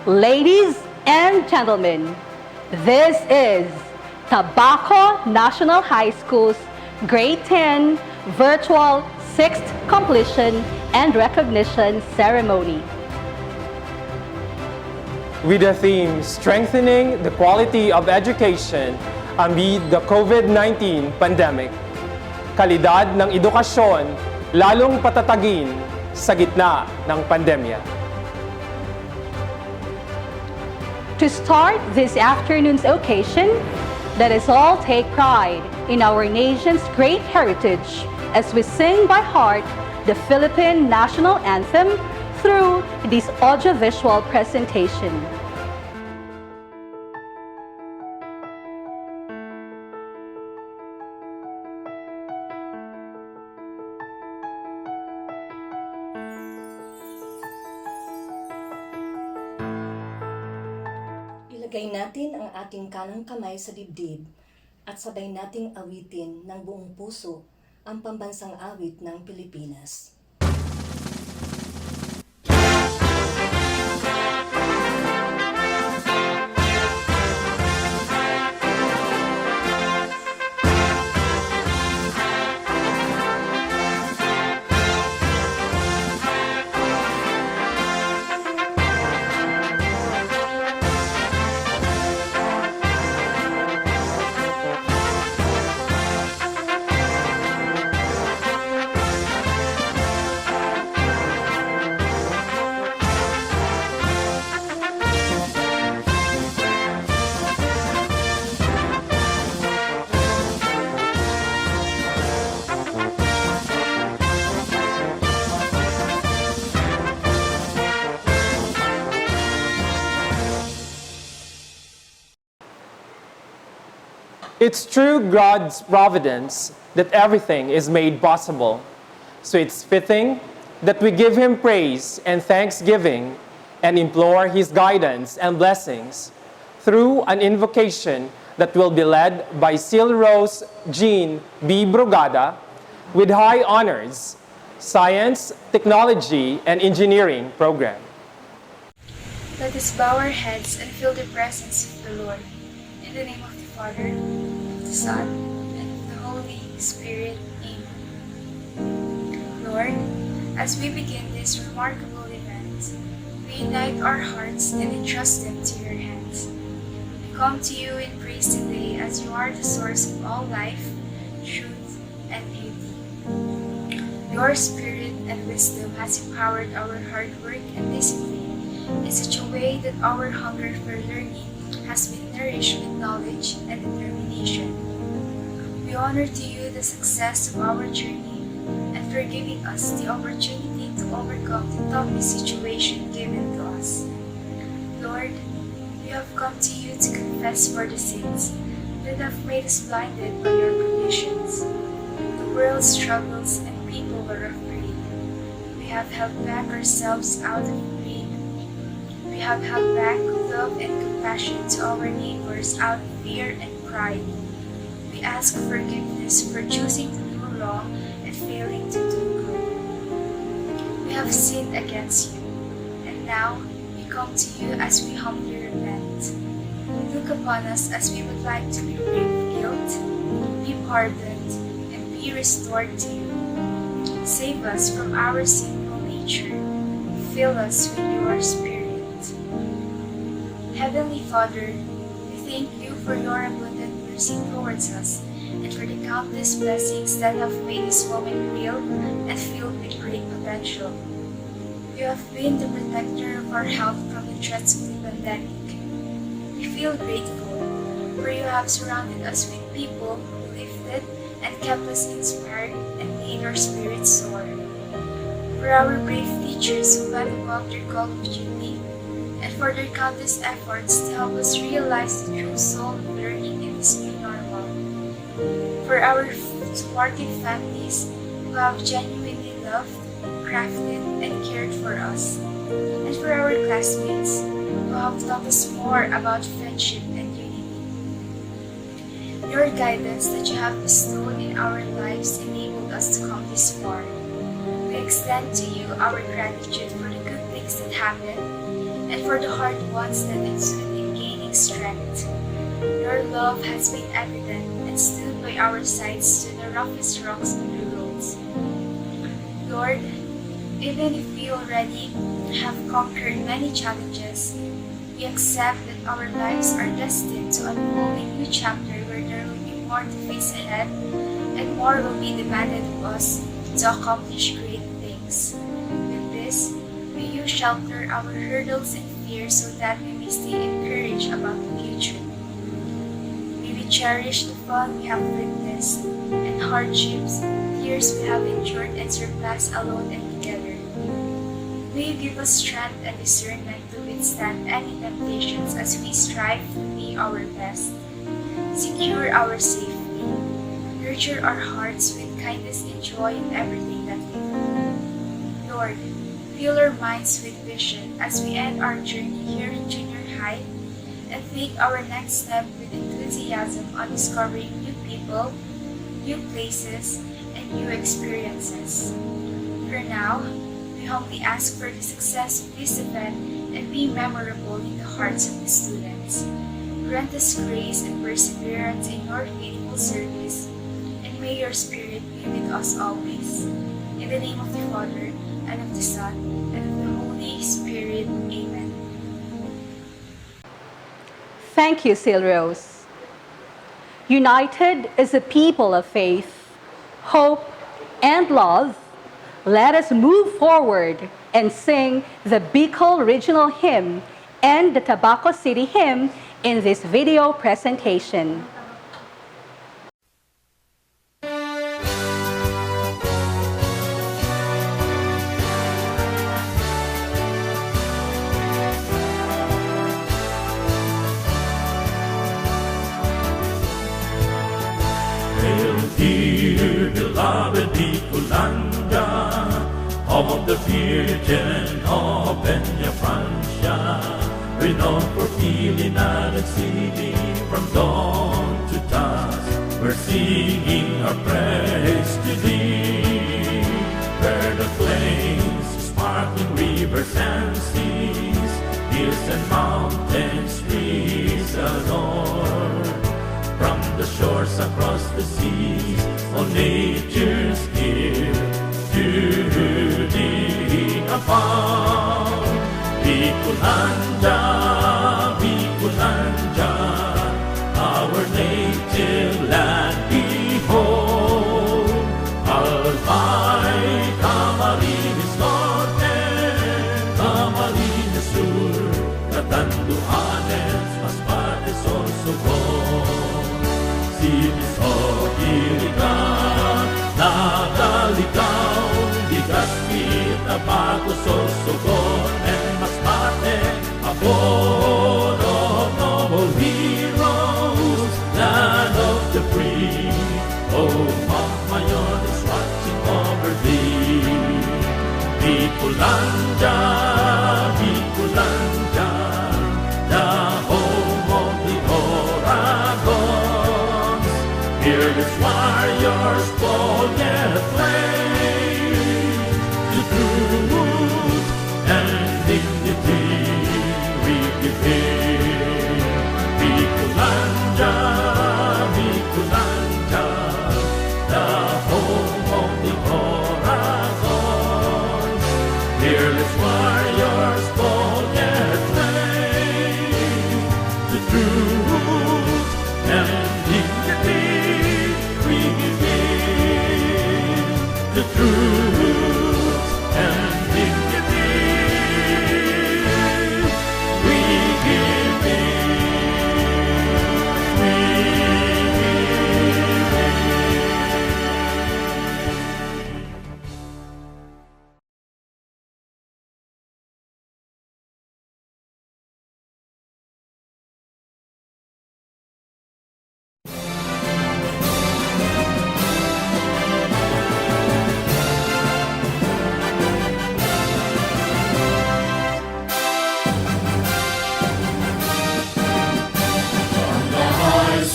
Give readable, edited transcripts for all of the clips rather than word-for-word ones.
Ladies and gentlemen, this is Tabaco National High School's Grade 10 Virtual 6th Completion and Recognition Ceremony. With the theme, Strengthening the Quality of Education Amid the COVID-19 Pandemic. Kalidad ng edukasyon, lalong patatagin sa gitna ng pandemya. To start this afternoon's occasion, let us all take pride in our nation's great heritage as we sing by heart the Philippine National Anthem through this audiovisual presentation. Ilagay natin ang ating kanang kamay sa dibdib at sabay nating awitin ng buong puso ang pambansang awit ng Pilipinas. It's through God's providence that everything is made possible. So it's fitting that we give Him praise and thanksgiving and implore His guidance and blessings through an invocation that will be led by Sil Rose Jean B. Brugada with high honors, Science, Technology, and Engineering program. Let us bow our heads and feel the presence of the Lord. In the name of the Father, of the Son, and of the Holy Spirit. Amen. Lord, as we begin this remarkable event, we unite our hearts and entrust them to your hands. We come to you in praise today as you are the source of all life, truth, and beauty. Your spirit and wisdom has empowered our hard work and discipline in such a way that our hunger for learning has been nourished with knowledge and determination. We honor to you the success of our journey and for giving us the opportunity to overcome the toughest situation given to us. Lord, we have come to you to confess for the sins that have made us blinded by your conditions. The world struggles and people are afraid. We have held back ourselves out of greed. We have held back love and compassion to our neighbors out of fear and pride. We ask forgiveness for choosing to do wrong and failing to do good. We have sinned against you, and now we come to you as we humbly repent. Look upon us as we would like to be rid of guilt, be pardoned, and be restored to you. Save us from our sinful nature. Fill us with your Spirit. Heavenly Father, we thank you for your abundant mercy towards us and for the countless blessings that have made this moment real and filled with great potential. You have been the protector of our health from the threats of the pandemic. We feel grateful for you have surrounded us with people who lifted and kept us inspired and made our spirits soar. For our brave teachers who went above their call of duty, and for their countless efforts to help us realize the true soul of learning in this new normal. For our supportive families who have genuinely loved, crafted, and cared for us. And for our classmates who have taught us more about friendship and unity. Your guidance that you have bestowed in our lives enabled us to come this far. We extend to you our gratitude for the good things that happen and for the hard ones that exude in gaining strength. Your love has been evident and stood by our sides to the roughest rocks on the roads. Lord, even if we already have conquered many challenges, we accept that our lives are destined to unfold a new chapter where there will be more to face ahead and more will be demanded of us to accomplish great things. With this, may you shelter our hurdles and fears so that we may stay encouraged about the future. May we cherish the fun we have witnessed and hardships, tears we have endured and surpassed alone and together. May you give us strength and discernment to withstand any temptations as we strive to be our best. Secure our safety. Nurture our hearts with kindness and joy in everything that we do. Lord, fill our minds with vision as we end our journey here in junior high and take our next step with enthusiasm on discovering new people, new places, and new experiences. For now, we humbly ask for the success of this event and be memorable in the hearts of the students. Grant us grace and perseverance in your faithful service, and may your Spirit be with us always. In the name of the Father, and of the Son, and of the Holy Spirit. Amen. Thank you, Silrose. United as a people of faith, hope, and love, let us move forward and sing the Bicol Regional Hymn and the Tabaco City Hymn in this video presentation. Dear beloved Bicolanda, home of the Virgin of Peña Francia, renowned for healing and exceeding from dawn to dusk, we're singing our praise to thee. Where the flames, sparkling rivers and seas, hills and mountains breeze adore. From the shores across the seas, all nature's gift to thee abound. Bicolanda, Bicolanda, our native land behold. Albay, Camarines Norte, Camarines Sur, Catanduanes, Masbate, Sorsogon. Sinis o Iriga, Nagalikaw, Legazpi, Tabaco, Sorsogon, and Masbate, abode of noble heroes, land of the free. Oh, Montmayor is watching over thee. Bicolanda, Bicolanda, the home of the Oragons. Fearless warriors, bold yet flame, to truth and dignity we give him. Bicolanda, Bicolanda, the home of the Oragons. Fearless warriors, bold yet flame, to truth and dignity we give him. The truth and dignity we give him. We give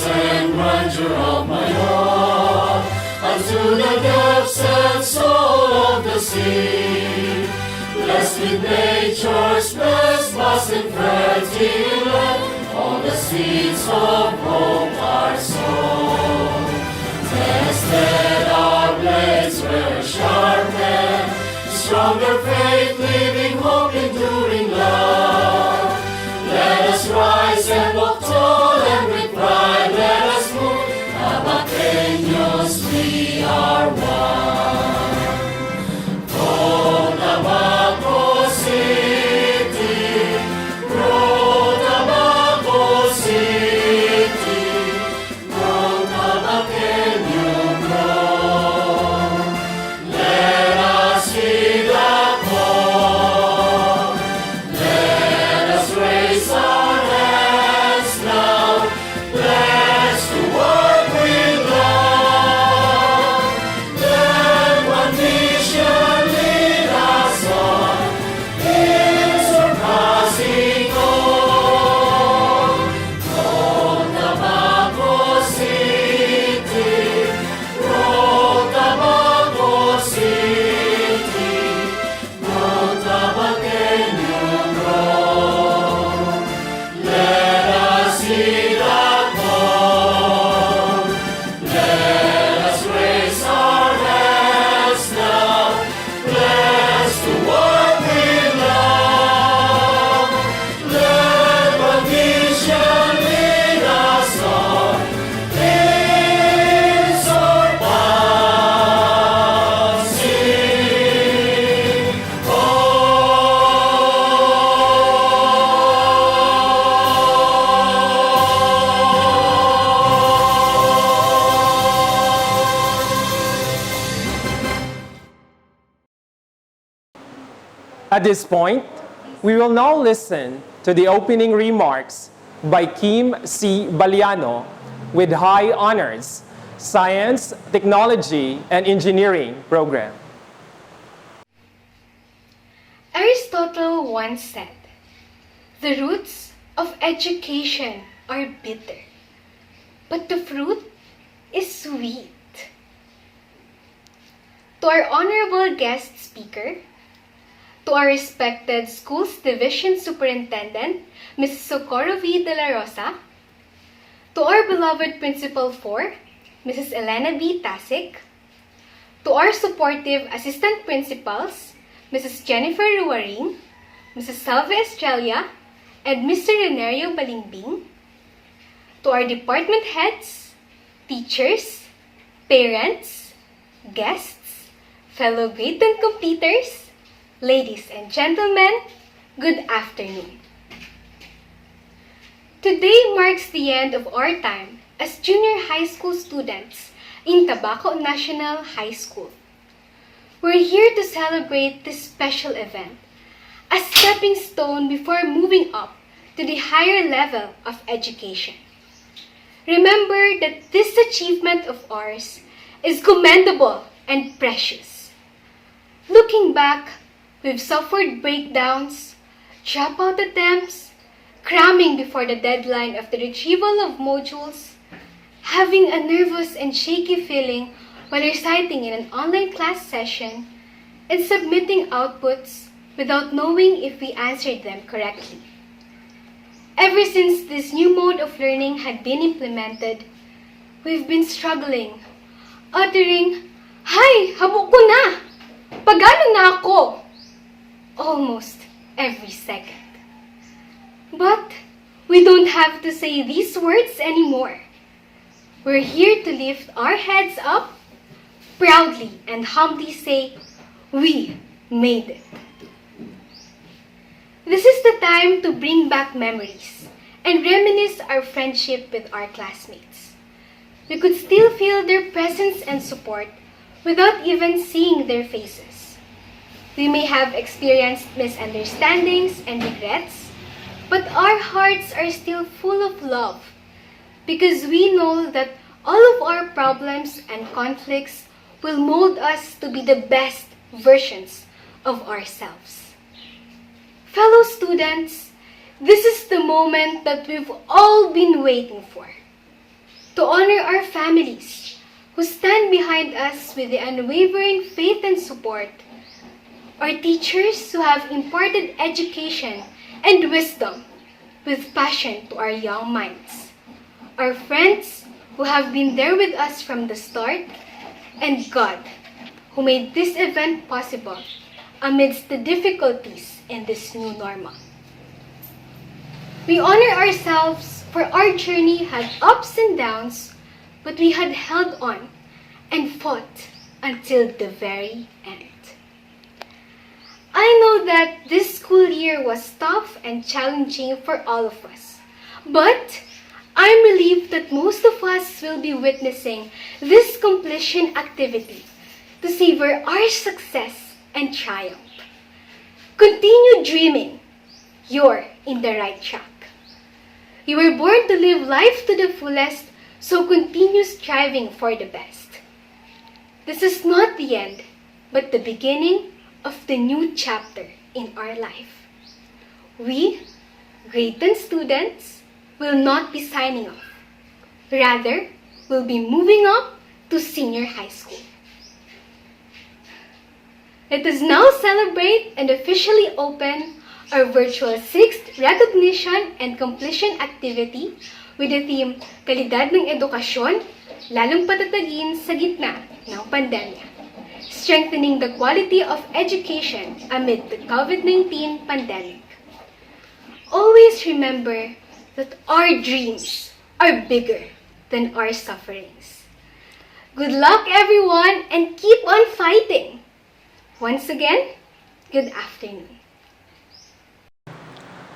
and grandeur of my heart, unto the depths and soul of the sea. Bless with nature's best blossom fertile land, all the seeds of hope are sown. Tested our blades were sharpened, stronger faith, living hope, enduring love. Let us rise and walk tall and with pride let us move. Tabaqueños, we are one. From Tabaco City, grow Tabaco City, grow Tabaqueño, grow. Let us heed the call. Let us raise our hands now, blessed to work with love. Let one vision lead us on, in surpassing all. From Tabaco City, grow Tabaco City, grow Tabaqueño, grow. Let us heed the call. Let us raise our hands now, blessed to work with love. Let one vision lead us on, in surpassing At this point, we will now listen to the opening remarks by Kim C. Baliano with high honors, Science, Technology, and Engineering program. Aristotle once said, "The roots of education are bitter, but the fruit is sweet." To our honorable guest speaker, to our respected Schools Division Superintendent, Mrs. Socorro V. De La Rosa, to our beloved Principal 4, Mrs. Elena B. Tasik, to our supportive Assistant Principals, Mrs. Jennifer Ruaring, Mrs. Salva Estrella, and Mr. Renario Balingbing, to our department heads, teachers, parents, guests, fellow grade 10 completers, ladies and gentlemen, good afternoon. Today marks the end of our time as junior high school students in Tabaco National High School. We're here to celebrate this special event, a stepping stone before moving up to the higher level of education. Remember that this achievement of ours is commendable and precious. Looking back, we've suffered breakdowns, dropout attempts, cramming before the deadline of the retrieval of modules, having a nervous and shaky feeling while reciting in an online class session, and submitting outputs without knowing if we answered them correctly. Ever since this new mode of learning had been implemented, we've been struggling, uttering, "Hay, habok ko na! Pagano na ako?" almost every second. But we don't have to say these words anymore. We're here to lift our heads up, proudly and humbly say, "We made it." This is the time to bring back memories and reminisce our friendship with our classmates. We could still feel their presence and support without even seeing their faces. We may have experienced misunderstandings and regrets, but our hearts are still full of love because we know that all of our problems and conflicts will mold us to be the best versions of ourselves. Fellow students, this is the moment that we've all been waiting for. To honor our families who stand behind us with the unwavering faith and support, our teachers who have imparted education and wisdom with passion to our young minds, our friends who have been there with us from the start, and God, who made this event possible amidst the difficulties in this new normal. We honor ourselves for our journey had ups and downs, but we had held on and fought until the very end. I know that this school year was tough and challenging for all of us, but I'm relieved that most of us will be witnessing this completion activity to savor our success and triumph. Continue dreaming. You're in the right track. You were born to live life to the fullest, so continue striving for the best. This is not the end, but the beginning of the new chapter in our life. We, grade 10 students, will not be signing off. Rather, we'll be moving up to senior high school. Let us now celebrate and officially open our virtual 6th Recognition and Completion activity with the theme Kalidad ng Edukasyon, lalong patatagin sa gitna ng pandemya. Strengthening the quality of education amid the COVID-19 pandemic. Always remember that our dreams are bigger than our sufferings. Good luck, everyone, and keep on fighting. Once again, good afternoon.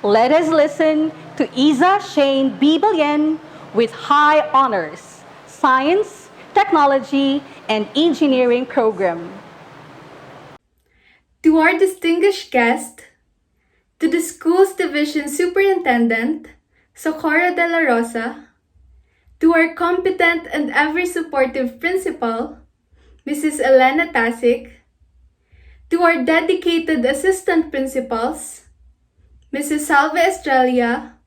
Let us listen to Isa Shane Bibelien with high honors, science, technology, and engineering program. To our distinguished guest, to the school's division superintendent, Socorro de la Rosa, to our competent and ever supportive principal, Mrs. Elena Tasic, to our dedicated assistant principals, Mrs. Salva Estrella,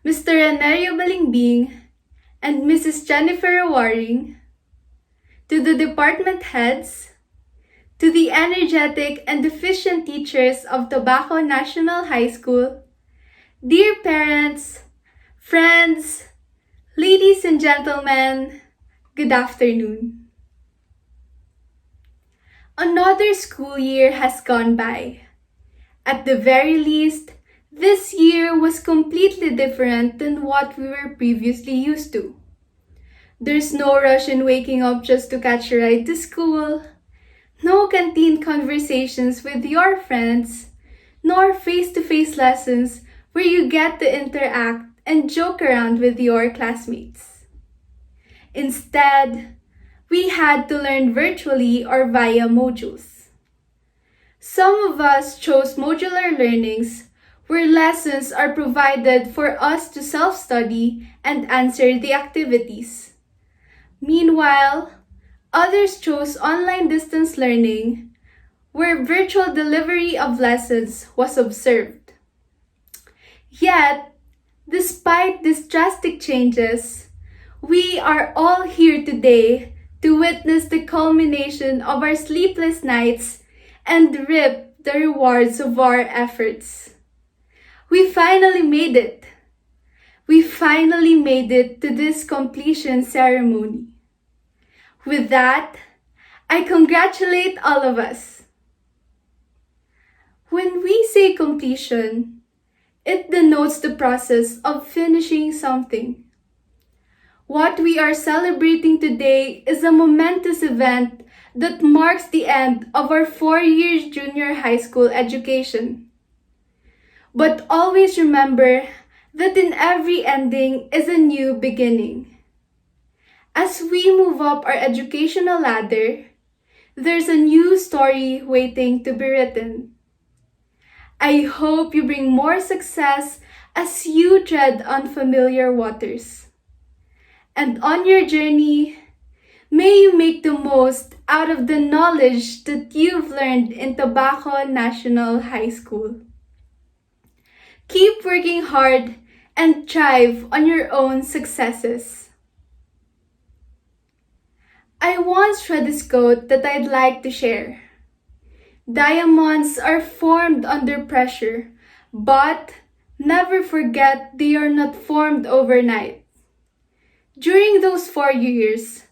Mr. Renario Balingbing, and Mrs. Jennifer Waring, to the department heads, to the energetic and efficient teachers of Tobacco National High School, dear parents, friends, ladies and gentlemen, good afternoon. Another school year has gone by. At the very least, this year was completely different than what we were previously used to. There's no rush in waking up just to catch a ride to school, no canteen conversations with your friends, nor face-to-face lessons where you get to interact and joke around with your classmates. Instead, we had to learn virtually or via modules. Some of us chose modular learnings where lessons are provided for us to self-study and answer the activities. Meanwhile, others chose online distance learning where virtual delivery of lessons was observed. Yet, despite these drastic changes, we are all here today to witness the culmination of our sleepless nights and reap the rewards of our efforts. We finally made it. We finally made it to this completion ceremony. With that, I congratulate all of us. When we say completion, it denotes the process of finishing something. What we are celebrating today is a momentous event that marks the end of our 4 years junior high school education. But always remember that in every ending is a new beginning. As we move up our educational ladder, there's a new story waiting to be written. I hope you bring more success as you tread unfamiliar waters. And on your journey, may you make the most out of the knowledge that you've learned in Tobacco National High School. Keep working hard and thrive on your own successes. I once read this quote that I'd like to share. Diamonds are formed under pressure, but never forget they are not formed overnight. During those 4 years,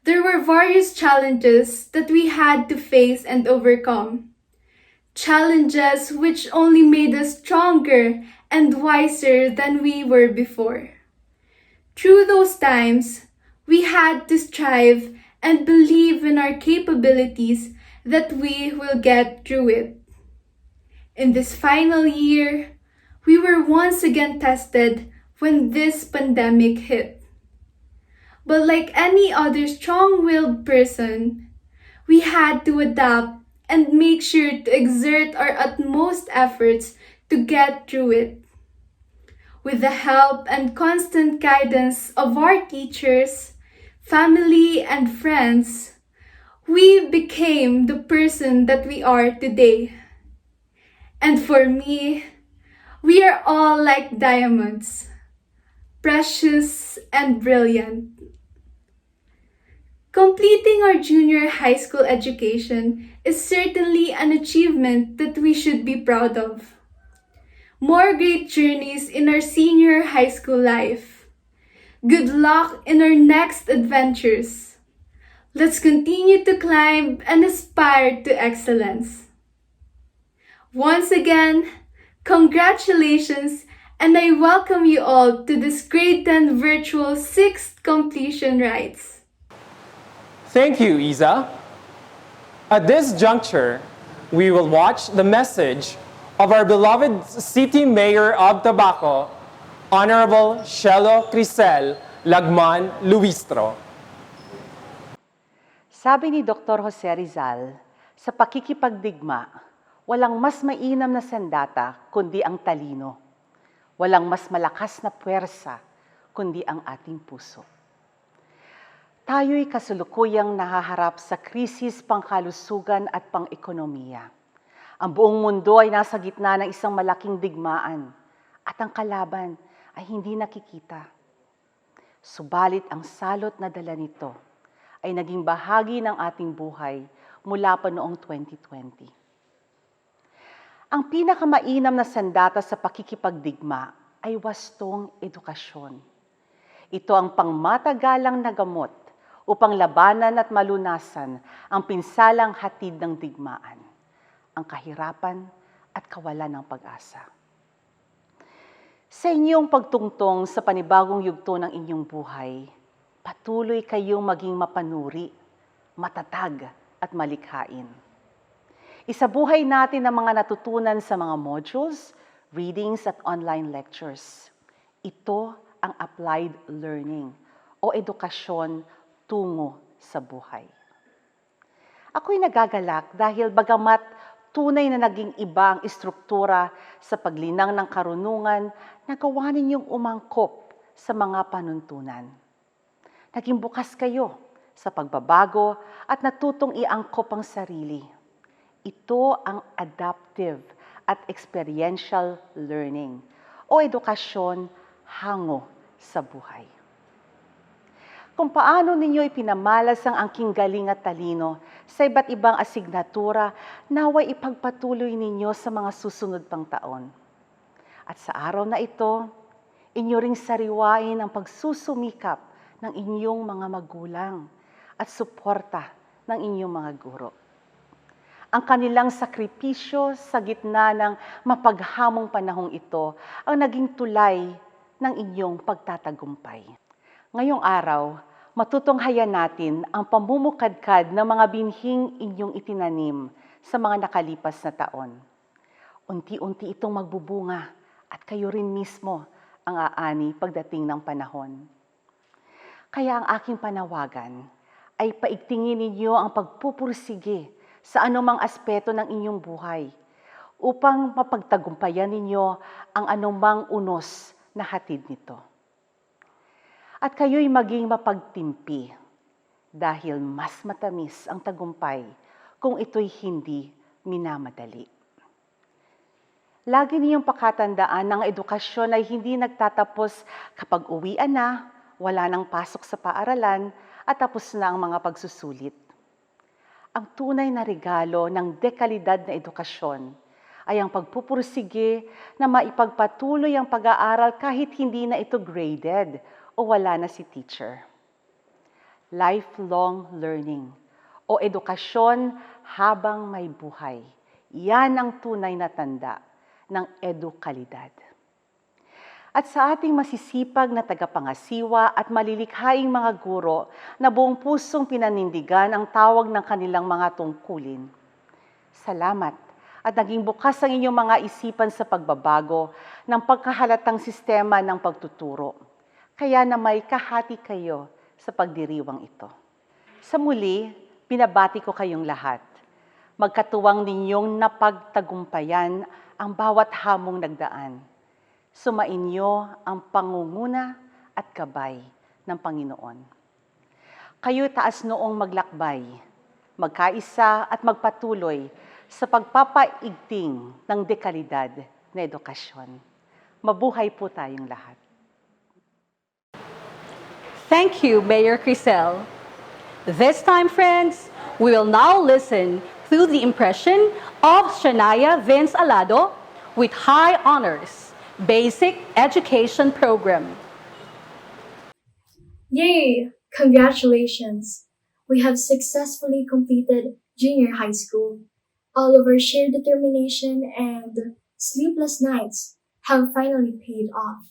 there were various challenges that we had to face and overcome. Challenges which only made us stronger and wiser than we were before. Through those times, we had to strive and believe in our capabilities that we will get through it. In this final year, we were once again tested when this pandemic hit. But like any other strong-willed person, we had to adapt and make sure to exert our utmost efforts to get through it. With the help and constant guidance of our teachers, family, and friends, we became the person that we are today. And for me, we are all like diamonds, precious and brilliant. Completing our junior high school education is certainly an achievement that we should be proud of. More great journeys in our senior high school life. Good luck in our next adventures. Let's continue to climb and aspire to excellence. Once again, congratulations, and I welcome you all to this grade 10 virtual 6th completion rites. Thank you, Isa. At this juncture, we will watch the message of our beloved City Mayor of Tabaco, Honorable Shelo Crisel Lagman Luistro. Sabi ni Dr. Jose Rizal, sa pakikipagdigma, walang mas mainam na sandata kundi ang talino. Walang mas malakas na puwersa kundi ang ating puso. Tayo'y kasulukuyang nahaharap sa krisis pangkalusugan at pang-ekonomiya. Ang buong mundo ay nasa gitna ng isang malaking digmaan at ang kalaban ay hindi nakikita. Subalit ang salot na dala nito ay naging bahagi ng ating buhay mula pa noong 2020. Ang pinakamainam na sandata sa pakikipagdigma ay wastong edukasyon. Ito ang pangmatagalang na gamot upang labanan at malunasan ang pinsalang hatid ng digmaan, ang kahirapan at kawalan ng pag-asa. Sa inyong pagtungtong sa panibagong yugto ng inyong buhay, patuloy kayong maging mapanuri, matatag at malikhain. Isabuhay natin ang mga natutunan sa mga modules, readings at online lectures. Ito ang applied learning o edukasyon tungo sa buhay. Ako'y nagagalak dahil bagamat tunay na naging iba ang istruktura sa paglinang ng karunungan, nagawa ninyong umangkop sa mga panuntunan. Naging bukas kayo sa pagbabago at natutong iangkop ang sarili. Ito ang adaptive at experiential learning o edukasyon hango sa buhay. Kung paano ninyo ipinamalas ang angking galing at talino sa iba't ibang asignatura, naway ipagpatuloy ninyo sa mga susunod pang taon. At sa araw na ito, inyo ring sariwain ang pagsusumikap ng inyong mga magulang at suporta ng inyong mga guro. Ang kanilang sakripisyo sa gitna ng mapaghamong panahong ito ang naging tulay ng inyong pagtatagumpay. Ngayong araw, matutunghayan natin ang pamumukadkad ng mga binhing inyong itinanim sa mga nakalipas na taon. Unti-unti itong magbubunga at kayo rin mismo ang aani pagdating ng panahon. Kaya ang aking panawagan ay paigtingin ninyo ang pagpupursige sa anumang aspeto ng inyong buhay upang mapagtagumpayan ninyo ang anumang unos na hatid nito. At kayo'y maging mapagtimpi dahil mas matamis ang tagumpay kung ito'y hindi minamadali. Lagi niyong pakatandaan ng edukasyon ay hindi nagtatapos kapag uwian na, wala nang pasok sa paaralan at tapos na ang mga pagsusulit. Ang tunay na regalo ng dekalidad na edukasyon ay ang pagpupursige na maipagpatuloy ang pag-aaral kahit hindi na ito graded o wala na si teacher. Lifelong learning o edukasyon habang may buhay. Yan ang tunay na tanda ng edukalidad. At sa ating masisipag na tagapangasiwa at malilikhaing mga guro na buong pusong pinanindigan ang tawag ng kanilang mga tungkulin. Salamat at naging bukas ang inyong mga isipan sa pagbabago ng pagkahalatang sistema ng pagtuturo. Kaya na may kahati kayo sa pagdiriwang ito. Sa muli, binabati ko kayong lahat. Magkatuwang ninyong napagtagumpayan ang bawat hamong nagdaan. Sumainyo ang pangunguna at gabay ng Panginoon. Kayo taas noong maglakbay, magkaisa at magpatuloy sa pagpapaigting ng dekalidad na edukasyon. Mabuhay po tayong lahat. Thank you, Mayor Crisel. This time, friends, we will now listen to the impression of Shania Vince Alado with high honors, Basic Education Program. Yay! Congratulations! We have successfully completed junior high school. All of our shared determination and sleepless nights have finally paid off.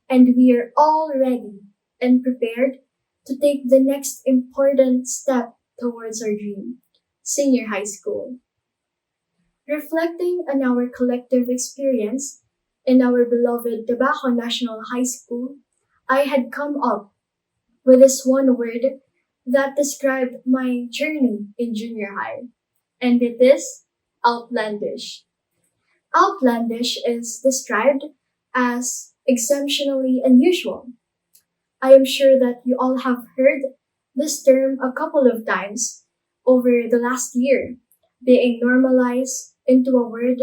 And we are all ready and prepared to take the next important step towards our dream, senior high school. Reflecting on our collective experience in our beloved Tabaco National High School, I had come up with this one word that described my journey in junior high, and it is outlandish. Outlandish is described as exceptionally unusual. I am sure that you all have heard this term a couple of times over the last year, being normalized into a word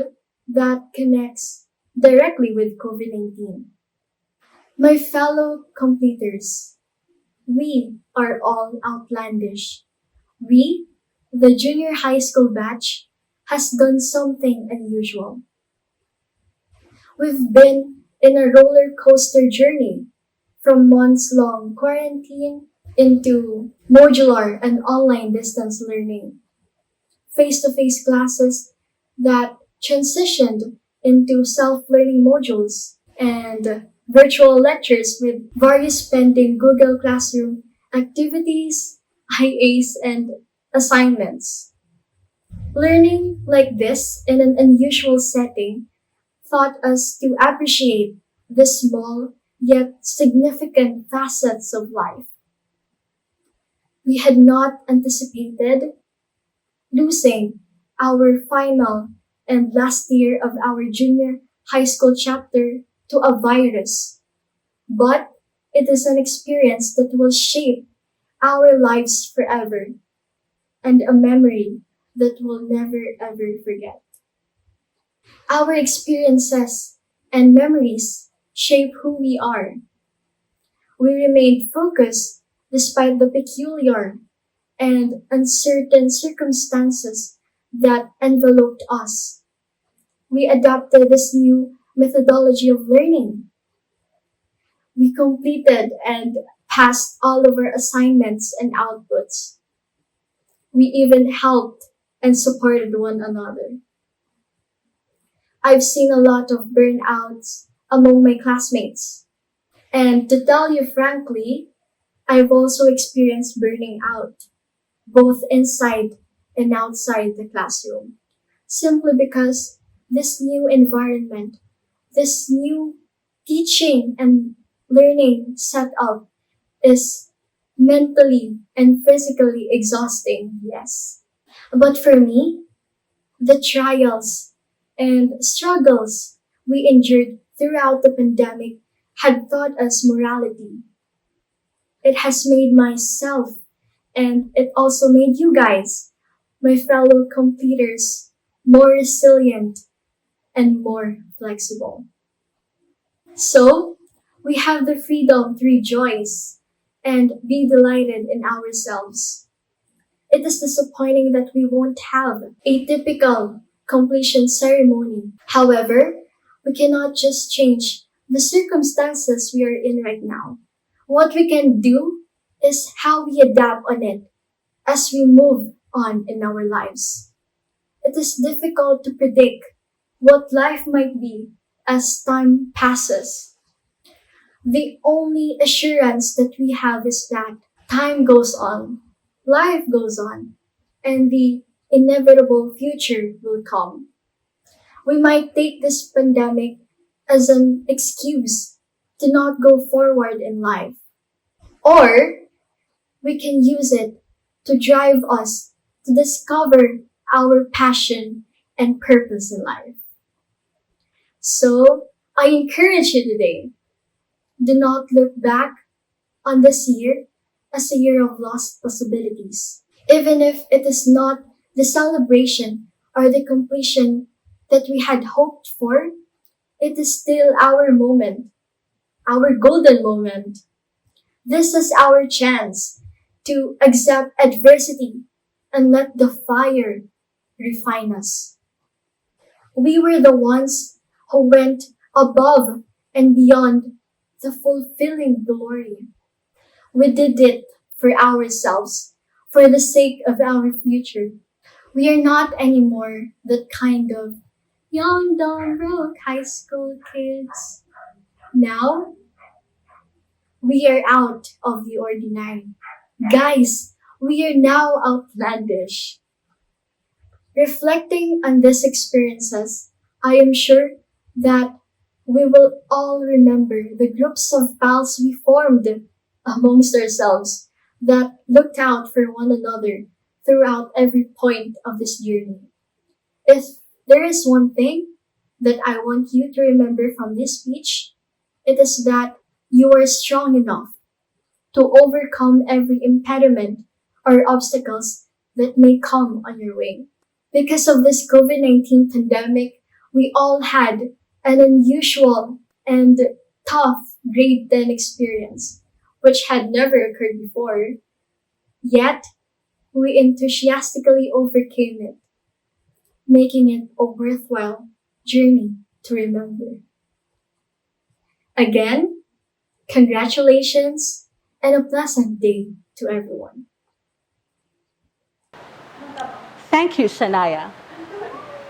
that connects directly with COVID-19. My fellow completers, we are all outlandish. We, the junior high school batch, has done something unusual. We've been in a roller coaster journey from months-long quarantine into modular and online distance learning, face-to-face classes that transitioned into self-learning modules, and virtual lectures with various pending Google Classroom activities, IAs, and assignments. Learning like this in an unusual setting taught us to appreciate the small yet significant facets of life. We had not anticipated losing our final and last year of our junior high school chapter to a virus. But it is an experience that will shape our lives forever and a memory that we'll never ever forget. Our experiences and memories shape who we are. We remained focused despite the peculiar and uncertain circumstances that enveloped us. We adopted this new methodology of learning. We completed and passed all of our assignments and outputs. We even helped and supported one another. I've seen a lot of burnouts among my classmates. And to tell you frankly, I've also experienced burning out, both inside and outside the classroom, simply because this new environment, this new teaching and learning setup is mentally and physically exhausting, yes. But for me, the trials and struggles we endured throughout the pandemic had taught us morality. It has made myself, and it also made you guys, my fellow completers, more resilient and more flexible. So, we have the freedom to rejoice and be delighted in ourselves. It is disappointing that we won't have a typical completion ceremony. However, we cannot just change the circumstances we are in right now. What we can do is how we adapt on it as we move on in our lives. It is difficult to predict what life might be as time passes. The only assurance that we have is that time goes on, life goes on, and the inevitable future will come. We might take this pandemic as an excuse to not go forward in life, or we can use it to drive us to discover our passion and purpose in life. So, I encourage you today, do not look back on this year as a year of lost possibilities. Even if it is not the celebration or the completion that we had hoped for, it is still our moment, our golden moment. This is our chance to accept adversity and let the fire refine us. We were the ones who went above and beyond the fulfilling glory. We did it for ourselves, for the sake of our future. We are not anymore that kind of young, dumb, broke high school kids. Now, we are out of the ordinary. Guys, we are now outlandish. Reflecting on these experiences, I am sure that we will all remember the groups of pals we formed amongst ourselves that looked out for one another throughout every point of this journey. If there is one thing that I want you to remember from this speech, it is that you are strong enough to overcome every impediment or obstacles that may come on your way. Because of this COVID-19 pandemic, we all had an unusual and tough grade 10 experience, which had never occurred before. Yet, we enthusiastically overcame it, making it a worthwhile journey to remember. Again, congratulations and a pleasant day to everyone. Thank you, Shania.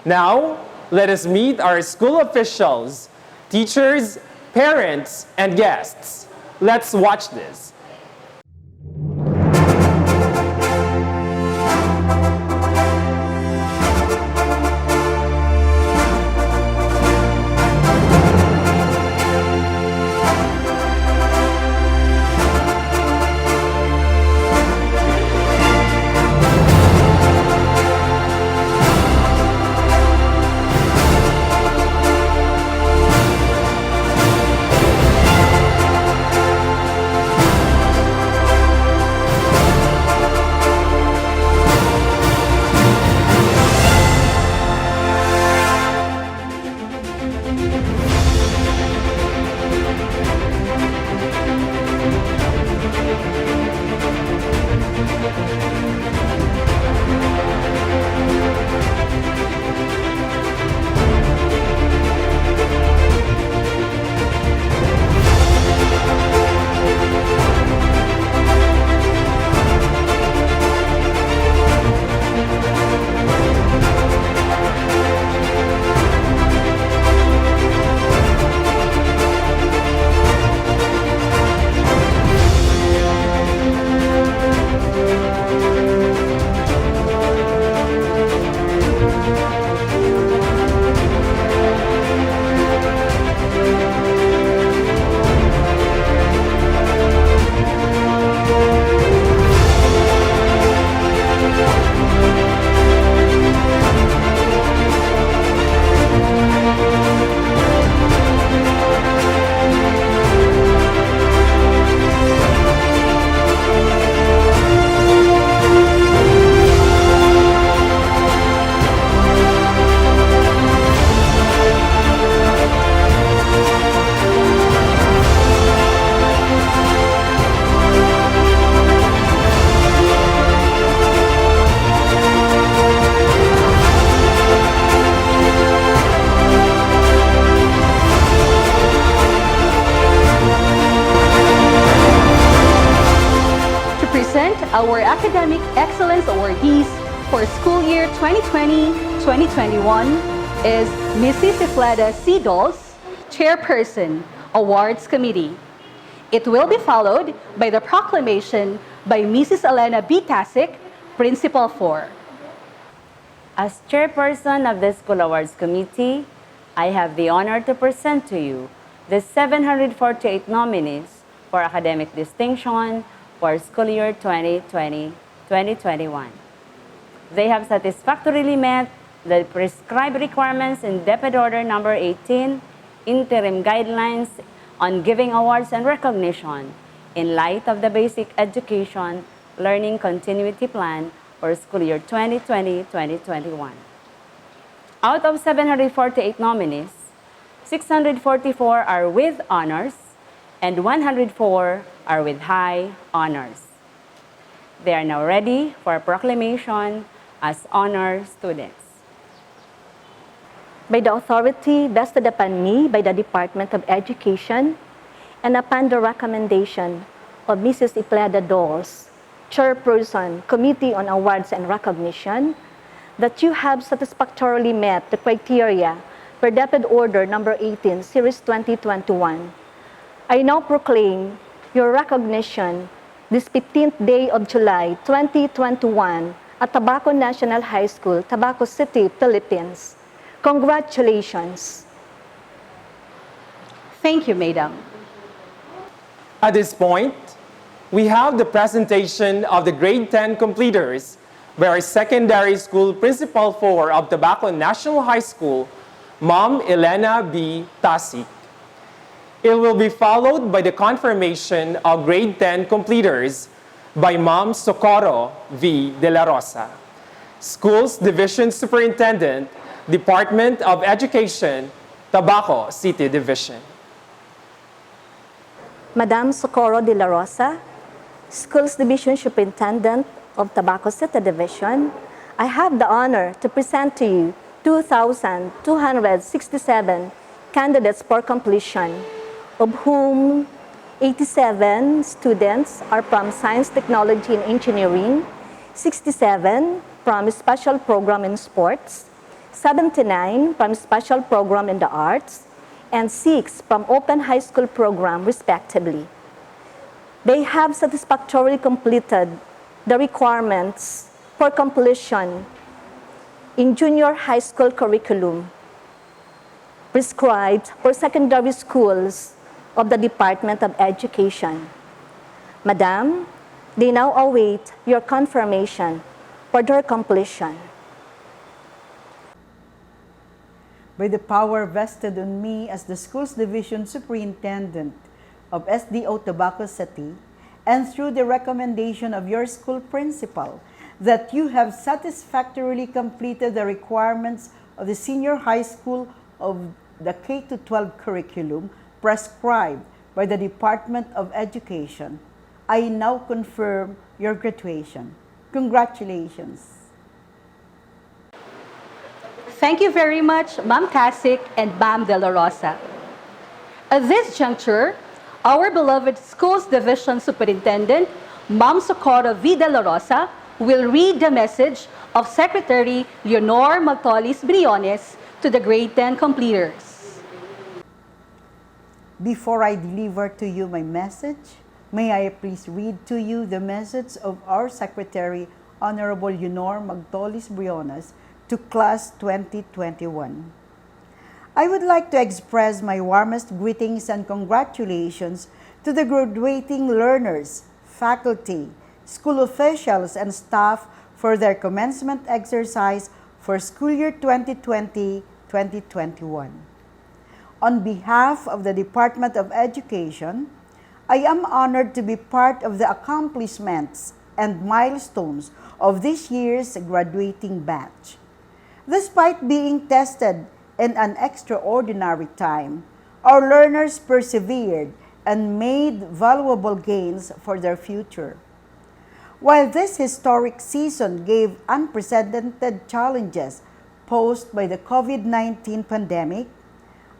Now, let us meet our school officials, teachers, parents, and guests. Let's watch this. our Academic Excellence Awardees for school year 2020-2021 is Mrs. Ifleda C. Dols, Chairperson, Awards Committee. It will be followed by the proclamation by Mrs. Elena B. Tasic, Principal 4. As chairperson of the School Awards Committee, I have the honor to present to you the 748 nominees for academic distinction for school year 2020-2021. They have satisfactorily met the prescribed requirements in Deputy Order Number 18, Interim Guidelines on Giving Awards and Recognition in light of the Basic Education Learning Continuity Plan for school year 2020-2021. Out of 748 nominees, 644 are with honors and 104 are with high honors. They are now ready for proclamation as honor students. By the authority vested upon me by the Department of Education and upon the recommendation of Mrs. Ifleda Dols, Chairperson, Committee on Awards and Recognition, that you have satisfactorily met the criteria for Deputy Order Number 18, Series 2021. I now proclaim your recognition this 15th day of July 2021 at Tabaco National High School, Tabaco City, Philippines. Congratulations. Thank you, Madam. At this point, we have the presentation of the grade 10 completers by our secondary school principal 4 of Tabaco National High School, Ma'am Elena B. Tasic. It will be followed by the confirmation of grade 10 completers by Ma'am Socorro V. De La Rosa, Schools Division Superintendent, Department of Education, Tabaco City Division. Madam Socorro De La Rosa, Schools Division Superintendent of Tabaco City Division, I have the honor to present to you 2,267 candidates for completion, of whom 87 students are from Science, Technology, and Engineering, 67 from Special Program in Sports, 79 from Special Program in the Arts, and 6 from Open High School Program, respectively. They have satisfactorily completed the requirements for completion in junior high school curriculum prescribed for secondary schools of the Department of Education. Madam, they now await your confirmation for their completion. By the power vested on me as the Schools Division Superintendent of SDO Tabaco City, and through the recommendation of your school principal, that you have satisfactorily completed the requirements of the senior high school of the K-12 curriculum prescribed by the Department of Education, I now confirm your graduation. Congratulations. Thank you very much, Ma'am Tasic and Ma'am De La Rosa. At this juncture, our beloved Schools Division Superintendent, Ma'am Socorro V. De La Rosa, will read the message of Secretary Leonor Magtolis Briones to the grade 10 completers. Before I deliver to you my message, may I please read to you the message of our Secretary, Honorable Leonor Magtolis Briones, to Class 2021. I would like to express my warmest greetings and congratulations to the graduating learners, faculty, school officials, and staff for their commencement exercise for school year 2020-2021. On behalf of the Department of Education, I am honored to be part of the accomplishments and milestones of this year's graduating batch. Despite being tested in an extraordinary time, our learners persevered and made valuable gains for their future. While this historic season gave unprecedented challenges posed by the COVID-19 pandemic,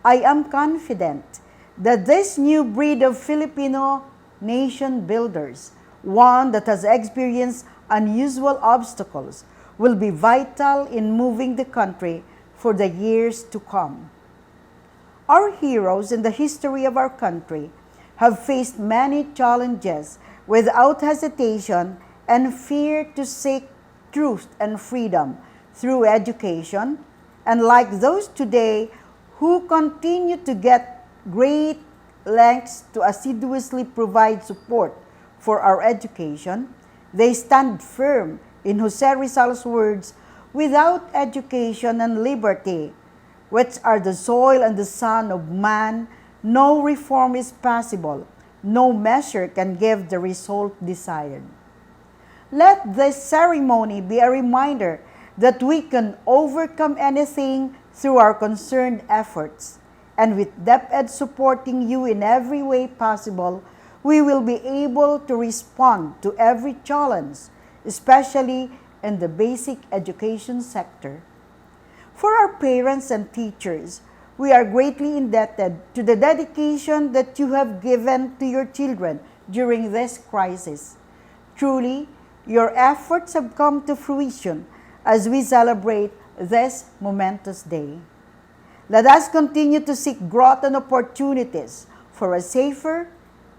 I am confident that this new breed of Filipino nation builders one that has experienced unusual obstacles, will be vital in moving the country for the years to come. Our heroes in the history of our country have faced many challenges without hesitation and fear to seek truth and freedom through education, and like those today who continue to get great lengths to assiduously provide support for our education, they stand firm in Jose Rizal's words, "Without education and liberty, which are the soil and the sun of man, no reform is possible, no measure can give the result desired." Let this ceremony be a reminder that we can overcome anything through our concerned efforts. And with DepEd supporting you in every way possible, we will be able to respond to every challenge, especially in the basic education sector. For our parents and teachers, we are greatly indebted to the dedication that you have given to your children during this crisis. Truly, your efforts have come to fruition as we celebrate this momentous day. Let us continue to seek growth and opportunities for a safer,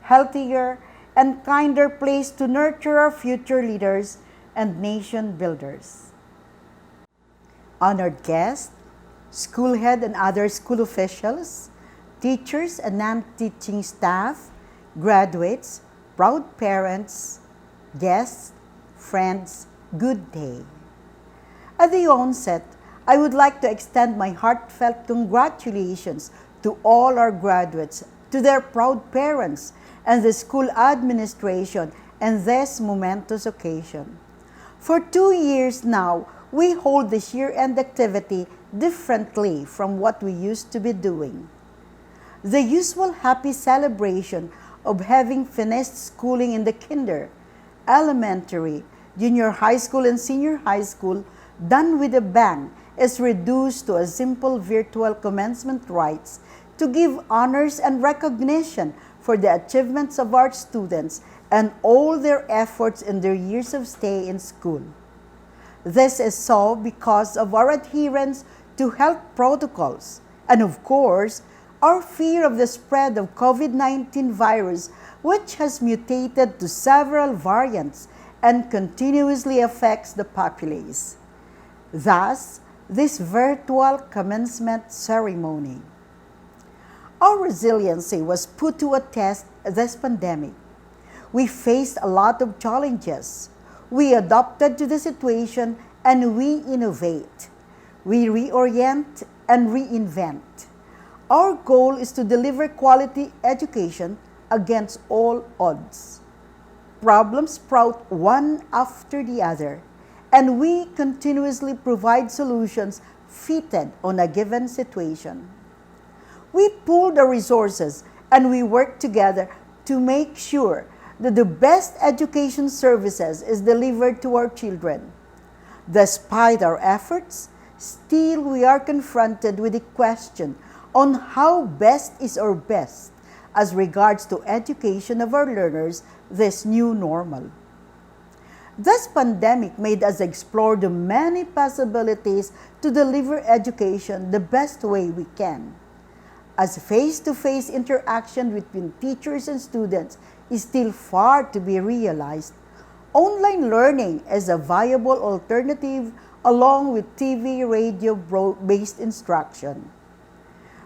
healthier, and kinder place to nurture our future leaders and nation builders. Honored guests, school head and other school officials, teachers and non-teaching staff, graduates, proud parents, guests, friends, good day. At the onset, I would like to extend my heartfelt congratulations to all our graduates, to their proud parents, and the school administration on this momentous occasion. For 2 years now, we hold this year-end activity differently from what we used to be doing. The usual happy celebration of having finished schooling in the kinder, elementary, junior high school, and senior high school done with a bang is reduced to a simple virtual commencement rites to give honors and recognition for the achievements of our students and all their efforts in their years of stay in school. This is so because of our adherence to health protocols and, of course, our fear of the spread of COVID-19 virus, which has mutated to several variants and continuously affects the populace. Thus, this virtual commencement ceremony. Our resiliency was put to a test this pandemic. We faced a lot of challenges. We adapted to the situation and we innovate. We reorient and reinvent. Our goal is to deliver quality education against all odds. Problems sprout one after the other, and we continuously provide solutions fitted on a given situation. We pool the resources and we work together to make sure that the best education services is delivered to our children. Despite our efforts, still we are confronted with the question on how best is our best as regards to education of our learners this new normal. This pandemic made us explore the many possibilities to deliver education the best way we can. As face-to-face interaction between teachers and students is still far to be realized, online learning is a viable alternative along with TV, radio-based instruction.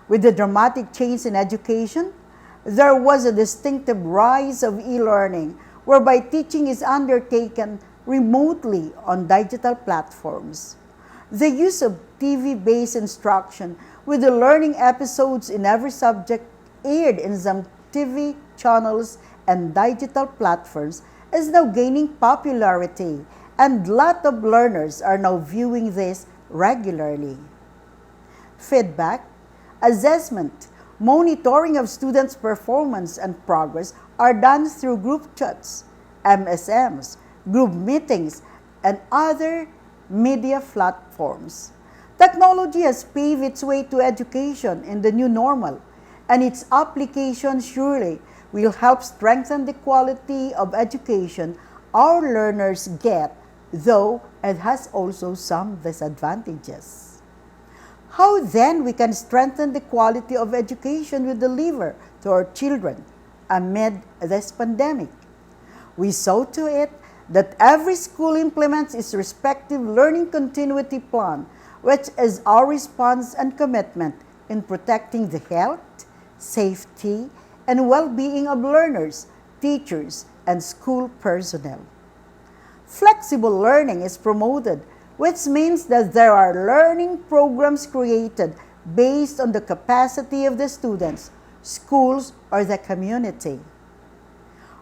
With the dramatic change in education, there was a distinctive rise of e-learning whereby teaching is undertaken remotely on digital platforms. The use of TV-based instruction with the learning episodes in every subject aired in some TV channels and digital platforms is now gaining popularity, and lot of learners are now viewing this regularly. Feedback, assessment, monitoring of students' performance and progress are done through group chats, MSMs, group meetings, and other media platforms. Technology has paved its way to education in the new normal, and its application surely will help strengthen the quality of education our learners get, though it has also some disadvantages. How then we can strengthen the quality of education we deliver to our children amid this pandemic? We saw to it that every school implements its respective learning continuity plan, which is our response and commitment in protecting the health, safety, and well-being of learners, teachers, and school personnel. Flexible learning is promoted, which means that there are learning programs created based on the capacity of the students, schools, or the community.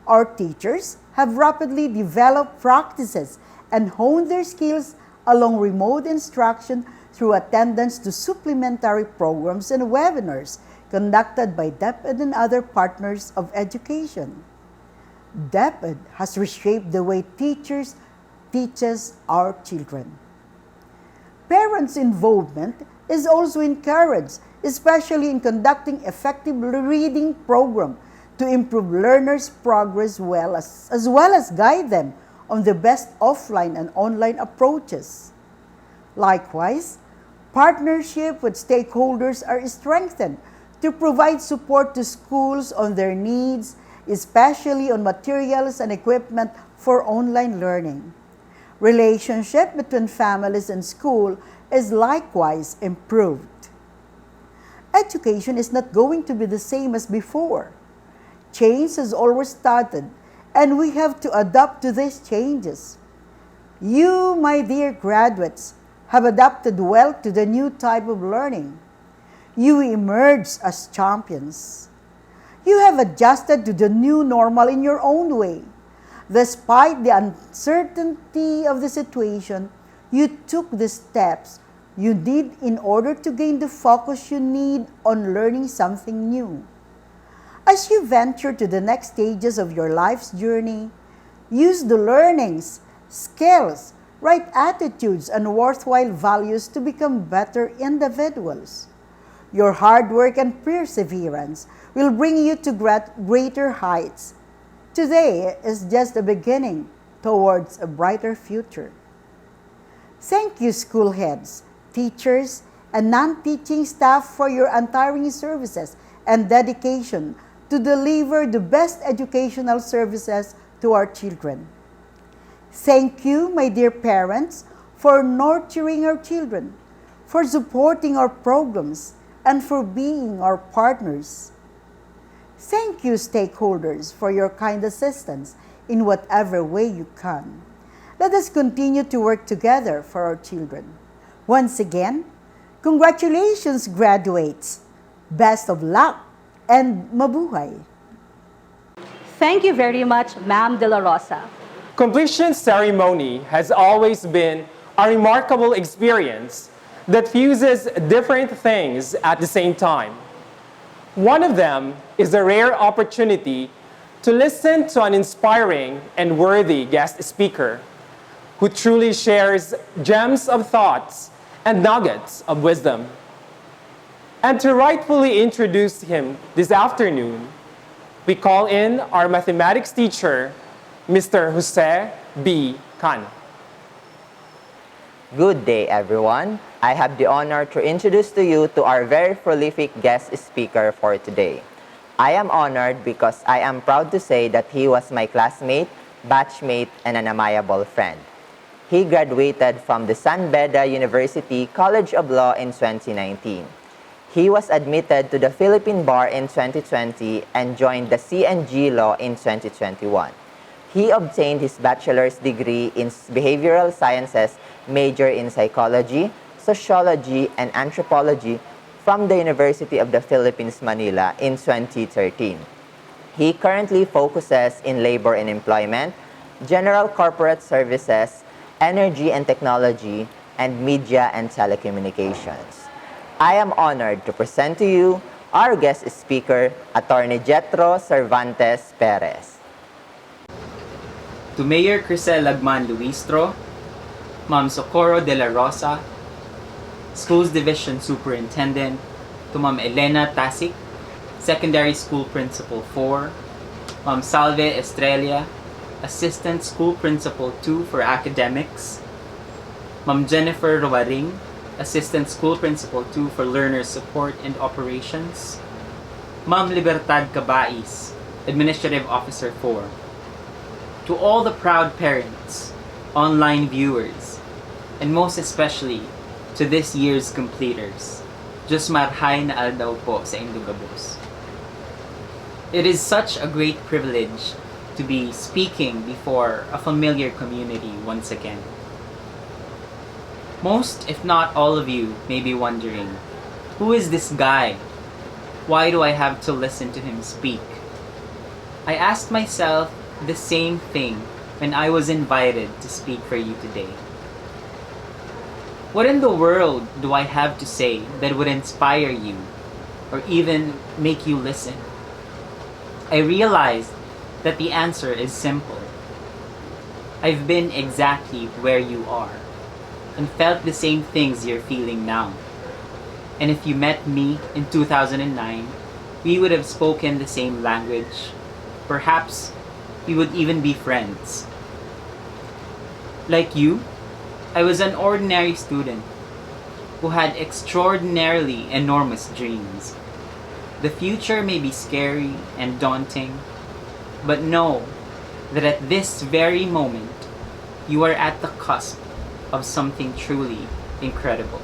Our teachers have rapidly developed practices and honed their skills along remote instruction through attendance to supplementary programs and webinars conducted by DepEd and other partners of education. DepEd has reshaped the way teachers teaches our children. Parents' involvement is also encouraged, especially in conducting effective reading program to improve learners' progress as well as guide them on the best offline and online approaches. Likewise, partnership with stakeholders are strengthened to provide support to schools on their needs, especially on materials and equipment for online learning. Relationship between families and school is likewise improved. Education is not going to be the same as before. Change has always started, and we have to adapt to these changes. You, my dear graduates, have adapted well to the new type of learning. You emerged as champions. You have adjusted to the new normal in your own way. Despite the uncertainty of the situation, you took the steps you need in order to gain the focus you need on learning something new. As you venture to the next stages of your life's journey, use the learnings, skills, right attitudes, and worthwhile values to become better individuals. Your hard work and perseverance will bring you to greater heights. Today is just the beginning towards a brighter future. Thank you, school heads, teachers, and non-teaching staff for your untiring services and dedication to deliver the best educational services to our children. Thank you, my dear parents, for nurturing our children, for supporting our programs, and for being our partners. Thank you, stakeholders, for your kind assistance in whatever way you can. Let us continue to work together for our children. Once again, congratulations, graduates. Best of luck and mabuhay. Thank you very much, Ma'am De La Rosa. Completion ceremony has always been a remarkable experience that fuses different things at the same time. One of them is a rare opportunity to listen to an inspiring and worthy guest speaker who truly shares gems of thoughts and nuggets of wisdom. And to rightfully introduce him this afternoon, we call in our mathematics teacher, Mr. Jose B. Can. Good day, everyone. I have the honor to introduce to you to our very prolific guest speaker for today. I am honored because I am proud to say that he was my classmate, batchmate, and an amiable friend. He graduated from the San Beda University College of Law in 2019. He was admitted to the Philippine Bar in 2020 and joined the CNG Law in 2021. He obtained his bachelor's degree in behavioral sciences, major in psychology, sociology, and anthropology from the University of the Philippines, Manila in 2013. He currently focuses in labor and employment, general corporate services, energy and technology, and media and telecommunications. I am honored to present to you our guest speaker, Attorney Jetro Cervantes Perez. To Mayor Crisel Lagman Luistro, Ma'am Socorro De La Rosa, Schools Division Superintendent, to Ma'am Elena Tasik, Secondary School Principal 4, Ma'am Salve Estrella, Assistant School Principal 2 for Academics. Ma'am Jennifer Roaring, Assistant School Principal 2 for Learner Support and Operations. Ma'am Libertad Cabais, Administrative Officer 4. To all the proud parents, online viewers, and most especially to this year's completers, Diyos marhay na aldaw po sa Indugabos. It is such a great privilege to be speaking before a familiar community once again. Most, if not all of you, may be wondering, who is this guy? Why do I have to listen to him speak? I asked myself the same thing when I was invited to speak for you today. What in the world do I have to say that would inspire you or even make you listen? I realized that the answer is simple. I've been exactly where you are and felt the same things you're feeling now. And if you met me in 2009, we would have spoken the same language. Perhaps we would even be friends. Like you, I was an ordinary student who had extraordinarily enormous dreams. The future may be scary and daunting, but know that at this very moment, you are at the cusp of something truly incredible.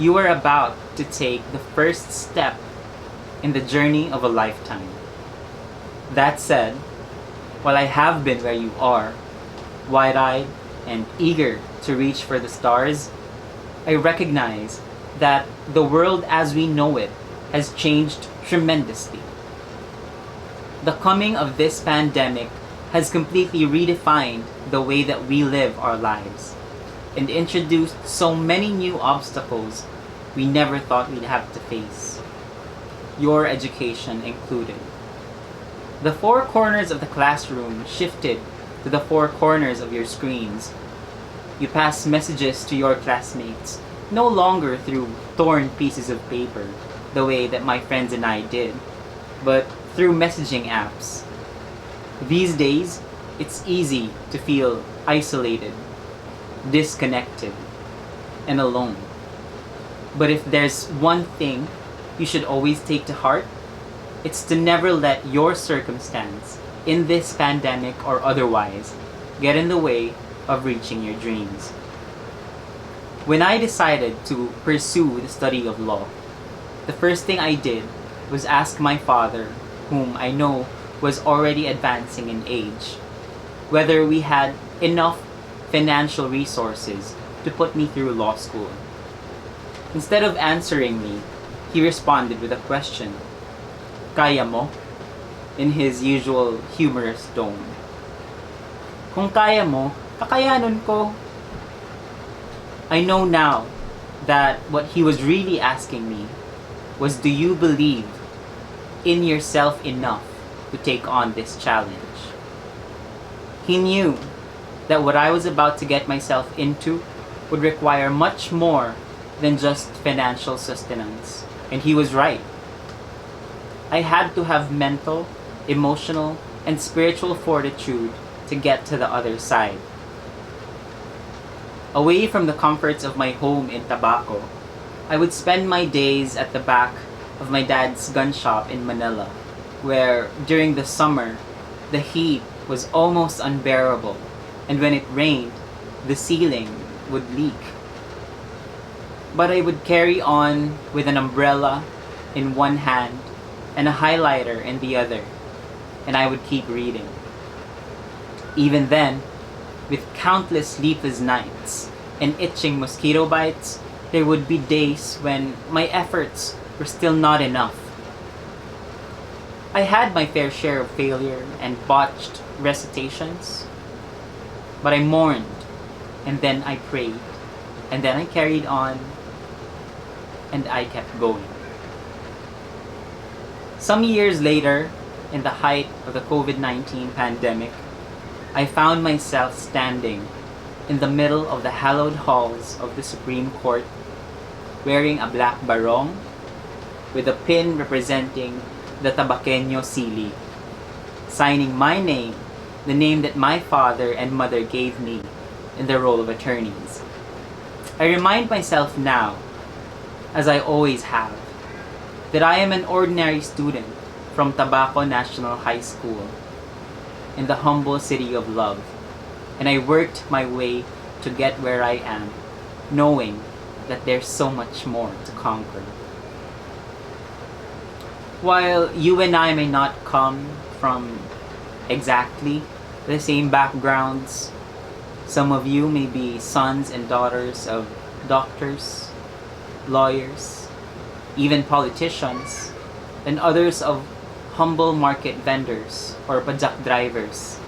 You are about to take the first step in the journey of a lifetime. That said, while I have been where you are, wide-eyed and eager to reach for the stars, I recognize that the world as we know it has changed tremendously. The coming of this pandemic has completely redefined the way that we live our lives and introduced so many new obstacles we never thought we'd have to face, your education included. The four corners of the classroom shifted to the four corners of your screens. You pass messages to your classmates no longer through torn pieces of paper, the way that my friends and I did, but through messaging apps. These days, it's easy to feel isolated, disconnected, and alone. But if there's one thing you should always take to heart, it's to never let your circumstance, in this pandemic or otherwise, get in the way of reaching your dreams. When I decided to pursue the study of law, the first thing I did was ask my father, whom I know was already advancing in age, whether we had enough financial resources to put me through law school. Instead of answering me, he responded with a question, "Kaya mo?" in his usual humorous tone. Kung kaya mo, kakayanon ko. I know now that what he was really asking me was, do you believe in yourself enough to take on this challenge? He knew that what I was about to get myself into would require much more than just financial sustenance, and he was right. I had to have mental, emotional, and spiritual fortitude to get to the other side. Away from the comforts of my home in Tabaco, I would spend my days at the back of my dad's gun shop in Manila, where during the summer, the heat was almost unbearable, and when it rained, the ceiling would leak. But I would carry on with an umbrella in one hand and a highlighter in the other, and I would keep reading. Even then, with countless sleepless nights and itching mosquito bites, there would be days when my efforts were still not enough. I had my fair share of failure and botched recitations, but I mourned, and then I prayed, and then I carried on, and I kept going. Some years later, in the height of the COVID-19 pandemic, I found myself standing in the middle of the hallowed halls of the Supreme Court, wearing a black barong with a pin representing the Tabaqueño Sili, signing my name, the name that my father and mother gave me, in the role of attorneys. I remind myself now, as I always have, that I am an ordinary student from Tabaco National High School in the humble city of love, and I worked my way to get where I am, knowing that there's so much more to conquer. While you and I may not come from exactly the same backgrounds, some of you may be sons and daughters of doctors, lawyers, even politicians, and others of humble market vendors or pajak drivers.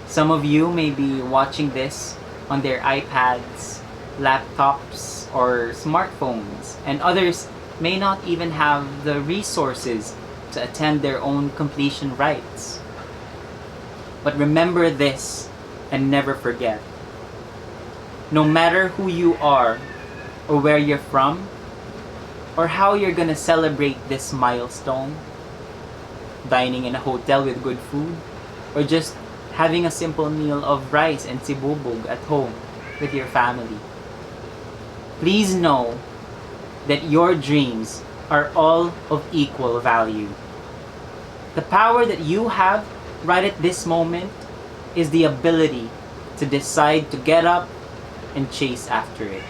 Some of you may be watching this on their iPads, laptops, or smartphones, and others may not even have the resources to attend their own completion rites. But remember this and never forget. No matter who you are, or where you're from, or how you're gonna celebrate this milestone, dining in a hotel with good food, or just having a simple meal of rice and sibubog at home with your family, please know that your dreams are all of equal value. The power that you have right at this moment is the ability to decide to get up and chase after it.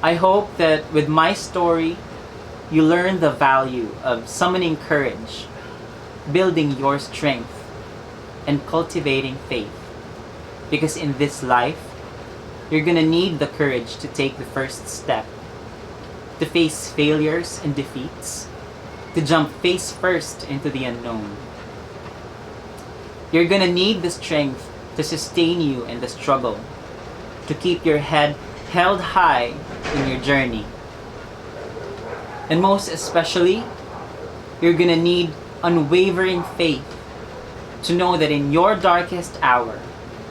I hope that with my story, you learn the value of summoning courage, building your strength, and cultivating faith. Because in this life, you're gonna need the courage to take the first step, to face failures and defeats, to jump face first into the unknown. You're gonna need the strength to sustain you in the struggle, to keep your head held high in your journey. And most especially, you're gonna need unwavering faith to know that in your darkest hour,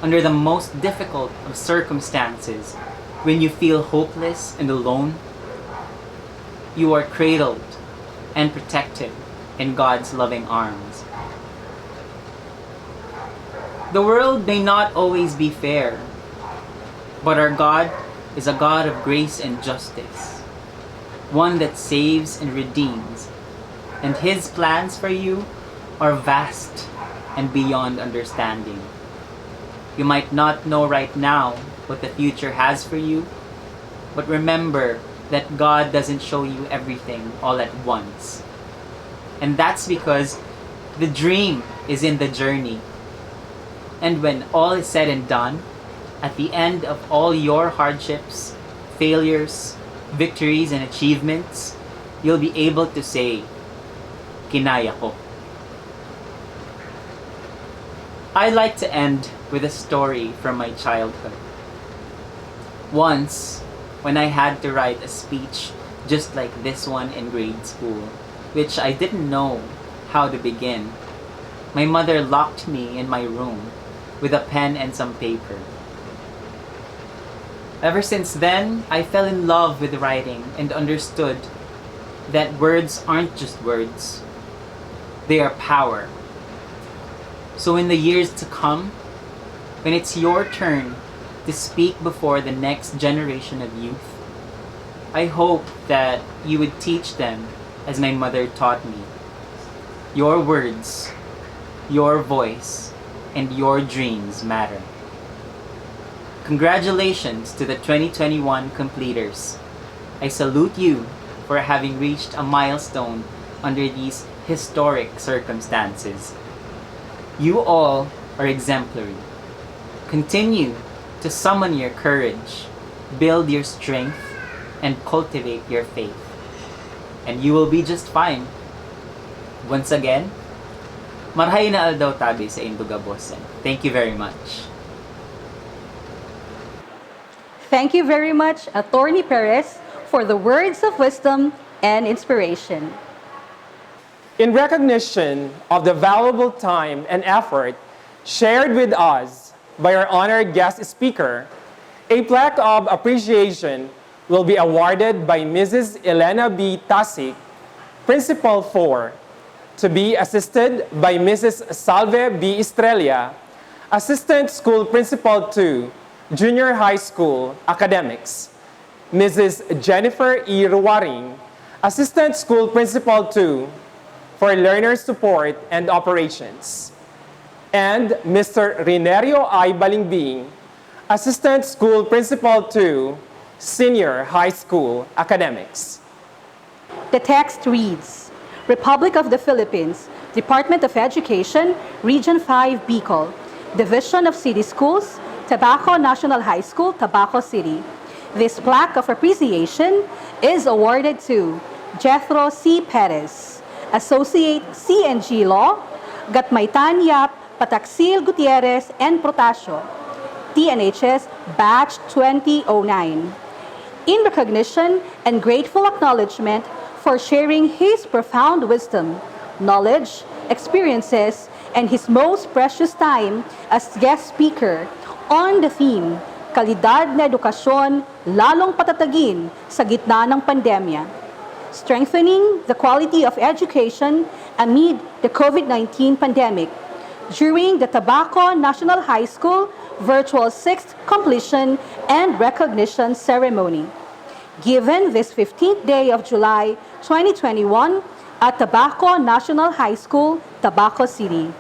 under the most difficult of circumstances, when you feel hopeless and alone, you are cradled and protected in God's loving arms. The world may not always be fair, but our God is a God of grace and justice, one that saves and redeems, and His plans for you are vast and beyond understanding. You might not know right now what the future has for you, but remember that God doesn't show you everything all at once. And that's because the dream is in the journey. And when all is said and done, at the end of all your hardships, failures, victories, and achievements, you'll be able to say, "Kinaya ko." I'd like to end with a story from my childhood. Once, when I had to write a speech just like this one in grade school, which I didn't know how to begin, my mother locked me in my room with a pen and some paper. Ever since then, I fell in love with writing and understood that words aren't just words. They are power. So in the years to come, when it's your turn to speak before the next generation of youth, I hope that you would teach them as my mother taught me. Your words, your voice, and your dreams matter. Congratulations to the 2021 completers. I salute you for having reached a milestone under these historic circumstances. You all are exemplary. Continue to summon your courage, build your strength, and cultivate your faith. And you will be just fine. Once again, marhay na aldaw tabi sa Indugabosen. Thank you very much. Thank you very much, Attorney Perez, for the words of wisdom and inspiration. In recognition of the valuable time and effort shared with us by our honored guest speaker, a plaque of appreciation will be awarded by Mrs. Elena B. Tasik, Principal for to be assisted by Mrs. Salve B. Estrella, Assistant School Principal 2, Junior High School Academics. Mrs. Jennifer E. Ruwaring, Assistant School Principal 2 for Learner Support and Operations. And Mr. Rinerio I. Balingbing, Assistant School Principal 2, Senior High School Academics. The text reads, Republic of the Philippines, Department of Education, Region 5, Bicol, Division of City Schools, Tabaco National High School, Tabaco City. This plaque of appreciation is awarded to Jethro C. Perez, Associate CNG Law, Gatmaytan Yap, Pataksil Gutierrez, and Protasio, Tnhs Batch 2009. In recognition and grateful acknowledgement for sharing his profound wisdom, knowledge, experiences, and his most precious time as guest speaker on the theme, Kalidad na Edukasyon, lalong patatagin sa gitna ng pandemya. Strengthening the quality of education amid the COVID-19 pandemic during the Tabaco National High School virtual 6th completion and recognition ceremony. Given this 15th day of July 2021 at Tabaco National High School, Tabaco City.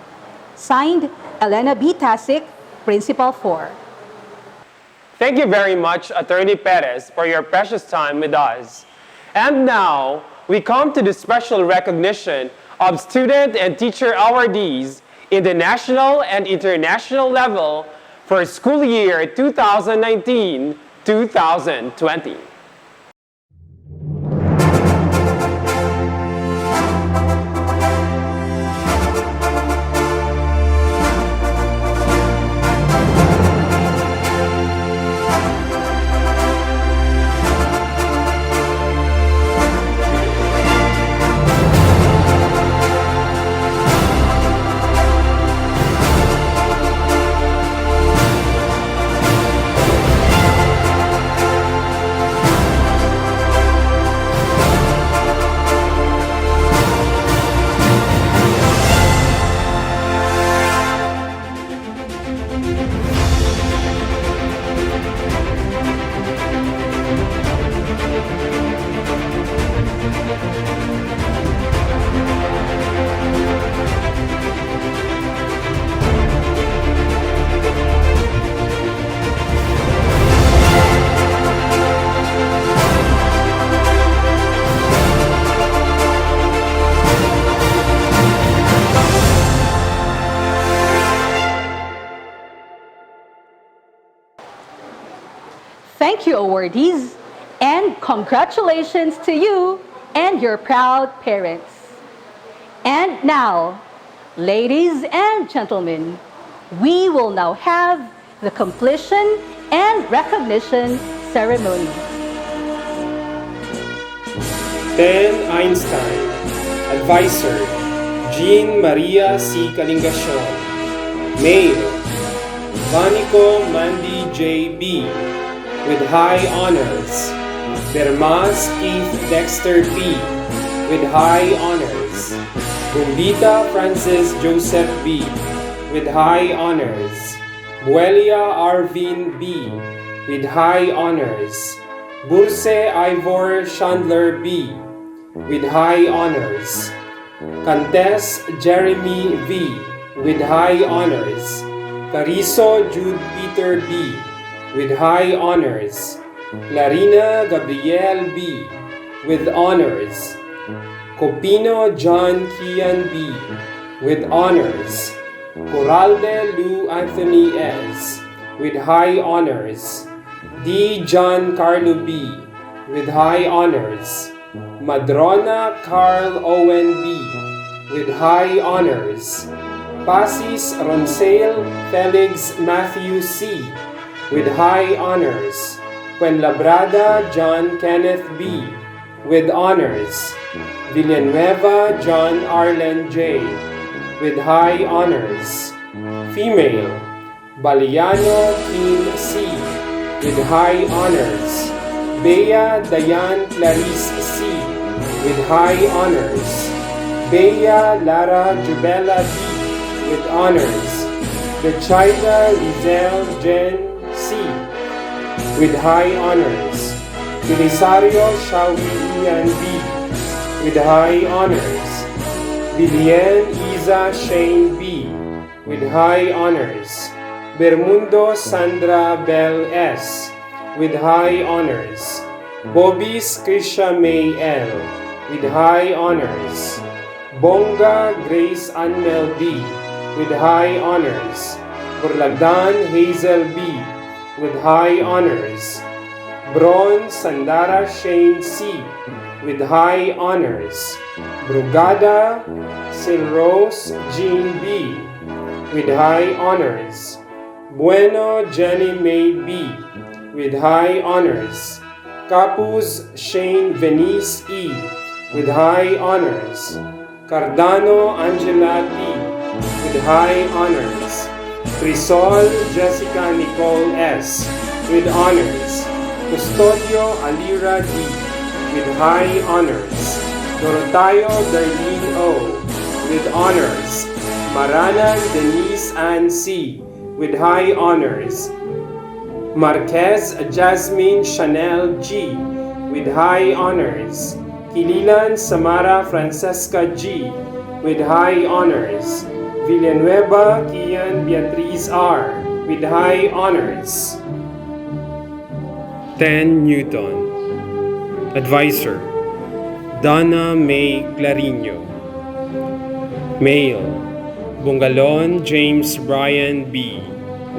Signed, Elena B. Tasic, Principal 4. Thank you very much, Attorney Perez, for your precious time with us. And now, we come to the special recognition of student and teacher awardees in the national and international level for school year 2019-2020. Thank you, awardees, and congratulations to you and your proud parents. And now, ladies and gentlemen, we will now have the completion and recognition ceremony. Einstein, Advisor, Jean Maria C. Calingacion. Male, Vanico Mandy J. B. with high honors. Dermas Keith Dexter P. with high honors. Bumbita Francis Joseph B. with high honors. Buelia Arvin B. with high honors. Burse Ivor Chandler B. with high honors. Cantes Jeremy V. with high honors. Cariso Jude Peter B. with high honors. Clarina Gabrielle B. with honors. Copino John Kian B. with honors. Coralde Lou Anthony S. with high honors. D. John Carlo B. with high honors. Madrona Carl Owen B. with high honors. Pasis Ronsale Felix Matthew C. with high honors. Fuenlabrada John Kenneth B. with honors. Villanueva John Arlen J. with high honors. Female, Baliano Kim C. with high honors. Bea Dayan Clarice C. with high honors. Bea Lara Jubela B. with honors. Bechaida Lizelle Jen C. with high honors. Belisario Shawi Ian B. with high honors. Bilien Isa Shane B. with high honors. Bermundo Sandra Bell S. with high honors. Bobis Krisha May L. with high honors. Bonga Grace Anmel B. with high honors. Burlagdan Hazel B. with high honors. Bron Sandara Shane C. with high honors. Brugada Silrose Jean B. with high honors. Bueno Jenny May B. with high honors. Capus Shane Venice E. with high honors. Cardano Angela T. with high honors. Crisol Jessica Nicole S. with honors. Custodio Alira D. with high honors. Dorotayo Darlene O. with honors. Maranan Denise Ann C. with high honors. Marquez Jasmine Chanel G. with high honors. Kililan Samara Francesca G. with high honors. Villanueva Kian Beatriz R. with high honors. 10 Newton. Advisor Donna May Clarino. Male Bungalon James Brian B.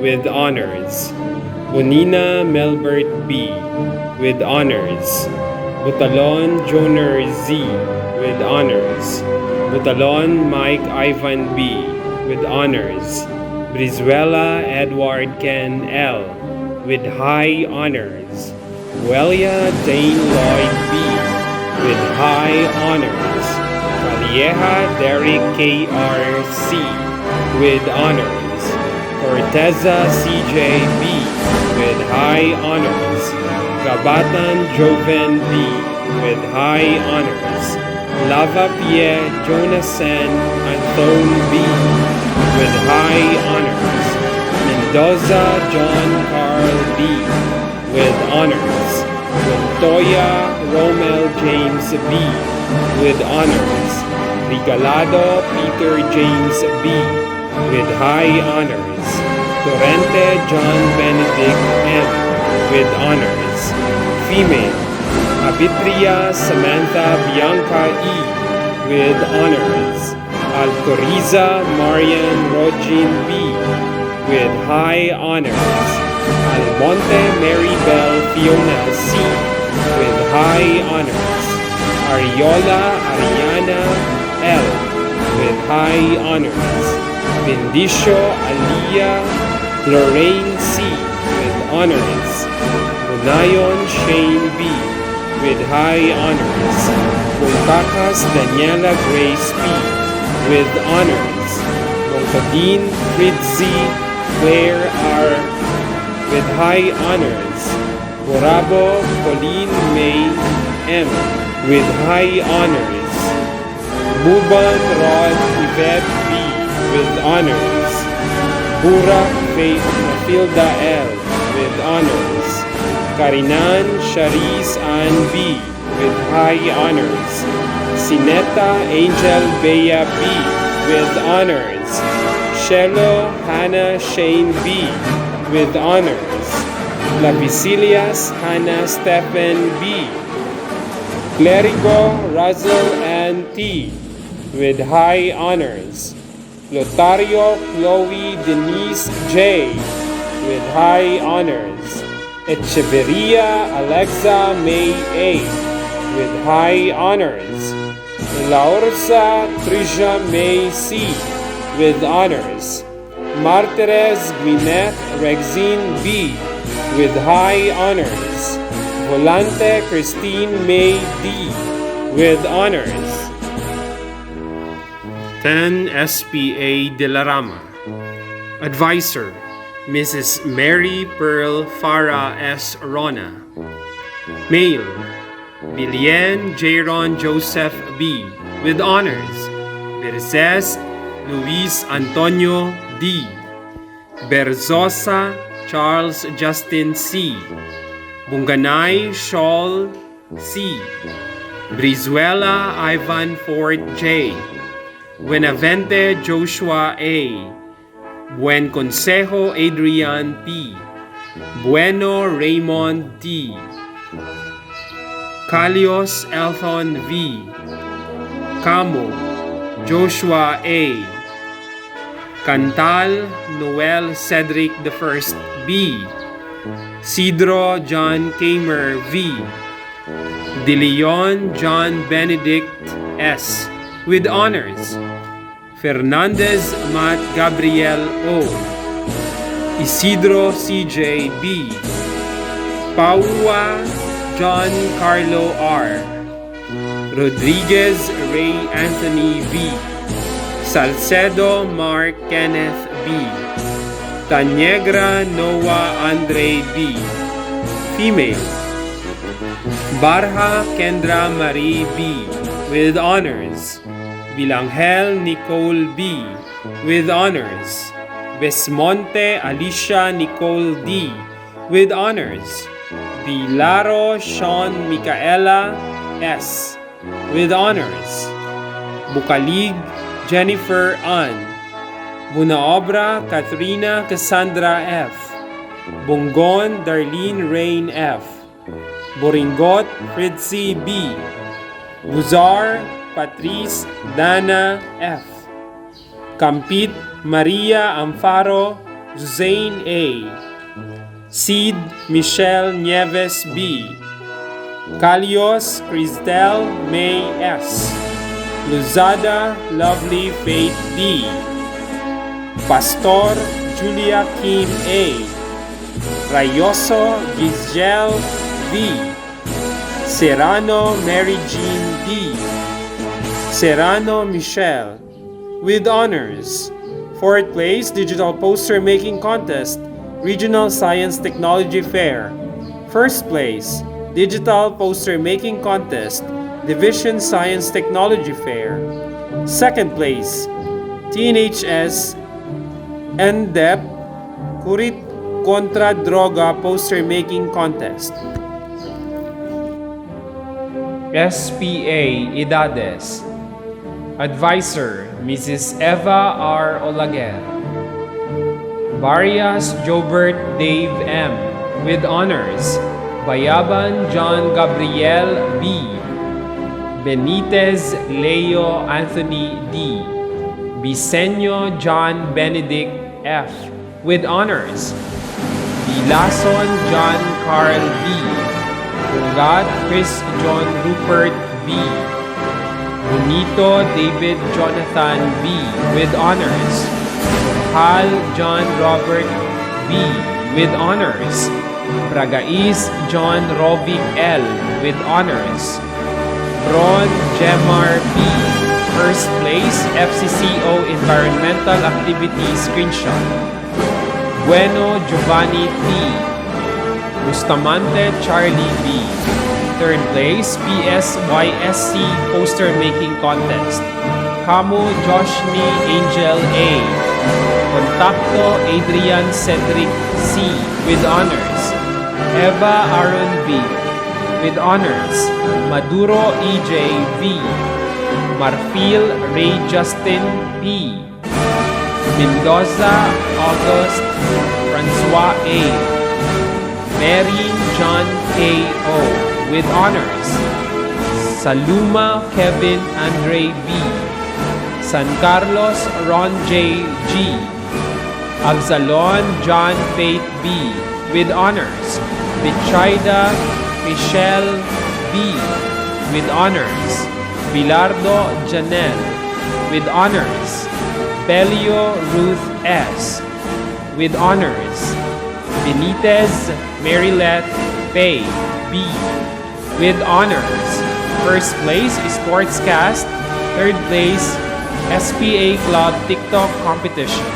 with honors. Bonina Melbert B. with honors. Butalon Joner Z. with honors. Butalon Mike Ivan B. with honors. Brizuela Edward Ken L. with high honors. Buelia Dane Lloyd B. with high honors. Calieja Derek K.R. C. with honors. Corteza C.J. B. with high honors. Gabatan Joven B. with high honors. Lava Pierre Jonasen Anthone B. with high honors. Mendoza John Carl B. with honors. Montoya Romel James B. with honors. Regalado Peter James B. with high honors. Torrente John Benedict M. with honors. Female Abitria Samantha Bianca E. with honors. Alcoriza Marian Rogin B. with high honors. Almonte Mary Bell Fiona C. with high honors. Ariola Ariana L. with high honors. Bendicio Alia Lorraine C. with honors. Bunayon Shane B. with high honors. Bungkakas Daniela Grace P. with honors. Bongkadin Fritzi Claire R. with high honors. Borabo Pauline May M. with high honors. Buban Rod Yvette B. with honors. Burak Faith Matilda L. with honors. Karinan Sharice Ann B. with high honors. Sineta Angel Bea B. with honors. Shelo Hannah Shane B. with honors. La Vicilias Hannah Stephen B. Clerigo Russell Ann T. with high honors. Lotario Chloe Denise J. with high honors. Echeverria Alexa May A. with high honors. Laursa Trisha May C. with honors. Martires Gwyneth Rexine B. with high honors. Volante Christine May D. with honors. 10 SPA de la Rama. Advisor Mrs. Mary Pearl Farah S. Rona. Male Bilien Jaron Joseph B. with honors. Berces Luis Antonio D. Berzosa Charles Justin C. Bunganay Shawl C. Brizuela Ivan Ford J. Buenavente Joshua A. Buen Consejo Adrian P. Bueno Raymond D. Calios Elthon V. Camo Joshua A. Cantal Noel Cedric I B. Sidro John Kamer V. De Leon John Benedict S. with honors. Fernandez Matt Gabriel O. Isidro CJ B. Paua John Carlo R. Rodriguez Ray Anthony V. Salcedo Mark Kenneth B. Taniegra Noah Andre B. Female. Barha Kendra Marie B. with honors. Bilangel Nicole B. with honors. Besmonte Alicia Nicole D. with honors. Bilaro Sean Micaela S. with honors. Bukalig Jennifer Ann. Bunaobra Katrina Cassandra F. Bungon Darlene Rain F. Boringot Fritzy B. Buzar Patrice Dana F. Campit Maria Amparo Zane A. Sid Michelle Nieves B. Calios Cristel May S. Luzada Lovely Faith D. Pastor Julia Kim A. Rayoso Giselle V. Serrano Mary Jean D. Serrano Michelle with honors. 4th place, Digital Poster Making Contest, Regional Science Technology Fair. 1st place, Digital Poster Making Contest, Division Science Technology Fair. 2nd place, Tnhs NDEP Kurit Contra Droga Poster Making Contest. SPA Idades. Advisor, Mrs. Eva R. Olaguer. Barrias Jobert Dave M. with honors. Bayaban John Gabriel B. Benitez Leo Anthony D. Bisenyo John Benedict F. with honors. Bilason John Carl B. Bungat Chris John Rupert B. Bonito David Jonathan B. with honors. Hal John Robert B. with honors. Bragais John Rovic L. with honors. Bron Jemar B. First place, FCCO Environmental Activity Screenshot. Bueno Giovanni T. Bustamante Charlie B. 3rd place, PSYSC Poster Making Contest. Camo Joshny Angel A. Contacto Adrian Cedric C. with honors. Eva Aaron V. with honors. Maduro EJ V. Marfil Ray Justin P. Mendoza August Francois A. Mary John K. O. with honors. Saluma Kevin Andre B. San Carlos Ron J. G. Absalon John Faith B. with honors. Bichida Michelle B. with honors. Bilardo Janelle with honors. Belio Ruth S. with honors. Benitez Marilette Faye B. with honors. 1st place, Sportscast. 3rd place, SPA Club TikTok Competition.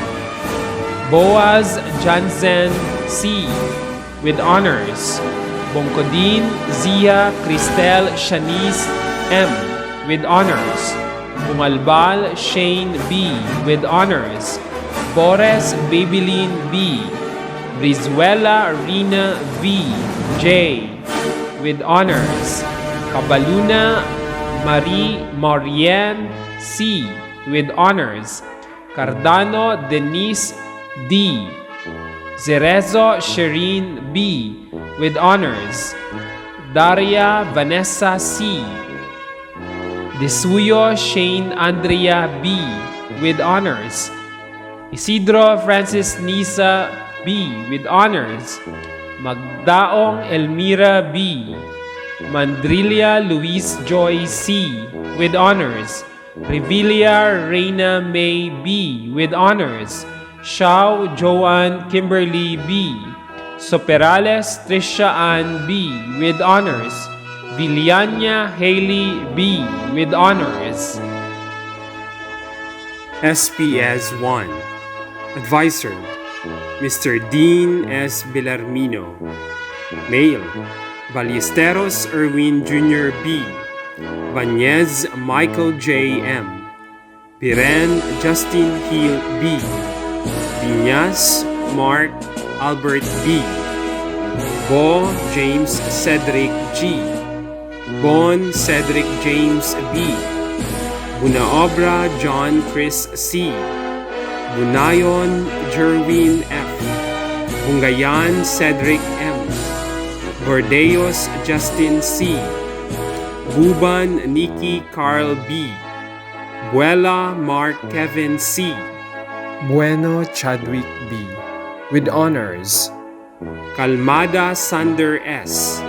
Boaz Jansen C. with honors. Bongkodin Zia Cristel Shanice M. with honors. Umalbal Shane B. with honors. Bores Babylin B. Brizuela Rina V. J. with honors. Cabaluna Marie Marienne C. with honors. Cardano Denise D. Zerezo Shireen B. with honors. Daria Vanessa C. Desuyo Shane Andrea B. with honors. Isidro Francis Nisa B. with honors. Magdaong Elmira B. Mandrilia Luis Joy C. with honors. Revilia Reina May B. with honors. Shao Joanne Kimberly B. Soperales Trisha Ann B. with honors. Villania Haley B. with honors. SPS 1. Advisor, Mr. Dean S. Villarmino. Male, Ballesteros Erwin Jr. B. Bañez Michael J. M. Piren Justin Hill B. Viñas Mark Albert B. Bo James Cedric G. Bon Cedric James B. Bunaobra John Chris C. Bunayon Jerwin F. Bungayan Cedric M. Bordeos Justin C. Buban Nikki Carl B. Buela Mark Kevin C. Bueno Chadwick B. with honors. Calmada Sander S.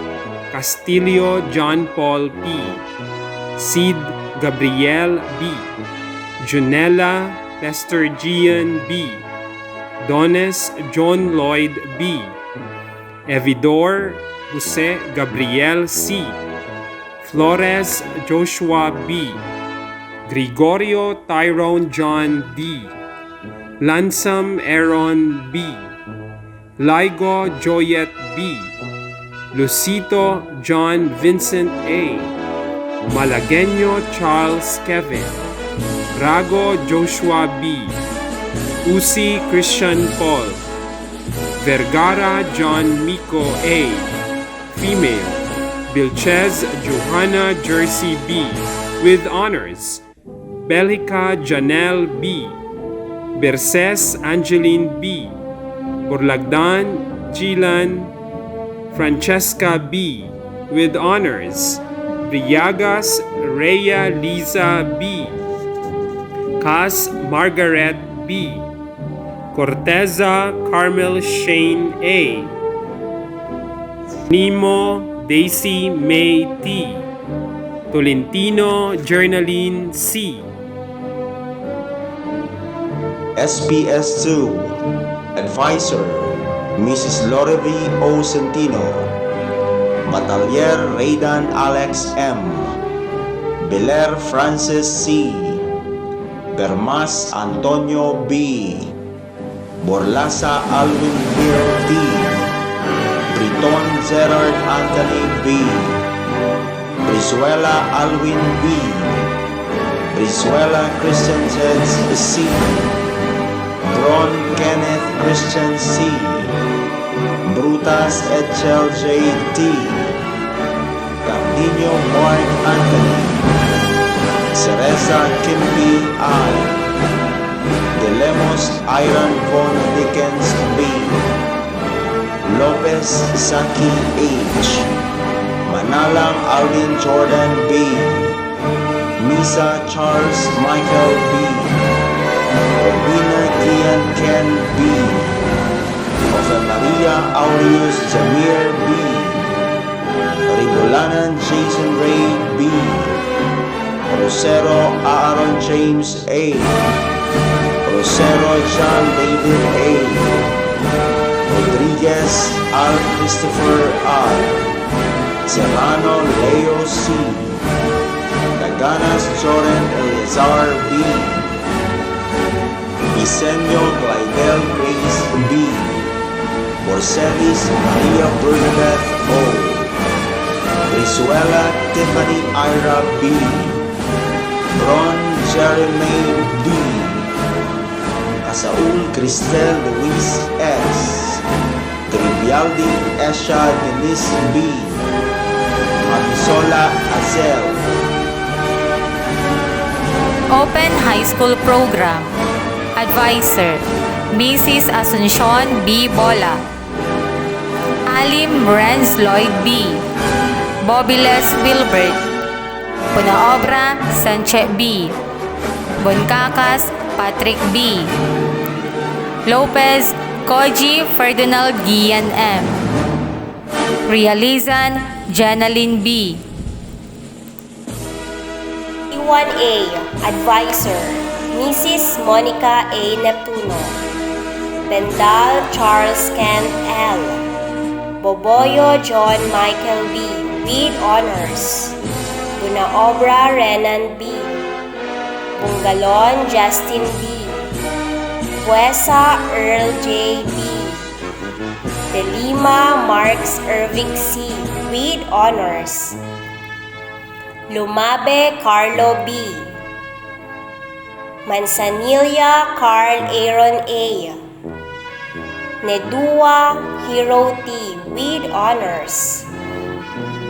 Castillo John Paul P. Sid Gabriel B. Junella Lester Gian B. Dones John Lloyd B. Evidor Jose Gabriel C. Flores Joshua B. Gregorio Tyrone John D. Lansam Aaron B. Ligo Joyet B. Lucito John Vincent A. Malagueño Charles Kevin. Rago Joshua B. Usi Christian Paul. Vergara John Miko A. Female, Vilchez Johanna Jersey B. with honors. Belica Janelle B. Berces Angeline B. Borlagdan Chilan Francesca B. with honors. Briagas Rhea Liza B. Cas Margaret B. Corteza Carmel Shane A. Nemo Daisy May T. Tolentino Journaline C. SPS 2. Advisor, Mrs. Lorevi O. Centino. Batalier Raydan Alex M. Belair Francis C. Bermas Antonio B. Borlasa Alvin Bill D. Briton Gerard Anthony B. Brizuela Alwin B. Brizuela Christian Jens C. Bron Kenneth Christian C. Brutas Echel J. T. Cardinio Mark Anthony. Cereza Kimby I. De Lemos Iron Von Dickens B. Lopez Saki H. Manalang Alvin Jordan B. Misa Charles Michael B. Robina Kian Ken B. Jose Maria Aureus Jamir B. Ribulanan Jason Ray B. Rosero Aaron James A. Rosero John David A. Rodriguez Al Christopher R. Serrano Leo C. Daganas Joren Elizar B. Isenio Glidel Grace B. Borselis Maria Bernadette O. Brizuela Tiffany Ira B. Ron Jeremaine D. Casaul Cristel Luis S. Trivialdi Esha Denise B. Mabisola Azel. Open High School Program. Advisor, Mrs. Asuncion B. Bola. Alim Renz Lloyd B. Bobiles Wilbert. Punaobra Sanche B. Boncakas Patrick B. Lopez Koji Ferdinand Gian M. Realizan Jenaline B. T1A Advisor, Mrs. Monica A. Neptuno. Bendal Charles Kent L. Boboyo John Michael B. with honors. Bunaobra Renan B. Bungalon Justin B. Buesa Earl J. B. De Lima Marks Irving C. with honors. Lumabe Carlo B. Manzanilla Carl Aaron A. Nedua Hero T. with honors.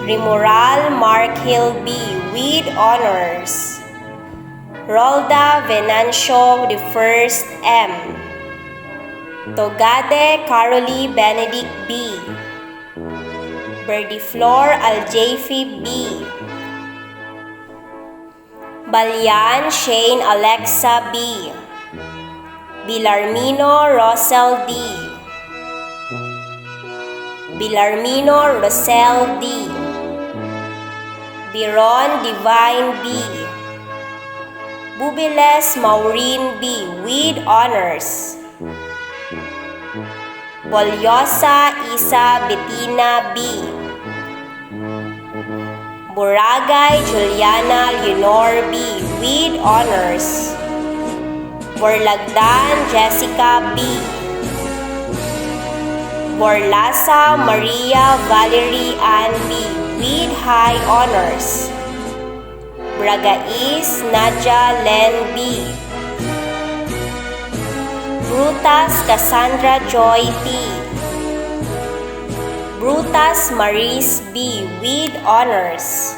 Rimoral Mark Hill B. with honors. Rolda Venancio the First M. Togade Caroli Benedict B. Berdiflor Aljaifi B. Balyan Shane Alexa B. Bilarmino Rosel D. Bilarmino Rosel D. Biron Divine B. Bubiles Maureen B. with honors. Bolyosa Isa Bettina B. Boragay Juliana Leonor B. with honors. Borlagdan Jessica B. Borlasa Maria Valerie Ann B. with high honors. Bragais Nadia Len B. Brutas Cassandra Joy T. Brutas Maris B. with honors.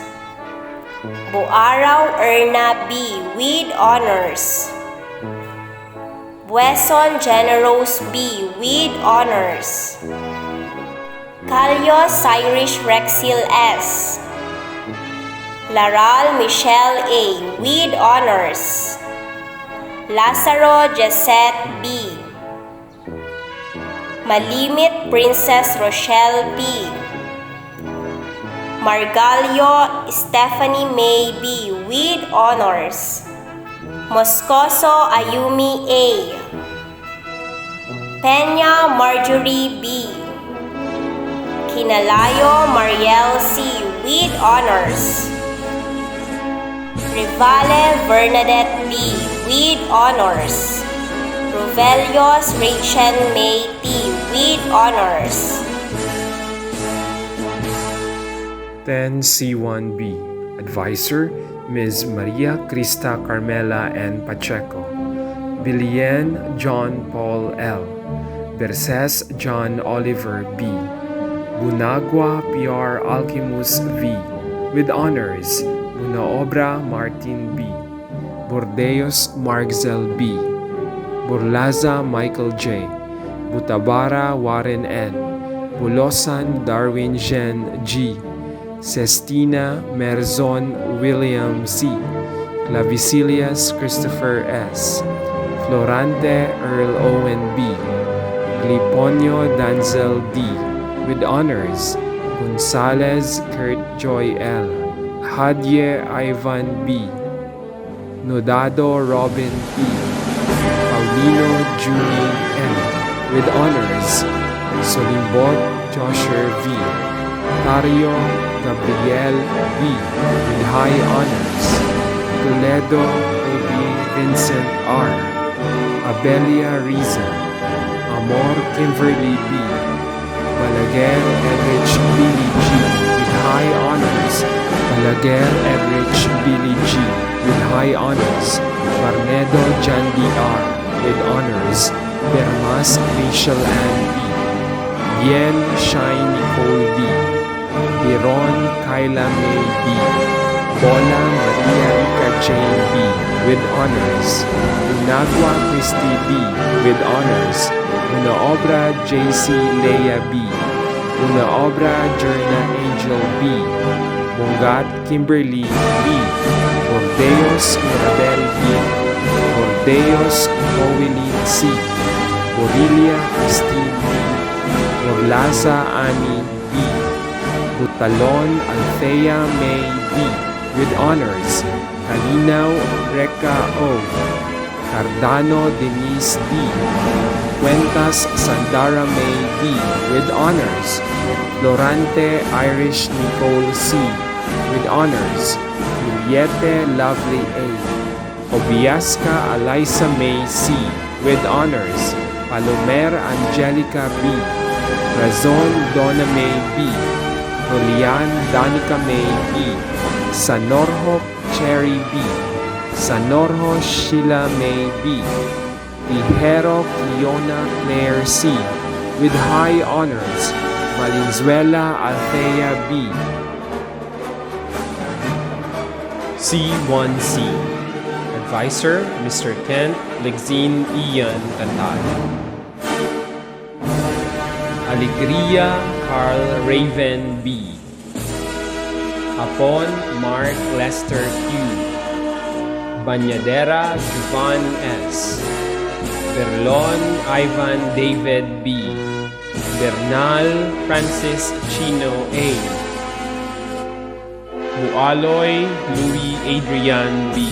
Buaraw Erna B. with honors. Bueson Generos B. with honors. Calios Irish Rexil S. Laral Michelle A. with honors. Lazaro Jessette B. Malimit Princess Rochelle B. Margalio Stephanie May B. with honors. Moscoso Ayumi A. Peña Marjorie B. Kinalayo Mariel C. with honors. Rivale Bernadette B. with honors. Rovelios Rachel May T. with honors. 10C1B Advisor, Ms. Maria Crista Carmela N. Pacheco. Bilien John Paul L. Berses John Oliver B. Bunagua PR Alquimus V. with honors. Bunaobra Martin B. Bordeos Margzel B. Burlaza Michael J. Butabara Warren N. Bulosan Darwin Jen G. Sestina Merzon William C. Clavicilias Christopher S. Florante Earl Owen B. Gliponio Danzel D. with honors. Gonzalez Kurt Joy L. Hadye Ivan B. Nodado Robin P. Paulino Julie M. with honors. Solimbot Joshua V. Tario Gabriel B. with high honors. Toledo Obi Vincent R. Abelia Riza. Amor Kimberly B. Balaguer NH Billy G. with high honors. Balaguer Edrich Billy G. with high honors. Barnedo Jan D.R. with honors. Bermas Rachel Ann B. Yen Shai Nicole B. Biron Kyla May B. Bola Maria Rica Jane B. with honors. Inagua Christy B. with honors. Una Obra JC Leia B. Una Obra Jerna Angel B. Bungat Kimberly B. Bordeos Mirabel B. Bordeos Owilin C. Borilia Christine B. Orlaza Ani B. Butalon Althea May B. with honors. Kalinaw Reka O. Cardano Denise D. Cuentas Sandara May B. with honors. Florante Irish Nicole C. with honors. Juliette Lovely A. Obiasca Eliza May C. with honors. Palomer Angelica B. Razon Donna May B. Rolian Danica May B. Sanorho Cherry B. Sanorho Sheila May B. Tijero Kiona Claire C. with high honors. Valenzuela Althea B. C1C. Advisor, Mr. Kent Lexine Ian Cantal. Alegria Carl Raven B. Apon Mark Lester Q. Banyadera Juvan S. Berlon Ivan David B. Bernal Francis Chino A. Bualoy Louis Adrian B.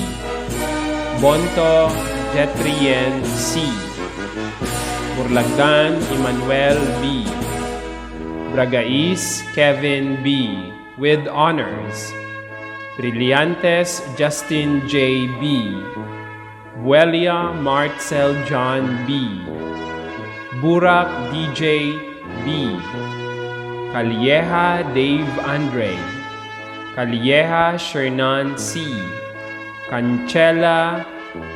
Bonto Jetrien C. Burlagdan Emmanuel B. Bragais Kevin B. with honors. Brillantes Justin J. B. Buelia Marcel John B. Burak DJ B. Calieja Dave Andre. Calieja Shernan C. Canchela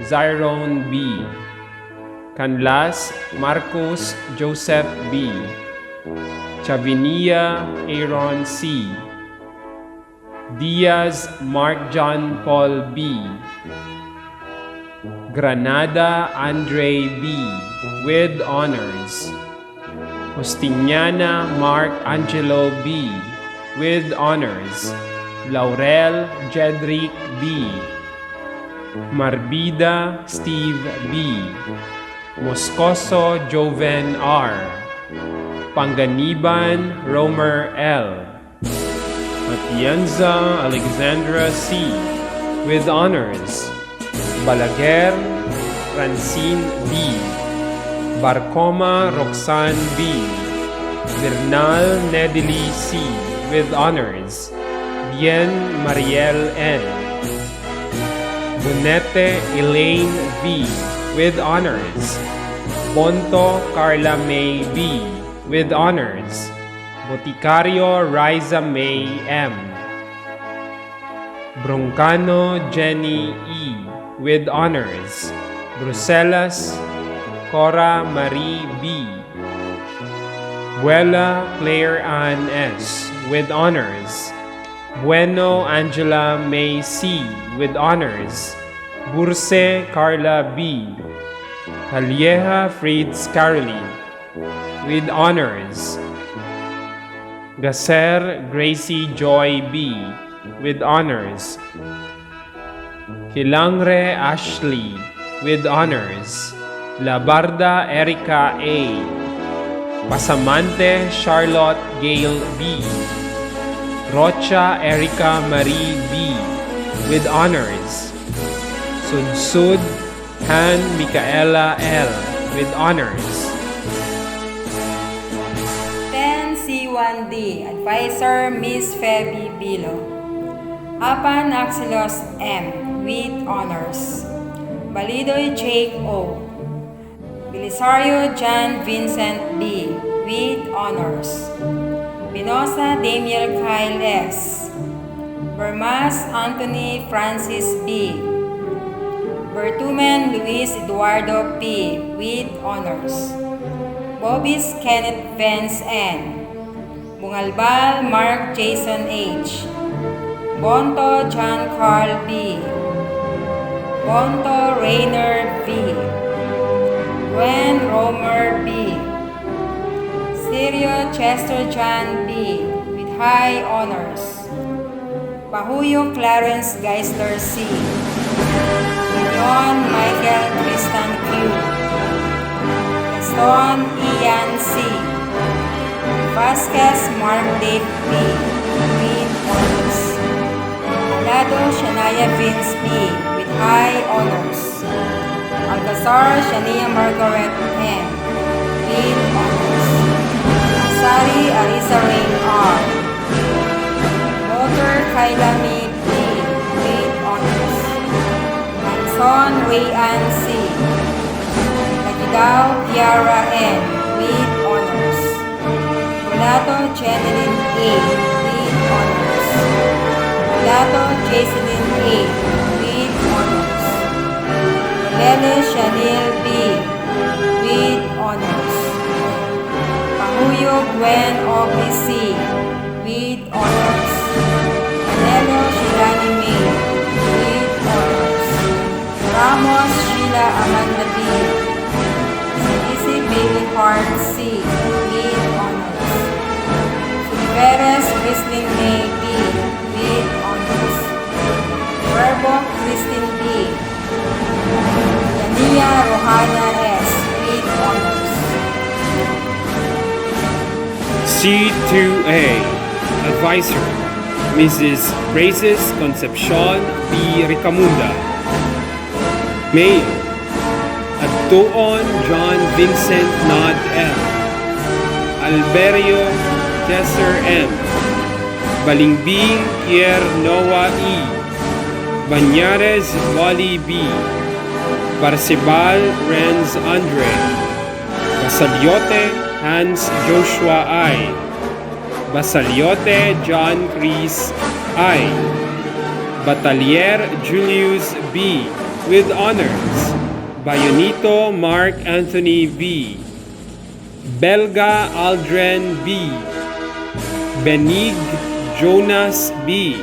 Zyron B. Canlas Marcos Joseph B. Chavinia Aaron C. Diaz Mark John Paul B. Granada Andre B. with honors. Justiniana Mark Angelo B. with honors. Laurel Jedrick B. Marbida Steve B. Moscoso Joven R. Panganiban Romer L. Matienza Alexandra C. with honors. Balaguer Francine B. Barcoma Roxanne B. Bernal Nedili C. with honors. Bien Mariel N. Bonete Elaine V. with honors. Bonto Carla May B. with honors. Boticario Riza May M. Broncano Jenny E. with honors. Bruselas Cora Marie B. Buela Claire Ann S. with honors. Bueno Angela May C. with honors. Burse Carla B. Calieja Fritz Caroline with honors. Gaser Gracie Joy B. with honors. Kilangre Ashley with honors. Labarda Erica A. Pasamante Charlotte Gail B. Rocha Erica Marie B. with honors. Sudsud Han Micaela L. with honors. 10C1D Advisor Miss Feby Bilo. Apan Axilos M. with honors. Balidoy Jake O. Belisario John Vincent B. with honors. Binosa Damiel Kyle S. Bermas Anthony Francis B. Bertumen Luis Eduardo P. with honors. Bobis Kenneth Vance N. Bungalbal Mark Jason H. Bonto John Carl B. Bonto Rainer V. Gwen Romer B. Sirio Chester John B. with high honors. Pahuyo Clarence Geisler C. John Michael Tristan Q. Gaston Ian C. Vasquez Mark Dave B. with honors. Alado Shania Vince B. with high honors. Alcazar Shania Margaret N. with honors. Asari Arisa Rain R. Motor Kailami B. with honors. Anson Rayan C. Nagidao Tiara N. with honors. Mulato Jeneline A. with honors. Mulato Jacelyn A. with honors. Lele Chanel B. with honors. Pahuyo Gwen Aubrey C. with honors. Anelo Shilani May with honors. Ramos Sheila Amanda B. Salisi Baby Heart C. with honors. Silveres Christine May B. with honors. Verbo Christine B. Yania Rohana S. with honors. C2A Advisor Mrs. Praises Concepcion B. Ricamunda. Mayor Adtoon John Vincent Nod M. Alberio Tesser M. Balingbing Pierre Noah E. Banyares Wally B. Parcibal Renz Andre. Basalyote Hans Joshua I. Basalyote John Chris I. Batalier Julius B. with honors. Bayonito Mark Anthony B. Belga Aldren B. Benig Jonas B.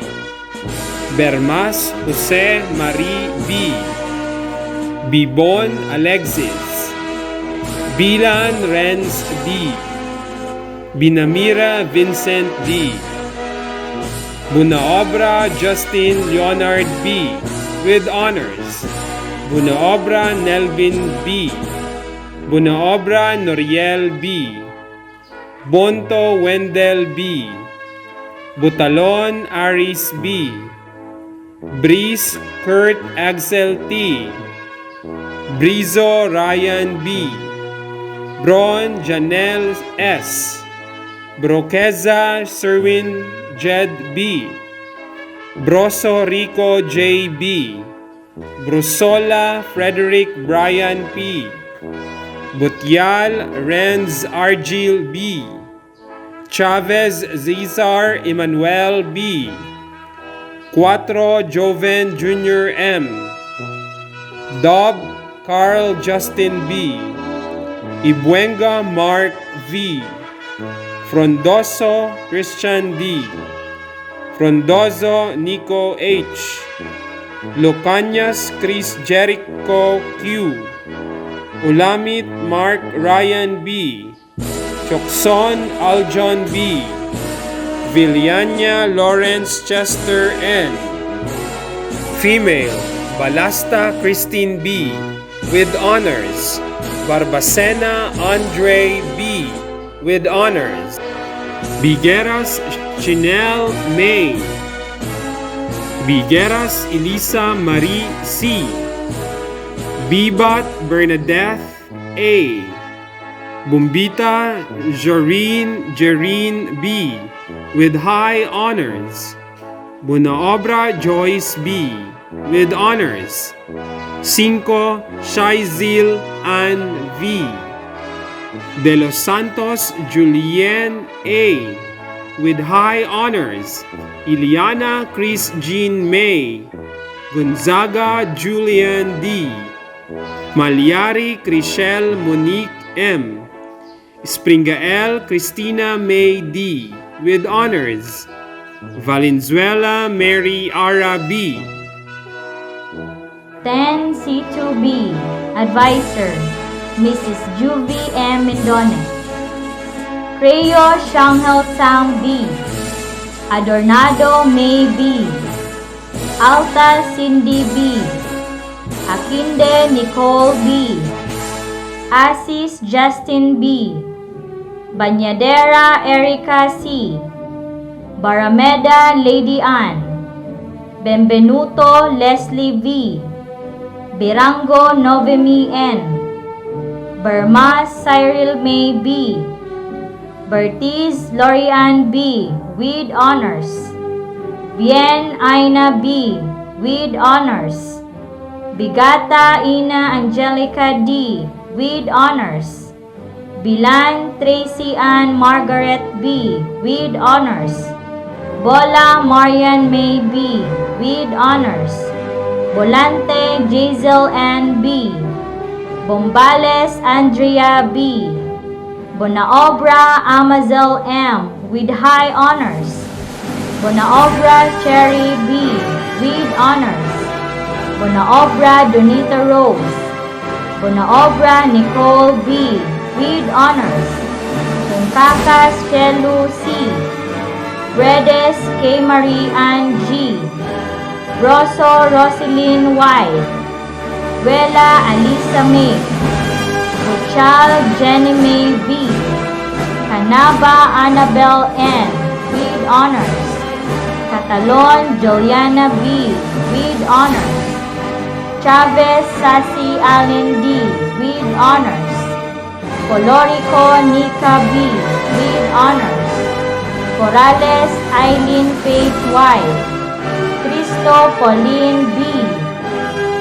Bermas Jose Marie B. Bibon Alexis. Bilan Renz D. Binamira Vincent D. Bunaobra Justin Leonard B. with honors. Bunaobra Nelvin B. Bunaobra Noriel B. Bonto Wendell B. Butalon Aris B. Breeze Kurt Axel T. Brizo Ryan B. Bron Janelle S. Broqueza Serwin Jed B. Broso Rico J. B. Brusola Frederick Brian P. Butyal Renz Argil B. Chavez Zizar Emmanuel B. Cuatro Joven Jr. M. Dob Carl Justin B. Ibuenga Mark V. Frondoso Christian D. Frondozo Nico H. Lucanias Chris Jericho Q. Ulamit Mark Ryan B. Chokson Aljon B. Villania Lawrence Chester N. Female Balasta Christine B. with honors. Barbacena Andre B. with honors. Bigueras Chinel May. Bigueras Elisa Marie C. Bibat Bernadette A. Bumbita Jereen B. with high honors. Bunaobra Joyce B. with honors. 5 Shaizil Ann V. De Los Santos Julien A. with high honors, Iliana Chris Jean May, Gonzaga Julian D., Malyari Chriselle Monique M., Springael Christina May D., with honors, Valenzuela Mary Ara B., 10C2B, Advisor, Mrs. Juvie M. Mendones. Creo Shanghel Sang B. Adornado May B. Alta Cindy B. Akinde Nicole B. Asis Justin B. Banyadera Erica C. Barameda Lady Ann. Benvenuto Leslie V. Birango Novemi N. Bermas Cyril May B. Bertiz Lorian B. with honors. Bien Aina B. with honors. Bigata Ina Angelica D. with honors. Bilan Tracy Ann Margaret B. with honors. Bola Marian May B. with honors. Volante Jazel Ann B. Bombales Andrea B. Bonaobra Amazel M. with high honors. Bonaobra Cherry B. with honors. Bonaobra Donita Rose. Bonaobra Nicole B. with honors. Tungkakas Chelu C. Bredes K. Marie Ann G. Rosso Rosalyn Y. Wela Alisa May. Buchal Jenny May B. Canaba Annabelle N. with honors. Catalon Juliana B. with honors. Chavez Sassy Allen D. with honors. Colorico Nika B. with honors. Corrales Eileen Faith Y. Cristo Pauline B.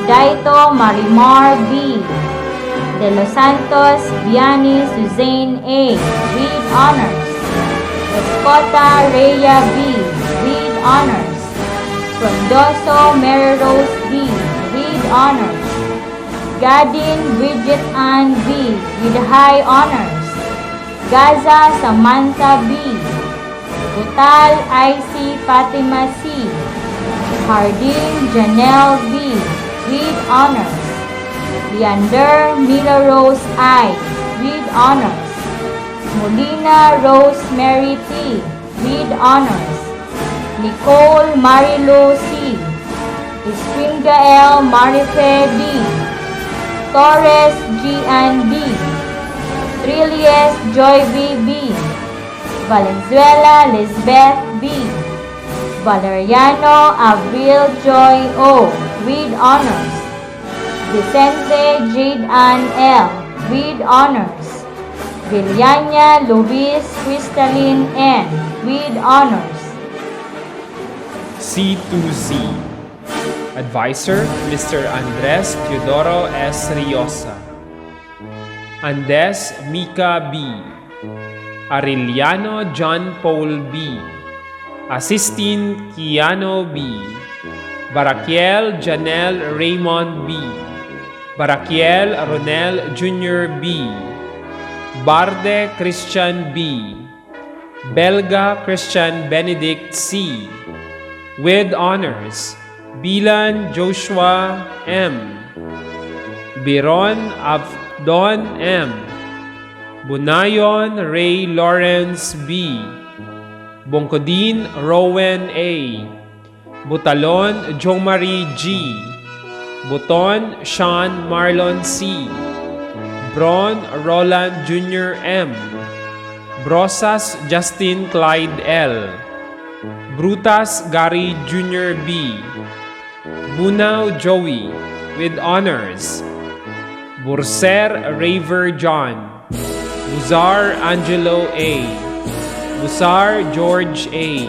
Daito Marimar B. De Los Santos Vianney Suzanne A. with honors. Escota Rhea B. with honors. Frondoso Mary Rose B. with honors. Gadin Bridget Ann B. with high honors. Gaza Samantha B. Gutal IC Fatima C. Harding Janelle B. with honors. Leander Mila Rose I. with honors. Molina Rosemary T. with honors. Nicole Marilo C. Springael Marife D. Torres G. and D. Trillies Joy V. B. Valenzuela Lisbeth B. Valeriano Avril Joy O. with honors. Vicente Jade Ann L. with honors. Villania Luis Crystalline N. with honors. C2C. Advisor, Mr. Andres Teodoro S. Riosa. Andes Mika B. Arellano John Paul B. Assistin Kiano B. Barakiel Janelle Raymond B. Barakiel Ronel Jr. B. Barde Christian B. Belga Christian Benedict C. with honors. Bilan Joshua M. Biron Abdon M. Bunayon Ray Lawrence B. Bongkodin Rowan A. Butalon Jomari G. Buton Sean Marlon C. Bron Roland Jr. M. Brosas Justin Clyde L. Brutas Gary Jr. B. Bunao Joey with honors. Burser Raver John. Buzar Angelo A. Busar George A.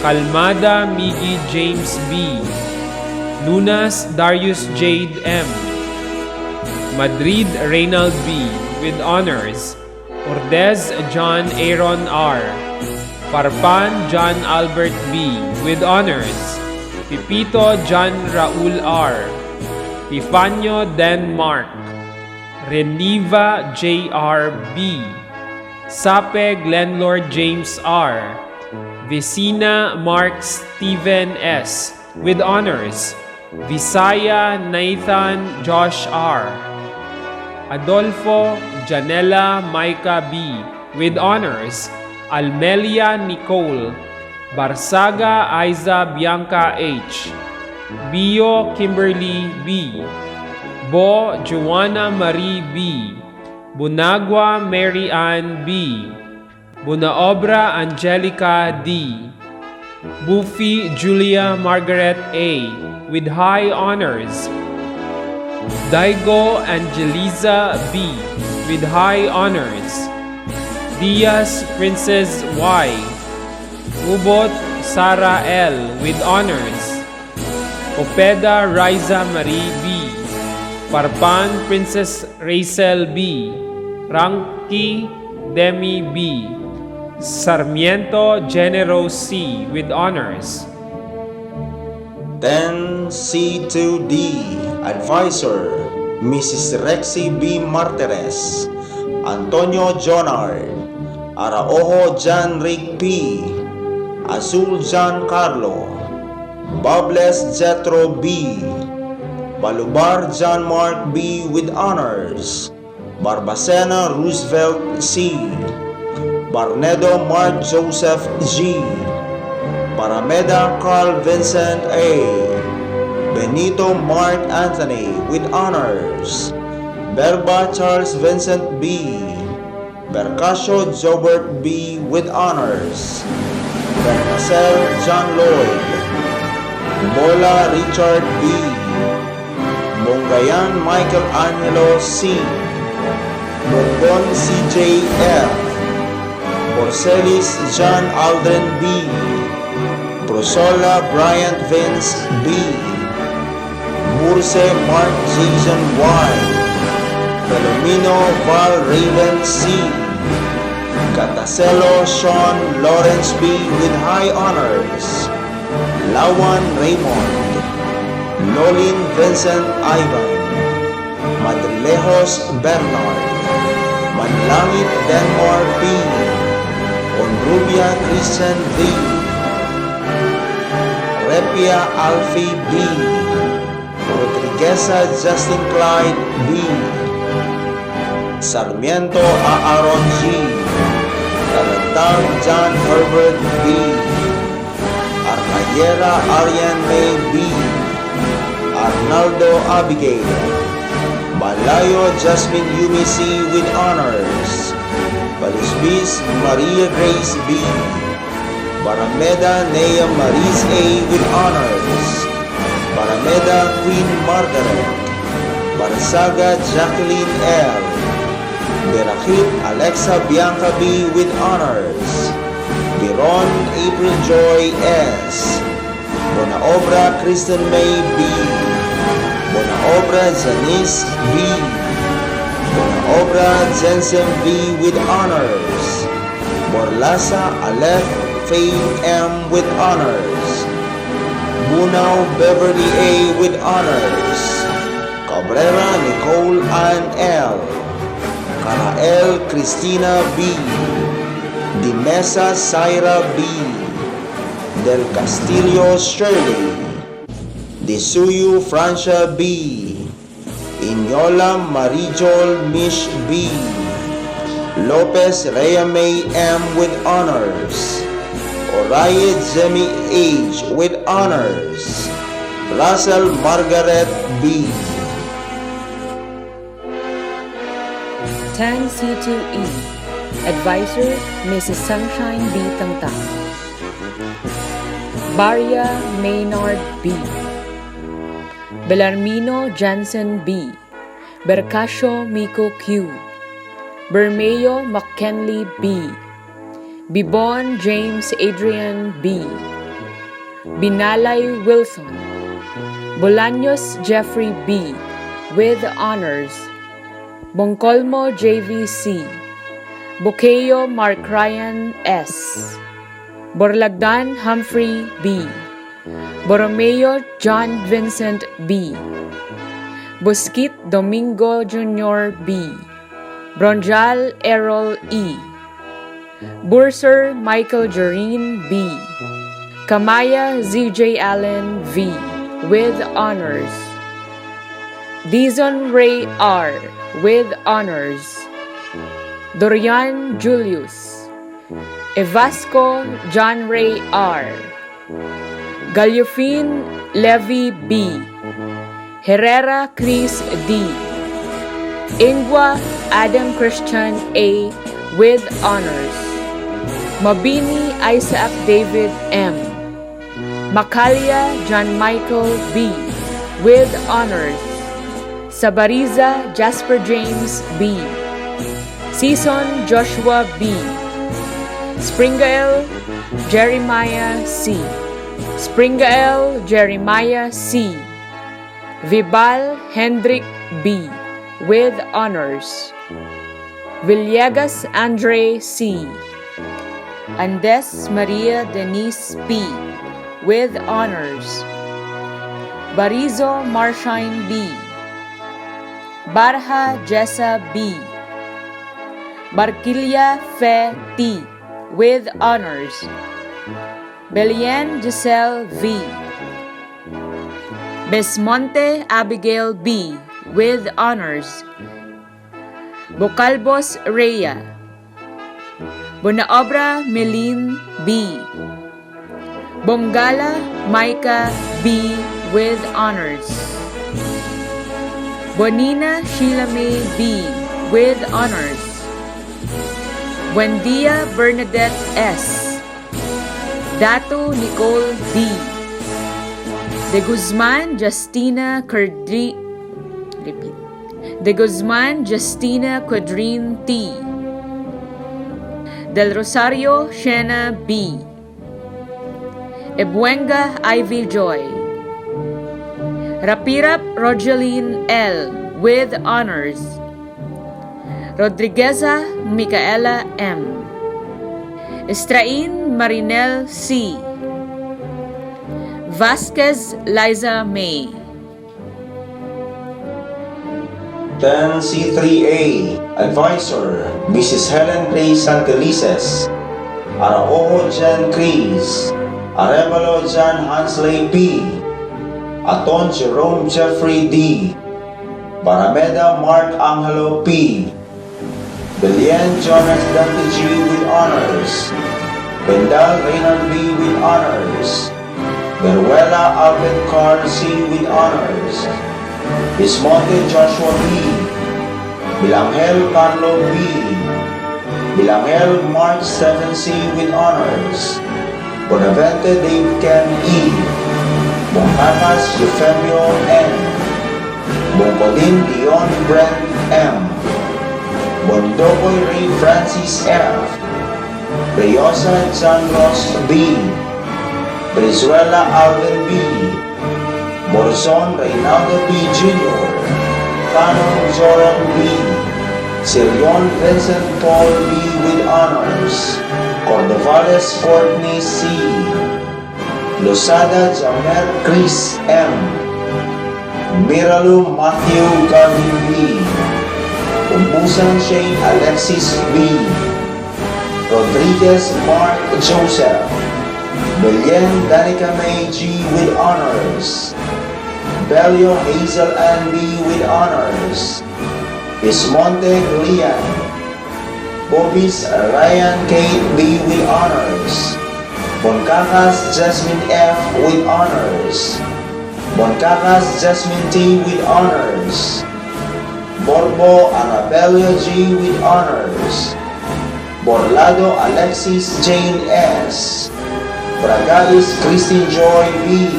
Calmada Miggy James B. Lunas Darius Jade M. Madrid Reynald B. with honors. Ordez John Aaron R. Parpan John Albert B. with honors. Pipito John Raul R. Pifanio Denmark. Reniva J.R. B. Sape Glenlord James R. Vicina Mark Stephen S. with honors. Visaya Nathan Josh R. Adolfo Janela Micah B. with honors. Almelia Nicole. Barsaga Aiza Bianca H. Bio Kimberly B. Bo Joanna Marie B. Bunagua Mary Ann B. Bunaobra Angelica D. Buffy Julia Margaret A. with high honors. Daigo Angeliza B. with high honors. Diaz Princess Y. Ubot Sara L. with honors. Opeda Riza Marie B. Parpan Princess Rachel B. Ranki Demi B. Sarmiento Genero C. with honors. 10C2D Advisor Mrs. Rexy B. Martires, Antonio Jonard, Araojo John Rick P. Azul John Carlo, Bobles Jetro B. Balubar John Mark B. with honors. Barbacena Roosevelt C. Barnedo Mark Joseph G. Parameda Carl Vincent A. Benito Mark Anthony with honors. Berba Charles Vincent B. Bercasio Jobert B. with honors. Bercasel John Lloyd. Bola Richard B. Mongayan Michael Angelo C. Bonbon CJ F. Porcelis John Aldrin B. Prosola Bryant Vince B. Murse Mark Jason Y. Palomino Val Raven C. Catacelo Sean Lawrence B. with high honors. Lawan Raymond. Nolin Vincent Ivan. Madrilejos Bernard. Manlangit Denmark B. Onrubia Christian V. Repia Alfie B. Rodrigueza Justin Clyde B. Sarmiento Aaron G. Talantang John Herbert B. Arcayera Arian May B. Arnaldo Abigail. Malayo Jasmine Yumi C. with honors. Balisbis Maria Grace B. Barameda Nea Maris A. with honors. Barameda Queen Margaret. Barsaga Jacqueline L. Berakit Alexa Bianca B. with honors. Biron April Joy S. Bonaobra Kristen May B. Bonaobra Janice B. Bonaobra Jensen B. with honors. Borlasa Aleph Faye M. with honors. Bunao Beverly A. with honors. Cabrera Nicole Ann L. Carael Cristina B. Dimesa Syra B. Del Castillo Shirley. Disuyu Francia B. Inyola Marijol Mish B. Lopez Rhea May M. with honors. Oraye Jemmy H. with honors. Russell Margaret B. 10C2E Advisor Mrs. Sunshine B. Tangtang. Baria Maynard B. Belarmino Jansen B. Bercasio Miko Q. Bermeo McKinley B. Bibon James Adrian B. Binalay Wilson. Bolaños Jeffrey B. with honors. Bongcolmo JVC. Bokeo Mark Ryan S. Borlagdan Humphrey B. Borromeo John Vincent B. Busquit Domingo Jr. B. Bronjal Errol E. Burser Michael Joreen B. Kamaya Z.J. Allen V. with honors. Dizon Ray R. with honors. Dorian Julius. Evasco John Ray R. Galiofin Levy B. Herrera Chris D. Ingwa Adam Christian A. with honors. Mabini Isaac David M. Makalia John Michael B. with honors. Sabariza Jasper James B. Season Joshua B. Springael Jeremiah C. Springael Jeremiah C. Vibal Hendrik B. with honors. Villegas Andre C. Andes Maria Denise P. with honors. Barizo Marshine B. Barha Jessa B. Barquilla Fe T. with honors. Belian Giselle V. Besmonte Abigail B. with honors. Bocalbos Rhea. Bonaobra Melin B. Bongala Micah B. with honors. Bonina Sheila May B. with honors. Buendia Bernadette S. Dato Nicole D. De Guzman Justina De Guzman Justina Quadrin T. Del Rosario Shena B. Ebuenga Ivy Joy. Rapirap Rogeline L. with honors. Rodrigueza Micaela M. Estrain Marinel C. Vasquez Liza May. 10C3A Advisor Mrs. Helen Clay Santelices, Araojo Jan Cris, Arevalo Jan Hansley P. Aton Jerome Jeffrey D. Barameda Mark Angelo P. Belian Jonas Dante G. with honors. Bendal Reynald B. with honors. Beruela Alvin Carl C. with honors. Bismonte Joshua B. Bilangel Carlo B. Bilangel Mark Stephen C. with honors. Bonavente Dave Ken E. Bongkakas Eufemio N. Bongkodin Dion Brent M. Bondokoy Ray Francis F. Reyosa John Ross B. Brizuela Alvin B. Borzon Reynaldo P. Jr. Canon Zoran B. Sirion Vincent Paul B. with honors. Cordovales Courtney C. Losada Jamer Chris M. Miralu Matthew Gavin B. Umbusan Shane Alexis B. Rodriguez Mark Joseph. Belen Danica May G. with honors. Belio Hazel Ann B. with honors. Bismonte Lian. Bobis Ryan Kate B. with honors. Boncakas Jasmine F. with honors. Boncakas Jasmine T. with honors. Borbo Arabelio G. with honors. Borlado Alexis Jane S. Bragais Christine Joy B.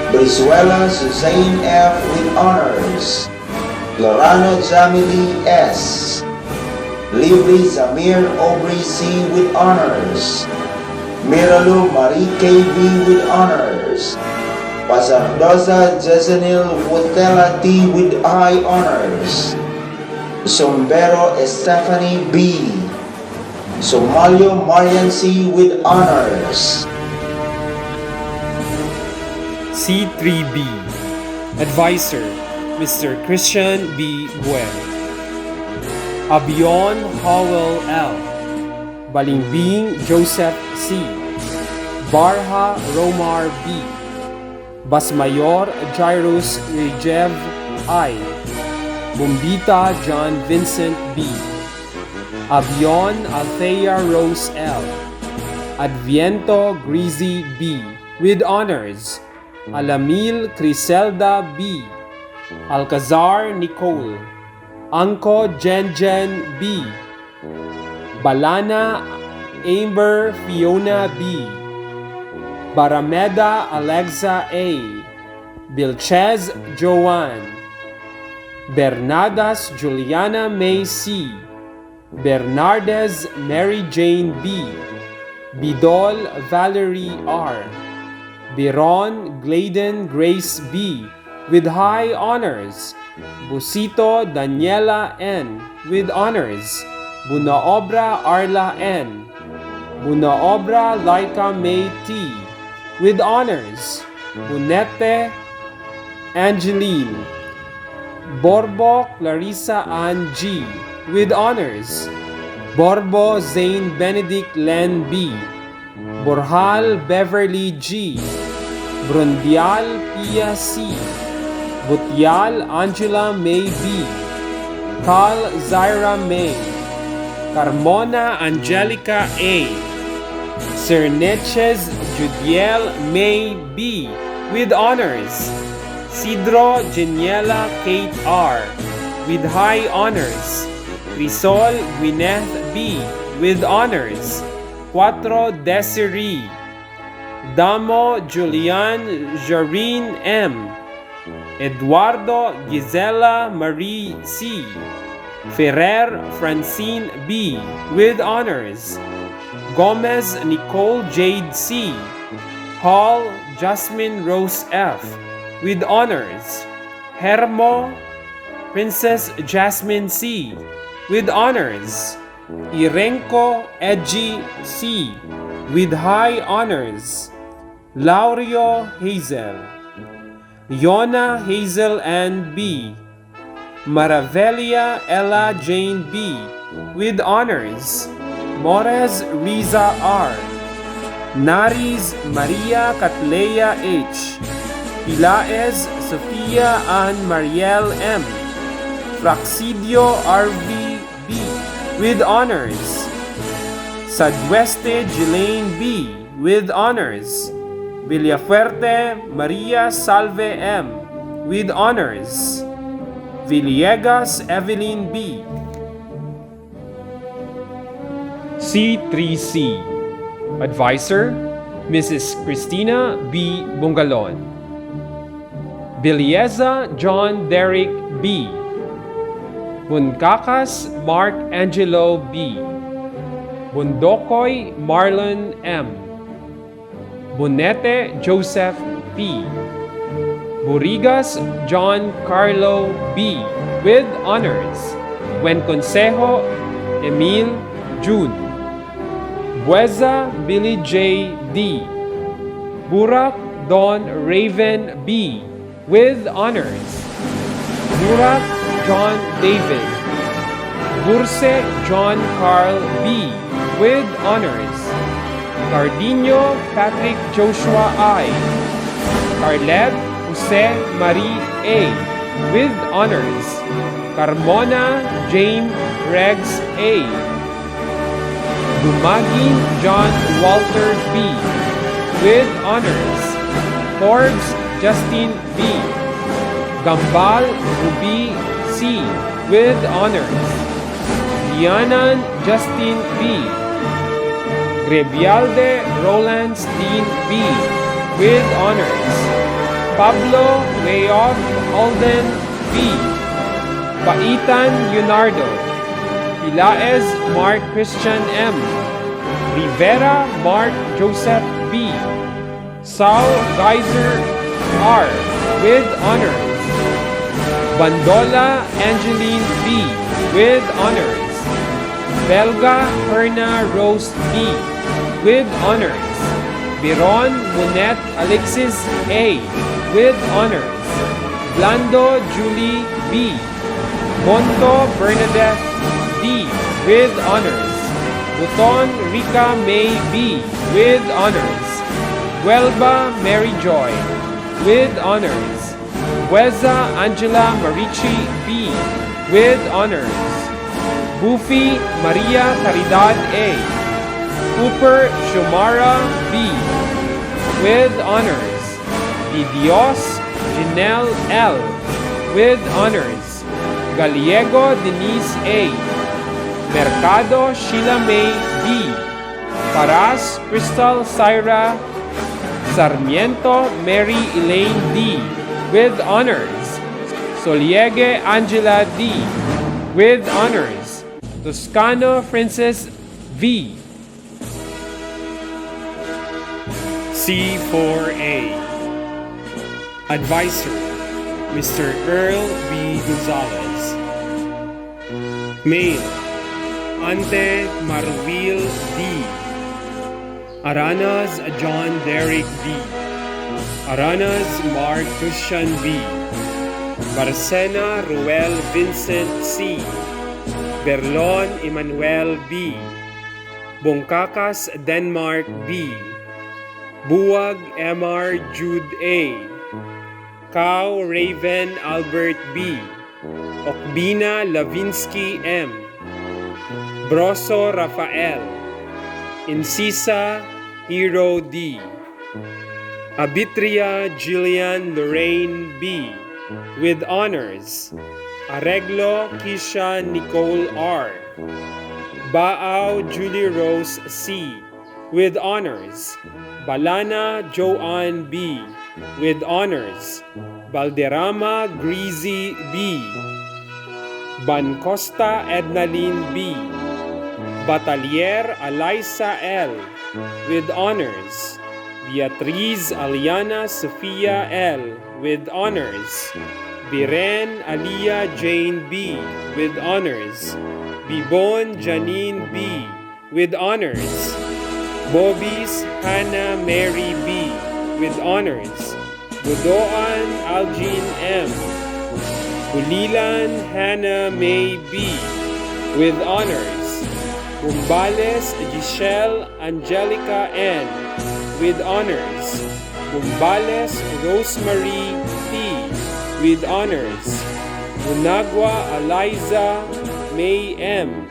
Brizuela Suzanne F. with honors. Lorano Jamili S. Libri Zamir Aubrey C. with honors. Miralu Marie K. B. with honors. Pasardosa Jezanil Wotela T. with high honors. Sombero Stephanie B. Somalio Marian C. with honors. C3B Advisor Mr. Christian B. Buel. Abion Howell L. Balimbing Joseph C. Barha Romar B. Basmayor Jairus Rejev I. Bumbita John Vincent B. Avion Althea Rose L. Adviento Greasy B. with honors. Alamil Criselda B. Alcazar Nicole. Angko Jenjen B. Balana Amber Fiona B. Barameda Alexa A. Bilchez Joanne. Bernadas Juliana May C. Bernardez Mary Jane B. Bidol Valerie R. Biron Gladen Grace B. with high honors. Busito Daniela N. with honors. Bunaobra Arla N. Bunaobra Laika May T. with honors. Bunete Angeline. Borbo Clarissa Ann G. with honors. Borbo Zane Benedict Len B. Borhal Beverly G. Brundial Pia C. Butial Angela May B. Carl Zaira May. Carmona Angelica A. Cerneches Judiel May B. with honors. Sidro Geniela Kate R. with high honors. Crisol Gwyneth B. with honors. Cuatro Desiree. Damo Julian Jareen M. Eduardo Gisela Marie C. Ferrer Francine B. with honors. Gomez Nicole Jade C. Hall Jasmine Rose F. with honors. Hermo Princess Jasmine C. with honors. Irenko Edgy C. with high honors. Laurio Hazel. Yona Hazel Ann B. Maravelia Ella Jane B. with honors. Mores Riza R. Naris Maria Catleya H. Pilaes Sofia Ann Mariel M. Fraxidio RV B. with honors. Sadweste Jelaine B. with honors. Villafuerte Maria Salve M. with honors. Villegas Evelyn B. C3C Advisor Mrs. Christina B. Bungalon. Bilieza John Derrick B. Bunkakas Mark Angelo B. Bundokoy Marlon M. Bunete Joseph P. Burigas John Carlo B. with honors. Buenconsejo Emil June. Bueza Billy J. D. Burak Don Raven B. with honors. Burak John David. Burse John Carl B. with honors. Cardinho Patrick Joshua I. Carlet Jose Marie A. with honors. Carmona Jane Regs A. Dumagin John Walter B. with honors. Forbes Justin B. Gambal Ruby C. with honors. Dianan Justin B. Grebialde Roland Steen B. with honors. Pablo Leof Alden B. Paitan Leonardo. Pilaes Mark Christian M. Rivera Mark Joseph B. Saul Geyser R. with honors. Bandola Angeline B. with honors. Belga Herna Rose B. with honors. Biron Munet Alexis A. with honors. Blando Julie B. Monto Bernadette D. with honors. Buton Rica May B. with honors. Huelba Mary Joy with honors. Bueza Angela Marici B. with honors. Bufi Maria Caridad A. Cooper Shumara B. with honors. Didios Janelle L. with honors. Gallego Denise A. Mercado Sheila May B. Paras Crystal Syra Sarmiento Mary Elaine D. with honors. Soliege Angela D. with honors. Toscano Princess V. C4A. Advisor, Mr. Earl B. Gonzalez. Male, Ante Marvil D. Aranas John Derek D. Aranas Mark Christian B. Barcena Ruel Vincent C. Berlon Emmanuel B. Bongkakas Denmark B. Buwag MR Jude A. Cow Raven Albert B. Okbina Lavinsky M. Broso Rafael. Insisa Hero D. Abitria Jillian Lorraine B. with honors. Arreglo Kisha Nicole R. Baao Julie Rose C. with honors. Balana Joanne B. with honors. Balderrama Greasy B. Bancosta Ednaline B. Batalier Alyssa L. with honors. Beatriz Aliana Sofia L. with honors. Biren Alia Jane B. with honors. Bibon Janine B. with honors. Bobis Hannah Mary B. with honors. Budoan Algene M. Bulilan Hannah May B. with honors. Bumbales Giselle Angelica N. with honors. Bumbales Rosemary P. with honors. Bunagwa Eliza May M.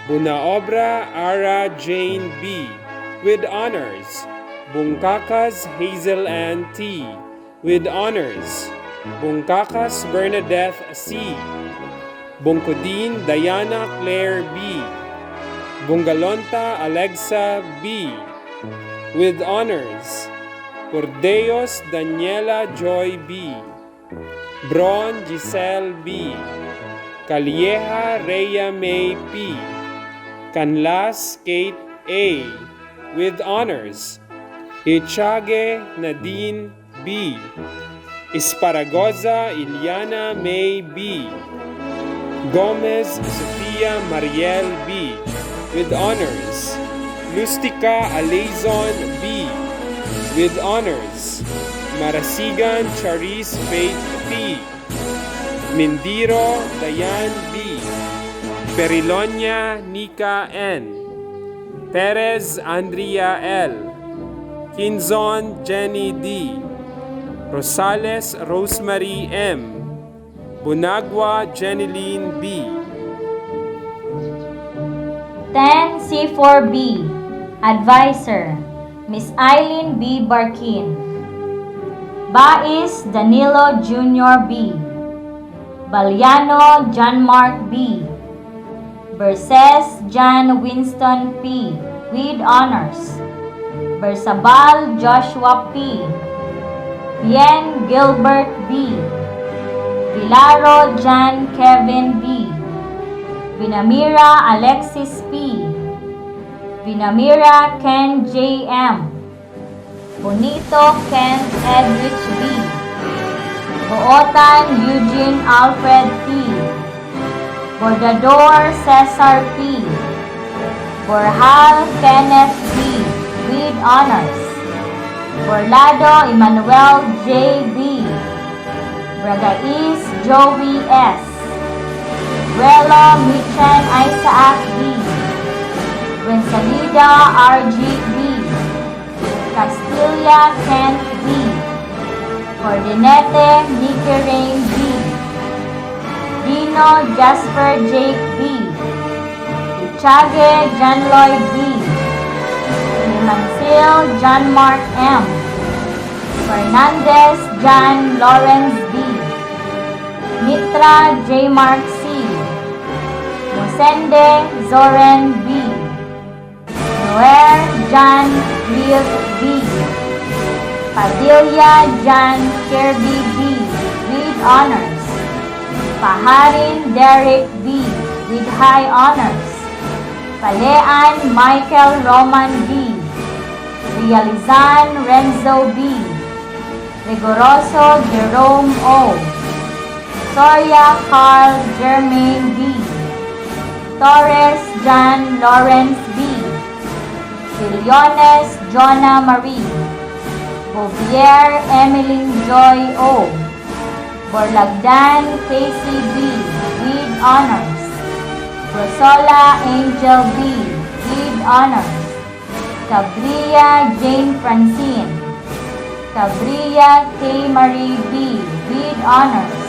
Bunaobra Ara Jane B. with honors. Bungkakas Hazel Ann T. with honors. Bungkakas Bernadette C. Bungkodin Diana Claire B. Bungalonta Alexa B. with honors. Cordeos Daniela Joy B. Bron Giselle B. Calieja Rhea May P. Canlas Kate A. with honors. Ichage Nadine B. Esparagoza Iliana May B. Gomez Sofia Mariel B. with honors. Lustica Alazon B. with honors. Marasigan Charis Faith P. Mindiro Dayan B. Perilonia Nika N. Perez Andrea L. Kinzon Jenny D. Rosales Rosemary M. Bunagwa Jeneline B. 10C4B. Advisor, Miss Eileen B. Barkin. Bais Danilo Jr. B. Baliano John Mark B. Verses John Winston P. with honors. Bersabal Joshua P. Bien Gilbert B. Vilaro John Kevin B. Vinamira Alexis P. Vinamira Ken J. M. Bonito Ken Edrich B. Bootan Eugene Alfred P. Bordador Cesar P. Borjal Kenneth B. with honors. Borlado Emmanuel J. B. Bragais Joey S. Ruelo Michan Isaac B. Rensalida R.G. B. Castilla Kent B. Coordinete Nikki Rain B. Dino Jasper Jake B. Ichage John Lloyd B. Limansil John Mark M. Fernandez John Lawrence B. Mitra J. Mark C. Musende Zoren B. Noer John Real B. Padilla John Kirby B. with honors. Paharin Derek B. with high honors. Palean Michael Roman B. Realizan Renzo B. Rigoroso Jerome O. Soria Carl Germain B. Torres John Lawrence B. Sillones Jonah Marie. Bouvier Emeline Joy O. Borlagdan Casey B. with honors. Rosola Angel B. with honors. Cabria Jane Francine. Cabria K. Marie B. with honors.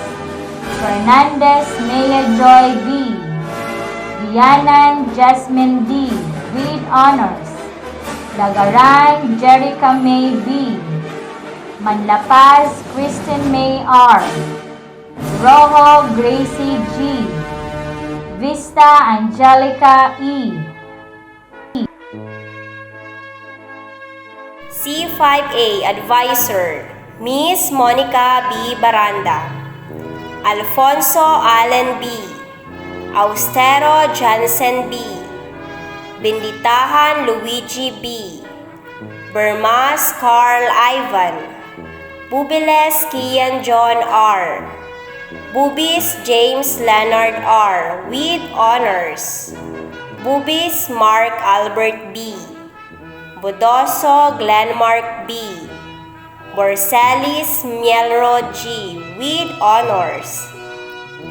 Fernandez Maya Joy B. Dianan Jasmine D. with honors. Lagaran Jerica May B. Manlapaz Kristen May R. Rojo Gracie G. Vista Angelica E. C5A Advisor, Miss Monica B. Baranda. Alfonso Allen B. Austero Jansen B. Benditahan Luigi B. Bermas Carl Ivan. Bubiles Kian John R. Bubis James Leonard R. with honors. Bubis Mark Albert B. Bodoso Glenmark B. Borsalis Mielro G. with honors.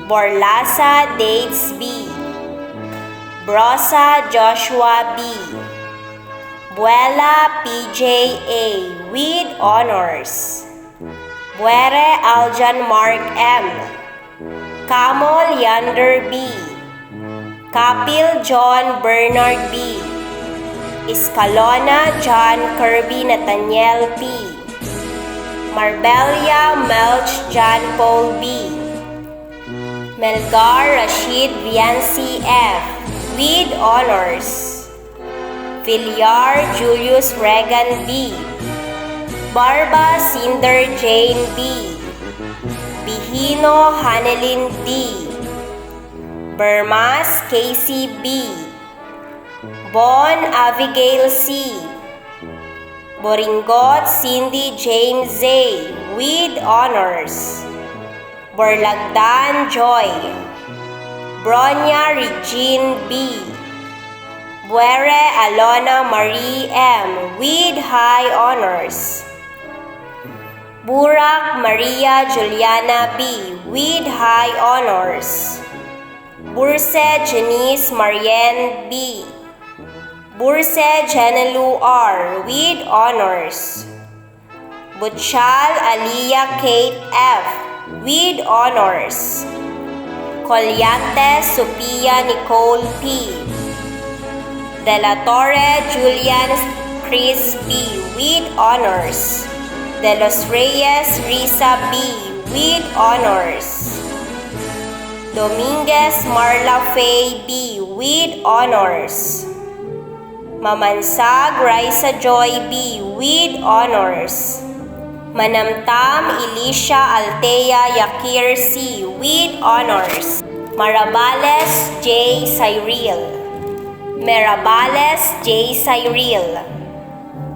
Borlasa Dates B. Brosa Joshua B. Buela PJ A. with honors. Buere Aljan Mark M. Camol Yander B. Kapil John Bernard B. Escalona John Kirby Nathaniel P. Marbella Melch John Paul B. Melgar Rashid Viancy F. with honors. Villar Julius Regan B. Barba Cinder Jane B. Bihino Hanelin D. Bermas Casey B. Bon Abigail C. Boringot Cindy James A. with honors. Borlagdan Joy. Bronya Regine B. Buere Alona Marie M. with high honors. Burak Maria Juliana B. with high honors. Burse Janice Marianne B. Burse Janelu R. with honors. Butchal Aliyah Kate F. with honors. Colyate Sophia Nicole P. De la Torre Julian Chris B. with honors. De los Reyes Risa B. with honors. Dominguez Marla Faye B. with honors. Mamansag Raisa Joy B. with honors. Manamtam Elisha Altea Yakir C. with honors. Marabales J. Cyril. Merabales J. Cyril.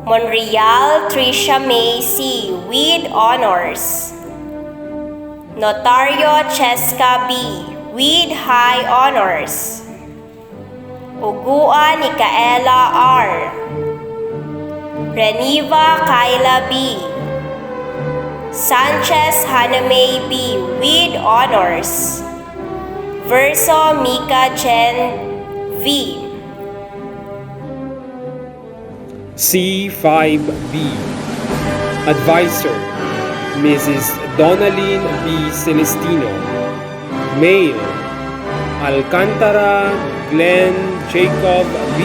Monreal Tricia May C. with honors. Notario Cheska B. with high honors. Ugua ni Kaela R. Reniva Kyla B. Sanchez Hanamay B. with honors. Verso Mika Chen V. C5B. Advisor, Mrs. Donalyn B. Celestino. Male, Alcantara Glenn Jacob B.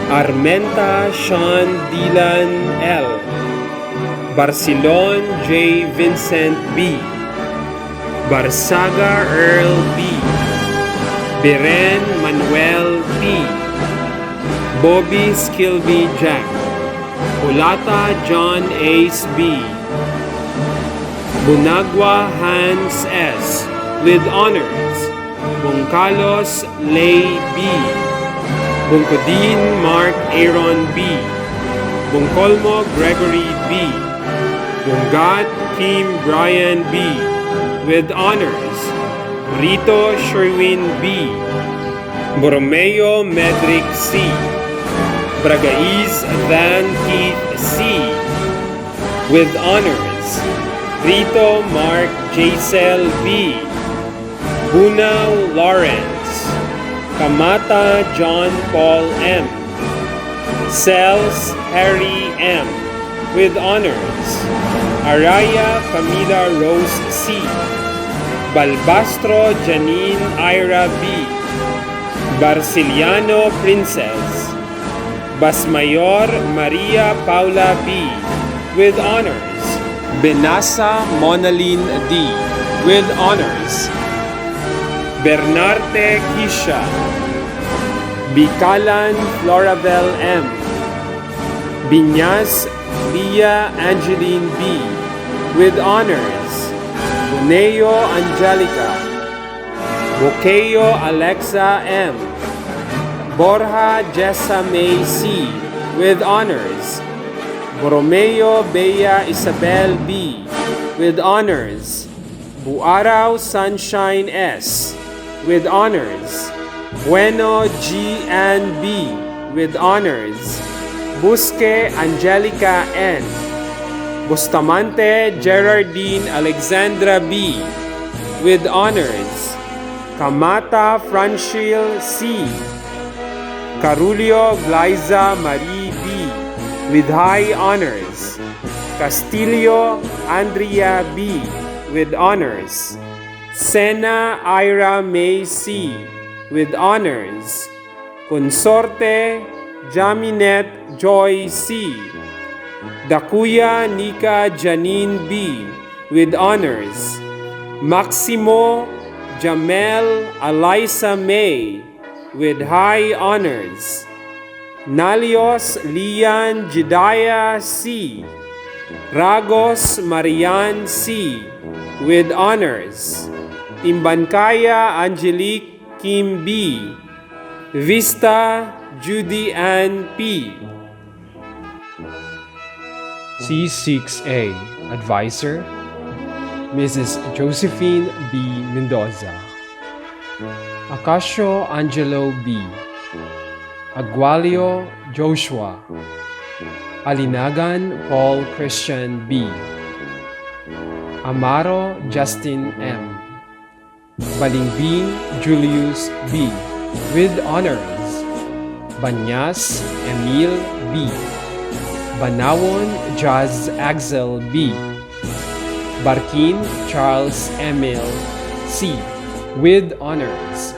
Armenta Sean Dylan L. Barcelon J. Vincent B. Barsaga Earl B. Beren Manuel P. Bobby Skilby Jack. Ulata John Ace B. Bunagwa Hans S. with honors. Bungkalos Lay B. Bungkodin Mark Aaron B. Bungkolmo Gregory B. Bungat Kim Brian B. with honors. Rito Sherwin B. Borromeo Medric C. Bragaiz Van Keith C. with honors. Rito Mark Jacel B. Bunao Lawrence. Kamata John Paul M. Sels Harry M. with honors. Araya Camila Rose C. Balbastro Janine Ira B. Barciliano Princess. Basmayor Maria Paula B. with honors. Benasa Monalyn D. with honors. Bernarte Kisha. Bikalan Floravel M. Binyas Lia Angeline B. with honors. Buneo Angelica. Bokeo Alexa M. Borja Jessa May C. with honors. Borromeo Bea Isabel B. with honors. Buaraw Sunshine S. with honors. Bueno G. Ann B. with honors. Busque Angelica N. Bustamante Gerardine Alexandra B. with honors. Kamata Franchil C. Carulio Glyza Marie B. with high honors. Castillo Andrea B. with honors. Sena Ira May C. with honors. Consorte Jaminet Joy C. Dakuya Nika Janine B. with honors. Maximo Jamel Alisa May with high honors. Nalios Lian Jedaya C. Ragos Marian C. with honors. Timbankaya Angelique Kim B. Vista Judy Ann P. C6A. Advisor, Mrs. Josephine B. Mendoza. Acacio Angelo B. Agualio Joshua. Alinagan Paul Christian B. Amaro Justin M. Balingbing Julius B. with honors. Banyas Emil B. Banawon Jazz Axel B. Barkin Charles Emil C. with honors.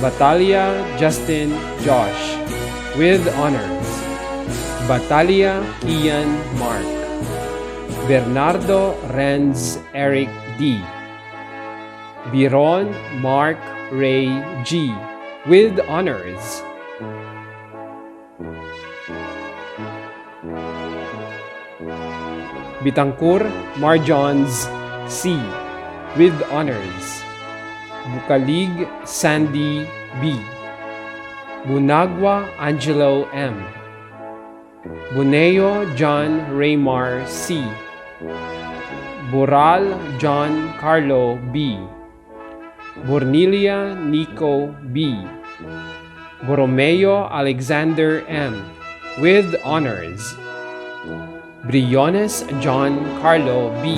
Batalia Justin Josh with honors. Batalia Ian Mark. Bernardo Renz Eric D. Biron Mark Ray G. with honors. Bitangkur Marjons C. with honors. Bukalig Sandy B. Bunagwa Angelo M. Buneo John Raymar C. Bural John Carlo B. Bornilia Nico B. Borromeo Alexander M. with honors. Briones John Carlo B.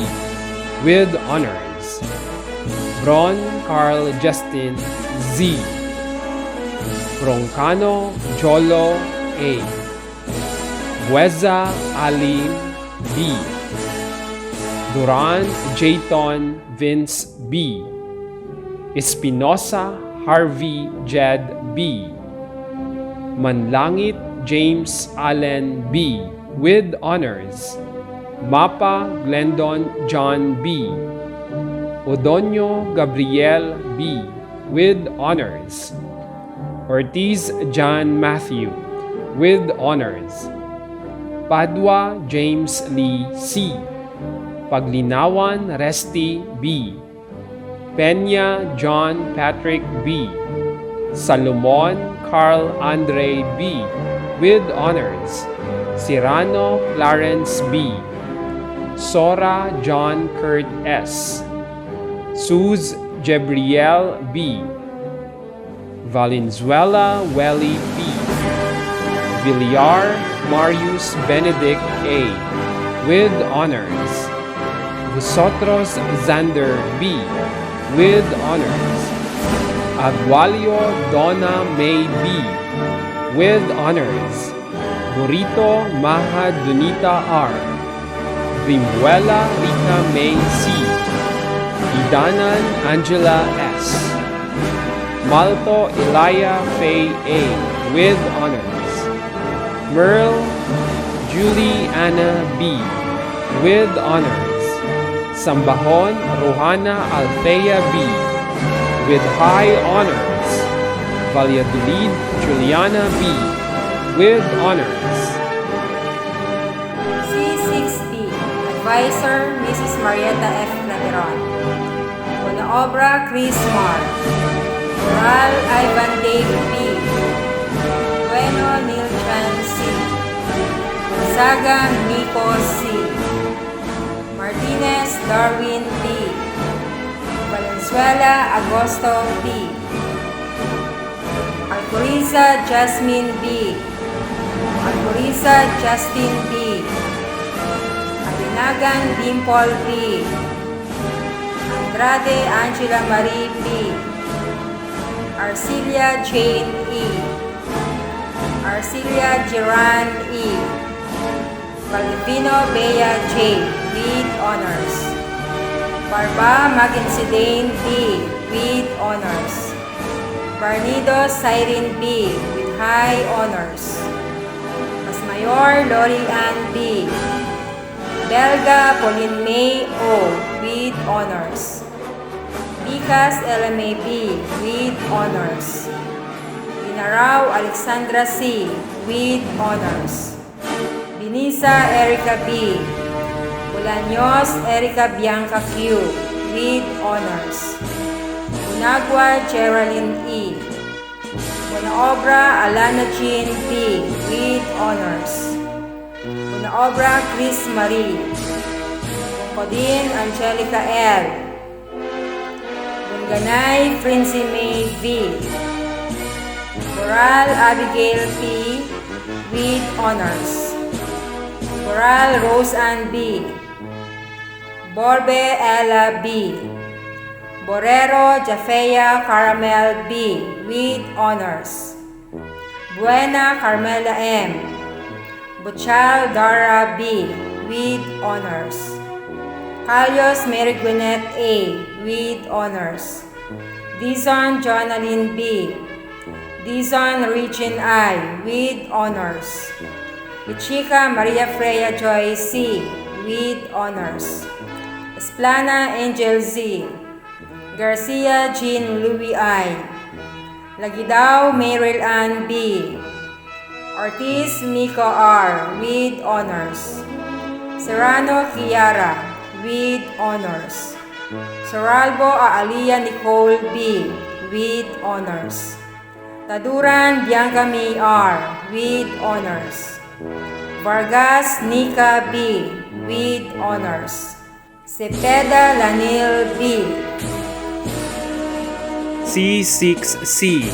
with honors. Bron Carl Justin Z. Roncano Jolo A. Bueza Ali B. Duran Jayton Vince B. Espinosa Harvey Jed B. Manlangit James Allen B. with honors. Mapa Glendon John B. Odonio Gabriel B. with honors. Ortiz John Matthew with honors. Padua James Lee C. Paglinawan Resti B. Peña John Patrick B. Salomon Carl Andre B. with honors. Cirano Clarence B. Sora John Kurt S. Suz Jebriel B. Valenzuela Welly P. Villar Marius Benedict A. with honors. Vosotros Xander B. with honors. Agualio Donna May B. with honors. Burrito Maha Dunita R. Vimuela Rita May C. Idanan Angela S. Malto Elia Faye A. with honors. Merle Julie Anna B. with honors. Sambahon Rohana Althea B. with high honors. Valladolid Juliana B. with honors. C6B, Advisor Mrs. Marietta F. Laveron. Obra Chris Mar. Coral Ivan Dave B. Bueno Neil Chan C. Saga Nico C. Martinez Darwin B. Valenzuela Agosto B. Alcoriza Jasmine B. Alcoriza Justin B. Alinagan Dimple B. Andrade Angela Marie B. Arcilia Jane E. Arcilia Geran E. Valdivino Bea J. with honors. Barba Maginsidane B. with honors. Barnido Cyrene B. with high honors. Masmayor Lori Ann B. Belga Pauline May O. with honors. Bicas LMA B. with honors. Binarao Alexandra C. with honors. Binisa Erica B. Bolaños Erica Bianca Q. with honors. Bunagua Geraldine E. Buenaobra Alana Jean B. with honors. Buenaobra Chris Marie. Bungkodin Angelica L. Bunganay Princy May V. Coral Abigail P. with honors. Coral Rose Ann B. Borbe Ella B. Borrero Jafea Caramel B. with honors. Buena Carmela M. Buchal Dara B. with honors. Calios Mary Gwyneth A. with honors. Dizon Jonaline B. Dizon Regine I. with honors. Ichika Maria Freya Joy C. with honors. Esplana Angel Z. Garcia Jean Louis I. Lagidao Meryl Ann B. Ortiz Miko R. with honors. Serrano Kiara with honors. Soralbo Aalia Nicole B. with honors. Taduran Bianca May R. with honors. Vargas Nika B. with honors. Cepeda Lanil B. C6C,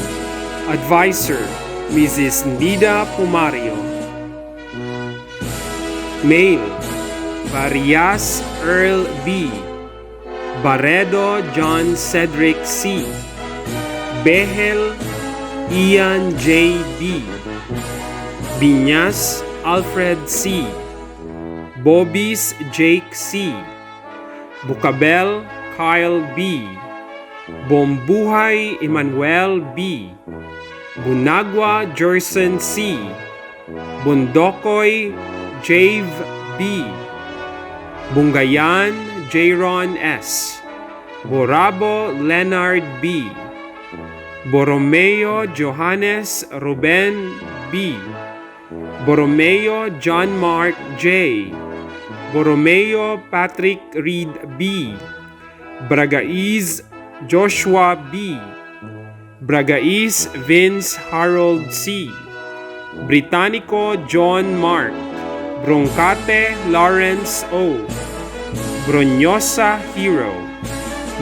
Advisor, Mrs. Nida Pumario. Male, Varias Earl B. Barredo John Cedric C. Behel Ian J. B. Biñas Alfred C. Bobis Jake C. Bucabel Kyle B. Bombuhay Emmanuel B. Bunagwa Jerson C. Bundokoy Jave B. Bungayan Jayron S. Borabo Leonard B. Borromeo Johannes Ruben B. Borromeo John Mark J. Borromeo Patrick Reed B. Bragais Joshua B. Bragais Vince Harold C. Britannico John Mark. Broncate Lawrence O. Bronyosa Hero.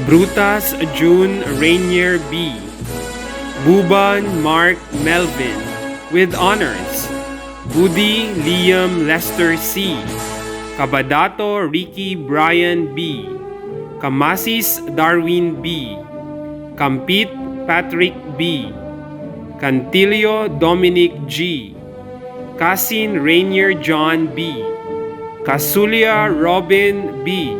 Brutas June Rainier B. Buban Mark Melvin with honors. Budi Liam Lester C. Kabadato Ricky Brian B. Kamasis Darwin B. Kampit Patrick B. Cantilio Dominic G. Casin Rainier John B. Casulia Robin B.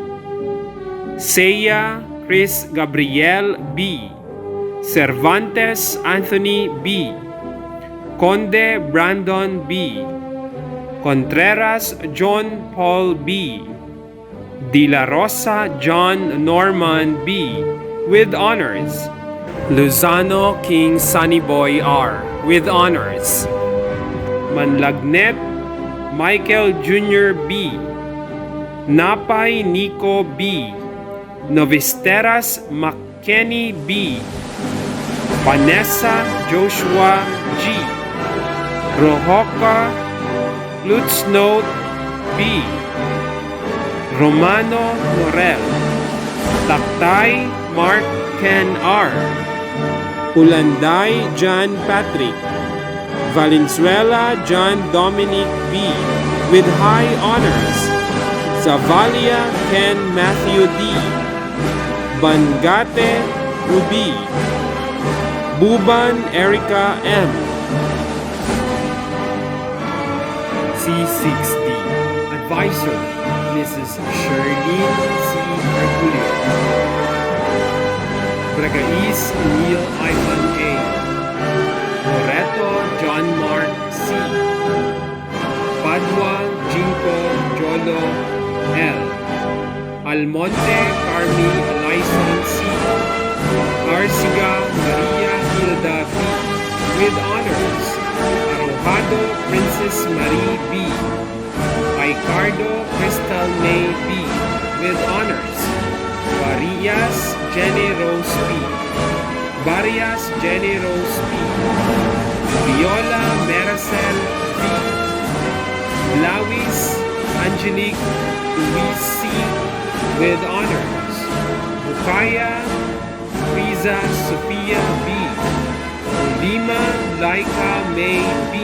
Seya Chris Gabriel B. Cervantes Anthony B. Conde Brandon B. Contreras John Paul B. De La Rosa John Norman B. with honors. Luzano King Sunny Boy R. with honors. Manlagnet Michael Jr. B. Napay Nico B. Novisteras McKenny B. Vanessa Joshua G. Rojoka Lutznote B. Romano Morel. Taktay Mark Ken R. Ulanday John Patrick. Valenzuela John Dominic B. with high honors. Zavalia Ken Matthew D. Bangate Ruby. Buban Erica M. C60 Advisor Mrs. Sherlyn C. Herculeo. Bragais Neil Ivan A. Loreto John Mark C. Padua Jinko Jolo L. Almonte Carmi Alison C. Arsiga Maria Hilda B. with honors. Arojado Princess Marie B. Ricardo Crystal May B. with honors. Varias Jenny Rose B. Varias Jenny Rose B. Viola Maricel B. Blawis Angelique Louise C. with honors. Bukaya Riza Sophia B. Lima Laika May B.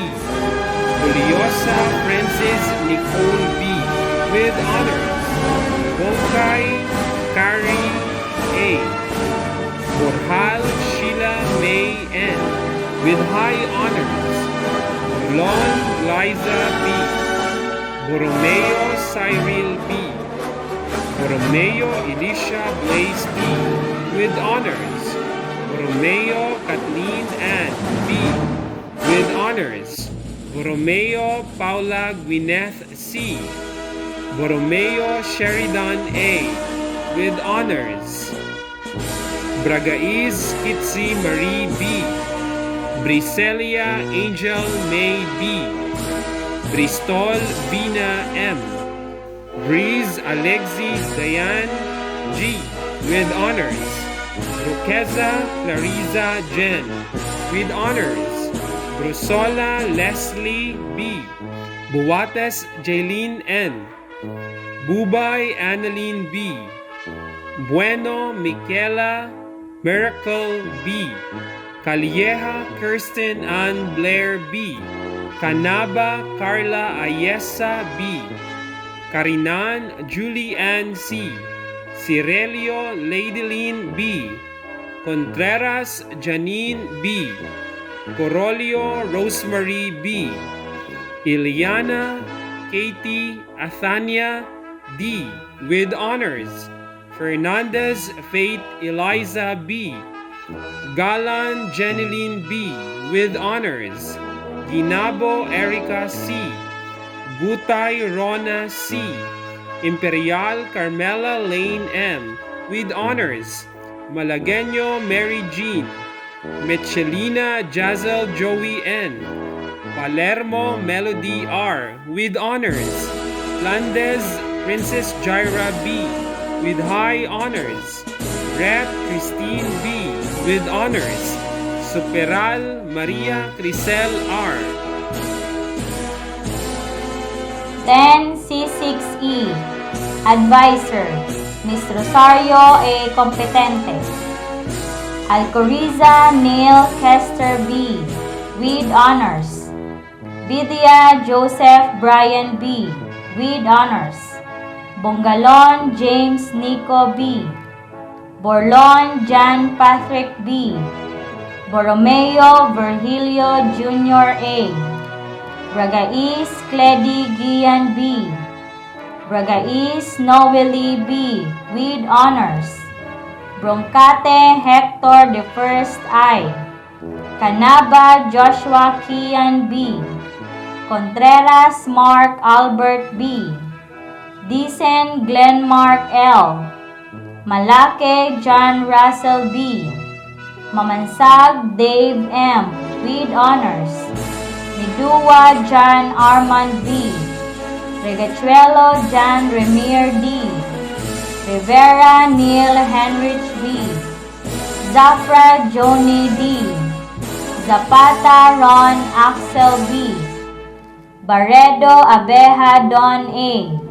Juliosa Francis Nicole B. with honors. Bongkai Kari A. Borjal Sheila May N. with high honors. Lon Liza B. Borromeo Cyril B. Borromeo Elisha Blaze B. with honors. Borromeo Kathleen Ann B. with honors. Borromeo Paula Gwyneth C. Borromeo Sheridan A. with honors. Bragais Kitsi Marie B. Briselia Angel May B. Bristol Vina M. Breeze Alexis Diane G. with honors. Roqueza Clarissa Jen with honors. Brusola Leslie B. Buwates Jaylene N. Bubay Annalyn B. Bueno Michaela Miracle B. Calleja Kirsten Ann Blair B. Canaba Carla Ayesa B. Carinan Julie Ann C. Cirelio Ladylin B. Contreras Janine B. Corolio Rosemary B. Iliana Katie Athania D. with honors. Fernandez Faith Eliza B. Galan Jeneline B. with honors. Ginabo Erica C. Gutay Rona C. Imperial Carmela Lane M. with honors. Malagueño Mary Jean. Michelina Jazel Joey N. Palermo Melody R. with honors. Landes Princess Jaira B. with high honors. Rep Christine B. with honors. Superal Maria Crisel R. 10C6E Advisor Ms. Rosario A. Competente. Alcoriza Neil Kester B. with honors. Vidya Joseph Brian B. with honors. Bongalon James Nico B. Borlon Jan Patrick B. Borromeo Virgilio Jr. A. Bragais Cledy Gian B. Bragais Noeli B. with honors. Broncate Hector the First I. Canaba Joshua Kian B. Contreras Mark Albert B. Dicen Glenmark L. Malake John Russell B. Mamansag Dave M. with honors. Midua John Armand B. Regachuelo John Remir D. Rivera Neil Henrich B. Zafra Joni D. Zapata Ron Axel B. Barredo Abeja Don A.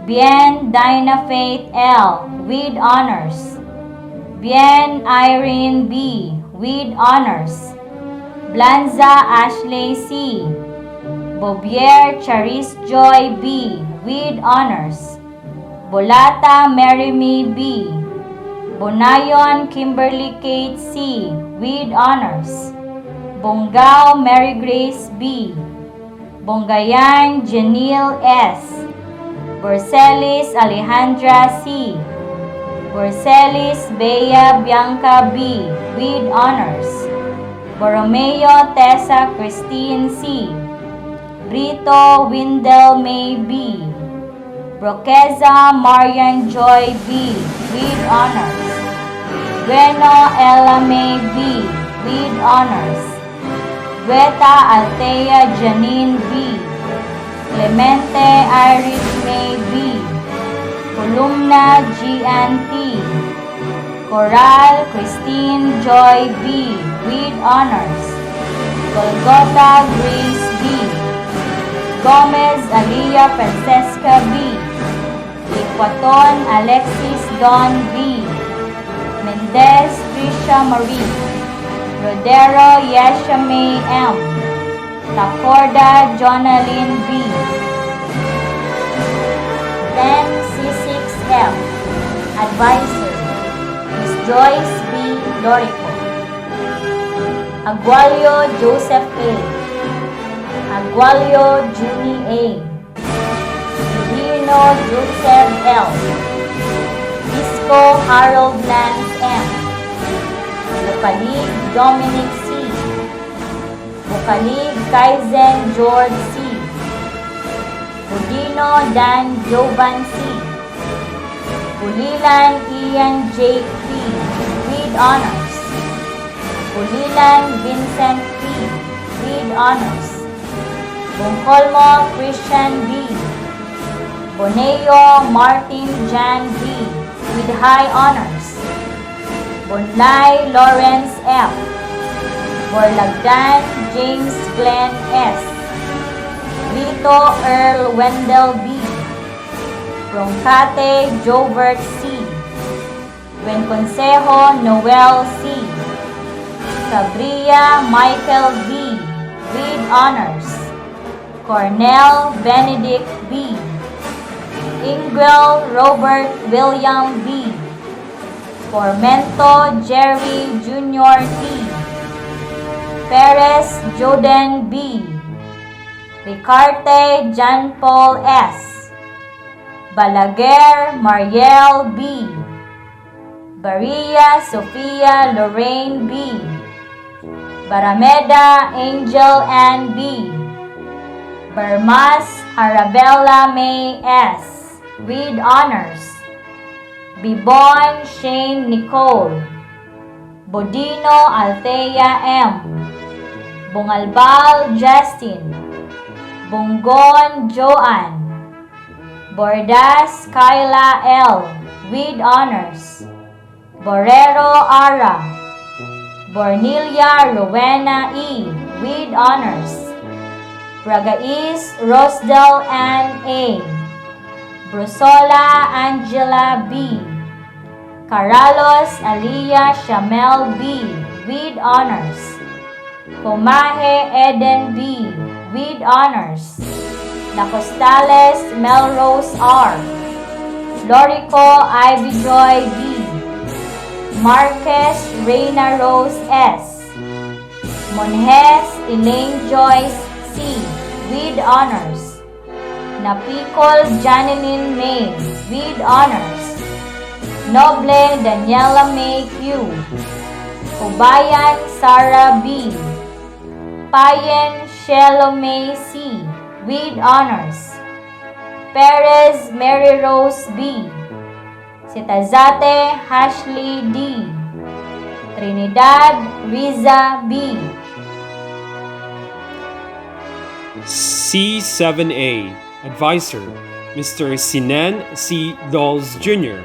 Bien Dinah Faith L. with honors. Bien Irene B. with honors. Blanza Ashley C. Bobier Charis Joy B. with honors. Bolata Meremy B. Bonayon Kimberly Kate C. with honors. Bongao Mary Grace B. Bongayan Janil S. Borselis Alejandra C. Borselis Bea Bianca B. with honors. Borromeo Tessa Christine C. Brito Windel May B. Broqueza Marian Joy B. with honors. Bueno Ella May B. with honors. Gueta Althea Janine B. Clemente Iris May B. Columna GNT. Coral Christine Joy B. with honors. Golgota Grace B. Gomez Alia Francesca B. Liquaton Alexis Don B. Mendez Trisha Marie. Rodero Yesha May M. Tacorda Jonalyn B. 10C6F Advisor Ms. Joyce B. Lorico. Agualio Joseph A. Agualio Junie A. Divino Joseph L. Disco Harold Lance M. Bukalig Dominic C. Bukalig Kaizen George C. Budino Dan Jovan C. Bulilan Ian Jake P. with honors. Bulilan Vincent P. with honors. Bungkolmo Christian B. Boneo Martin Jan B. with high honors. Bonlay Lawrence F. Borlagdan James Glenn S. Vito Earl Wendell B. Broncate Jovert C. Buenconsejo Noel C. Cabria Michael B. with honors. Cornell Benedict B. Ingwell Robert William B. Formento Jerry Jr. T. Perez Jordan B. Ricarte John Paul S. Balaguer Mariel B. Baria Sofia Lorraine B. Barameda Angel Ann B. Bermas Arabella May S. with honors. Bibon Shane Nicole. Bodino Althea M. Bungalbal Justin. Bungon Joanne. Bordas Kyla L. with honors. Borrero Ara. Bornelia Rowena E. with honors. Bragais Rosdell Ann A. Brusola Angela B. Caralos Alia Shamel B. with honors. Pomahe Eden B. with honors. Lacostales Melrose R. Lorico Ivy Joy B. Marquez Reina Rose S. Monjes Elaine Joyce C. with honors. Napicol Janeline May with honors. Noble Daniela May Q. Ubayan Sarah B. Payen Shelo May C. with honors. Perez Mary Rose B. Sitazate Ashley D. Trinidad Riza B. C7A Advisor Mr. Sinan C. Dolls Jr.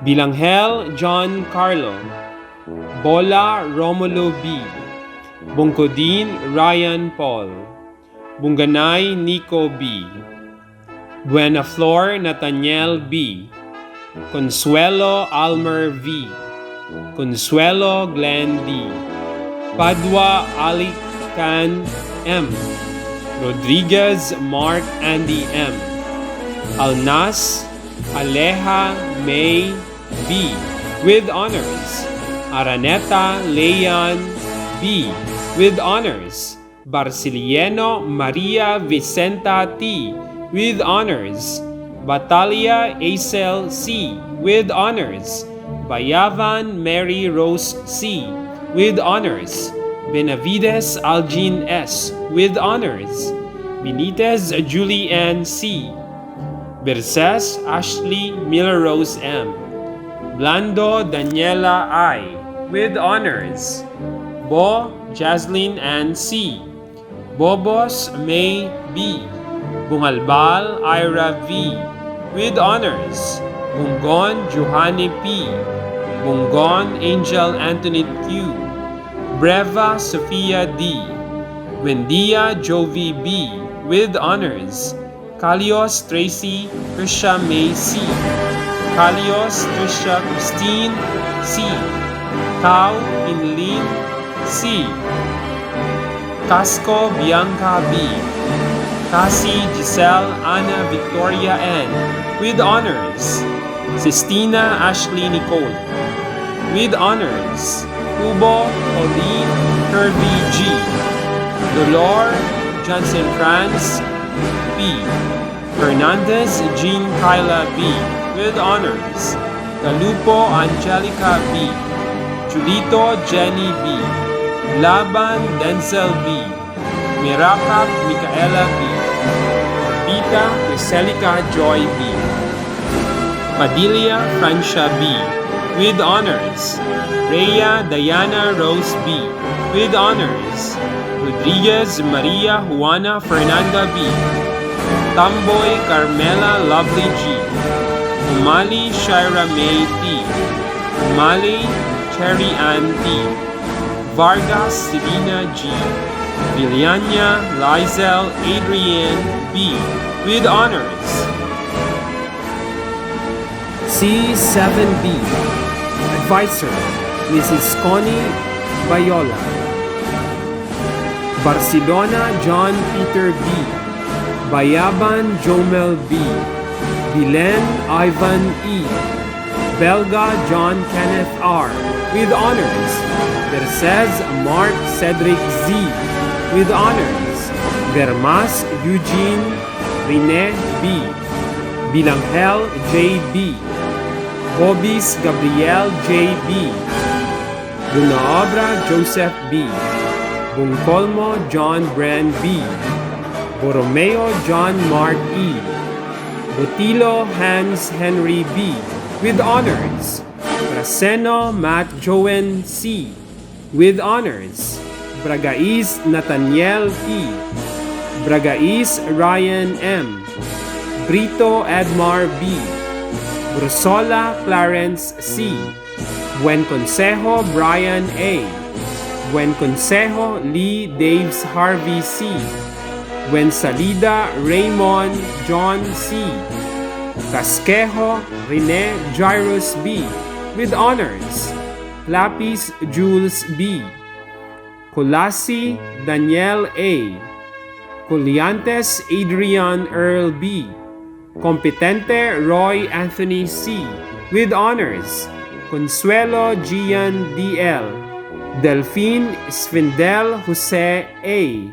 Bilanghel John Carlo. Bola Romulo B. Bungkodin Ryan Paul. Bunganay Nico B. Buenaflor Nathaniel B. Consuelo Almer V. Consuelo Glenn D. Padua Alican M. Rodriguez Mark Andy M. Alnas Aleja May B. with honors. Araneta Leon B. with honors. Barcilieno Maria Vicenta T. with honors. Batalia Acel C. with honors. Bayavan Mary Rose C. with honors. Benavides Algin S. with honors. Benitez Julie Ann C. Berses Ashley Miller Rose M. Blando Daniela I. with honors. Bo Jaslyn Ann C. Bobos May B. Bungalbal Ira V. with honors. Bungon Johanny P. Bungon Angel Antoinette Q. Breva Sofia D. Buendia Jovi B. with honors. Kalios Tracy Trisha May C. Kalios Trisha Christine C. Tao Inlin C. Casco Bianca B. Cassie Giselle Anna Victoria N. with honors. Sistina Ashley Nicole. With honors. Kubo Pauline Kirby G. Dolor Johnson France B. Fernandez Jean Kyla B. with honors. Galupo Angelica B. Julito Jenny B. Laban Denzel B. Mirakap Micaela B. Pita Criselica Joy B. Padilla Francia B. with honors. Rhea Diana Rose B. with honors. Rodriguez Maria Juana Fernanda B. Tamboy Carmela Lovely G. Umali Shira May T. Umali Cherry Ann T. Vargas Selena G. Villania Lizel Adrienne B. with honors. C7B Advisor Mrs. Connie Bayola. Barcelona John Peter B. Bayaban Jomel B. Bilen Ivan E. Belga John Kenneth R. with honors. Bercez Mark Cedric Z. with honors. Bermas Eugene Rene B. Bilanghel J. B. Hobis Gabriel J. B. Bunaobra Joseph B. Bungkolmo John Bren B. Borromeo John Mark E. Butilo Hans Henry B. with honors. Braceno Matt Joen C. with honors. Bragais Nathaniel P. Bragais Ryan M. Brito Edmar B. Brusola Clarence C. Buen Consejo Brian A. Buen Consejo Lee Daves Harvey C. Buen Salida Raymond John C. Casquejo Rene Jairus B. with honors. Lapis Jules B. Colasi Daniel A. Coliantes Adrian Earl B. Competente Roy Anthony C. with honors. Consuelo Gian D.L. Delphine Svindel Jose A.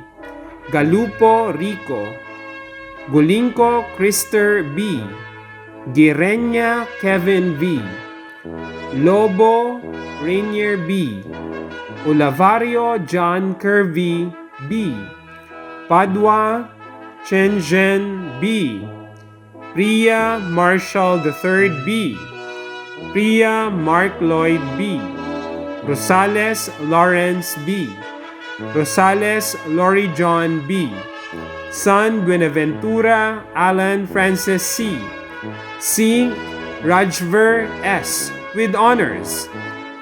Galupo Rico. Gulinco Krister B. Girenya Kevin V. Lobo Rainier B. Olavario John Kirby B. Padua Chenjen B. Priya Marshall III B. Priya Mark Lloyd B. Rosales Lawrence B. Rosales Lori John B. Son Buenaventura Alan Francis C. C. Rajver S. with honors.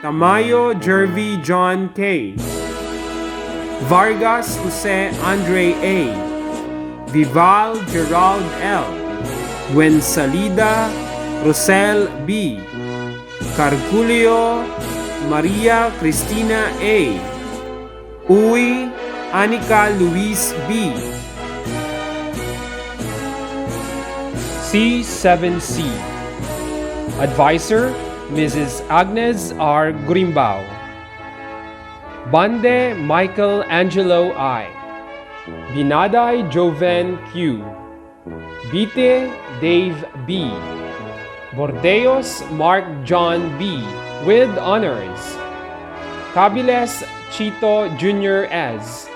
Tamayo Jervy John K. Vargas Jose Andre A. Vival Gerald L. Buensalida Rosel B. Carculio Maria Cristina A. Uy Anika Luis B. C7C. Advisor, Mrs. Agnes R. Grimbao. Bande Michael Angelo I. Binaday Joven Q. Bite Dave B. Bordeos Mark John B. with honors. Cabiles Chito Jr. S.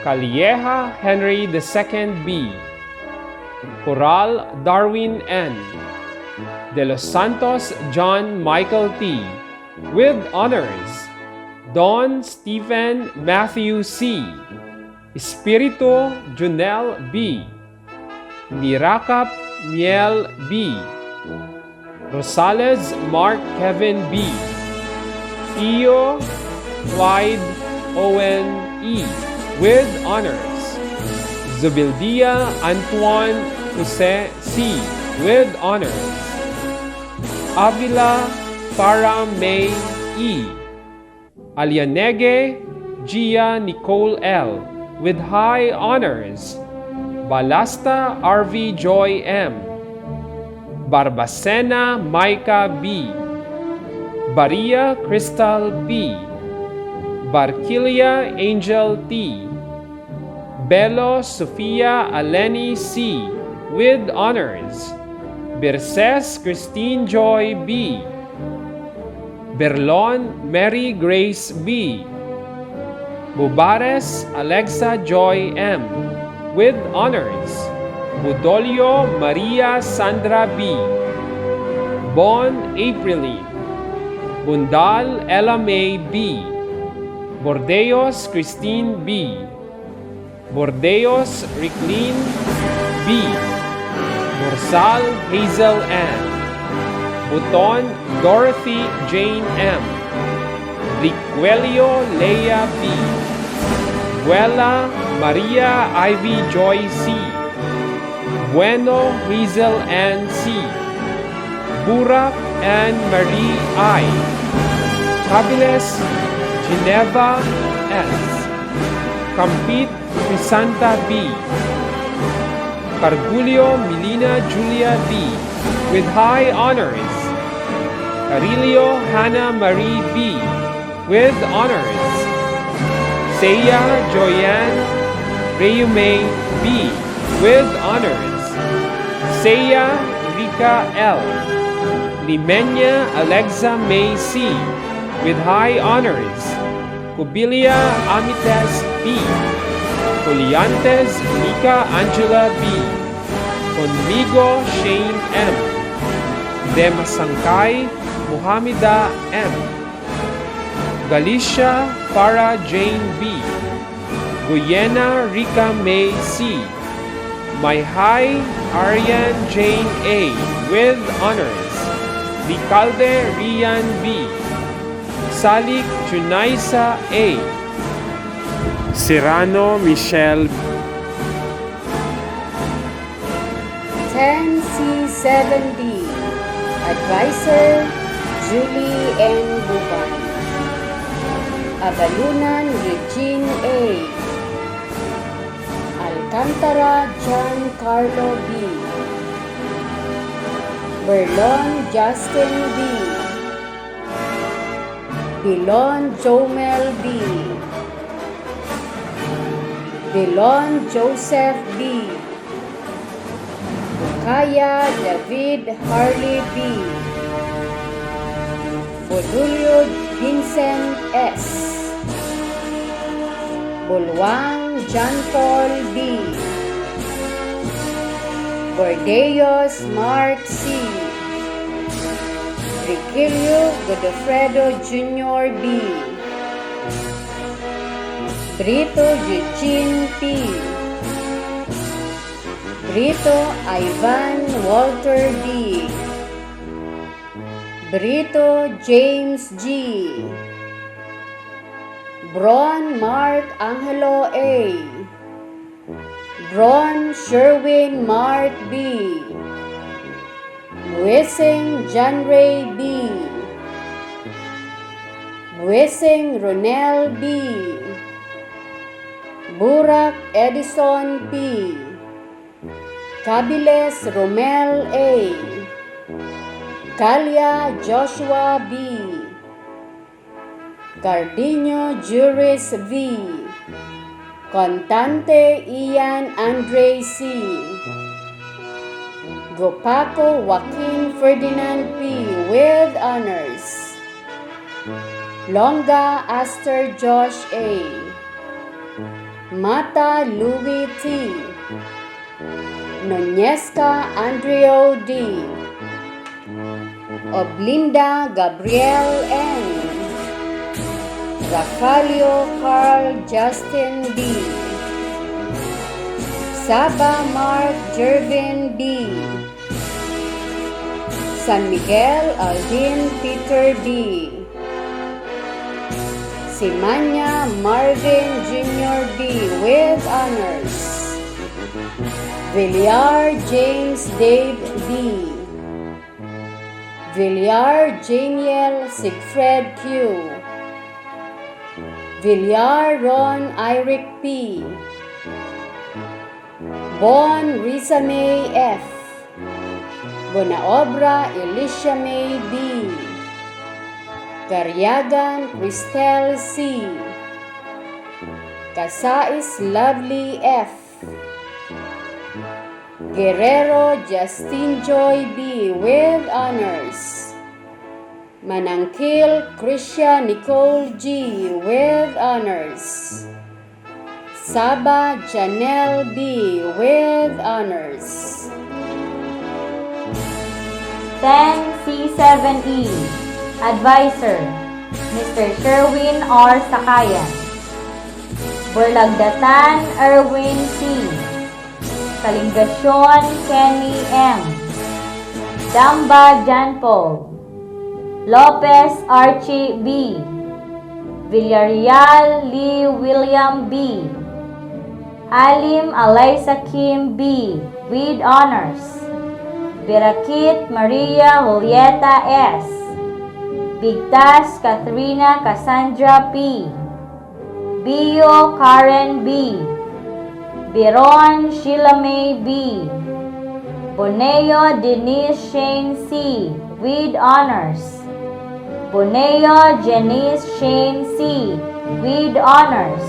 Calieja Henry II B. Coral Darwin N. De Los Santos John Michael T. with honors. Don Stephen Matthew C. Espiritu Junel B. Nirakap Miel B. Rosales Mark Kevin B. Iyo Clyde Owen E. with honors. Zubildia Antoine Jose C. with honors. Avila Farah May E. Alianege Gia Nicole L. with high honors. Balasta RV Joy M. Barbacena Micah B. Baria Crystal B. Barquilia Angel T. Belo Sofia Aleni C. with honors. Berces Christine Joy B. Berlon Mary Grace B. Bubares Alexa Joy M. with honors. Budolio Maria Sandra B. Bon Apriline. Bundal Ella May B. Bordeos Christine B. Bordeos Ricklin B. Borsal Hazel Ann. Buton Dorothy Jane M. Riquelio Leia B. Buela Maria Ivy Joy C. Bueno Hazel Ann C. Burak Ann Marie I. Cabiles Gineva S. Campit Crisanta B. Cargulio Milina Julia B. with high honors. Carillo Hannah Marie B. with honors. Seya Joyanne Reyume B. with honors. Seya Rika L. Limenya Alexa May C. with high honors. Cubilia Amites B. Juliantes Mika Angela B. Conmigo Shane M. Demasangkay Muhammada M. Galicia Farah Jane B. Guyena Rika May C. Mayhay Arian Jane A. with honors. Ricalde Rian B. Salik Junaisa A. Serrano Michelle. 10C7D. Advisor, Julie N. Buban. Abalunan, Eugene A. Alcantara, John Carlo B. Berlon, Justin B. Bilon, Jomel B. Bilon, Joseph B. Kaya David Harley B. Bodulio Vincent S. Bulwang John Paul B. Bordeos Mark C. Riquilio Godofredo Jr. B. Brito Eugene P. Brito Ivan Walter D. Brito James G. Bron Mark Angelo A. Bron Sherwin Mark B. Buesing John Ray B. Buesing Ronel B. Burak Edison P. Cabiles Romel A. Calya Joshua B. Cardiño Juris V. Contante Ian Andre C. Gopaco Joaquin Ferdinand P. with honors. Longa Aster Josh A. Mata Louis T. Noñesca Andreo D. Oblinda Gabriel N. Rafaelio Carl Justin D. Saba Mark Jervin B. San Miguel Aldin Peter D. Simanya Marvin Jr. B. with honors. Villar James Dave D. Villar Jamiel Sigfred Q. Villar Ron Eric P. Bon Risa May F. Bonaobra Elisha May B. Garyagan Cristel C. Casais Lovely F. Guerrero Justin Joy B. with honors. Manangkil Krisha Nicole G. with honors. Saba Janelle B. with honors. 10C7E. Advisor, Mr. Sherwin R. Sakayan. Burlagdatan Erwin C. Kalingasyon Kenny M. Damba John Paul. Lopez Archie B. Villarreal Lee William B. Alim Alaysa Kim B. with honors. Birakit Maria Julieta S. Bigtas Katrina Cassandra P. Bio Karen B. Biron Sheila May B. Boneo Denise Shane C. with honors. Boneo Janice Shane C. with honors.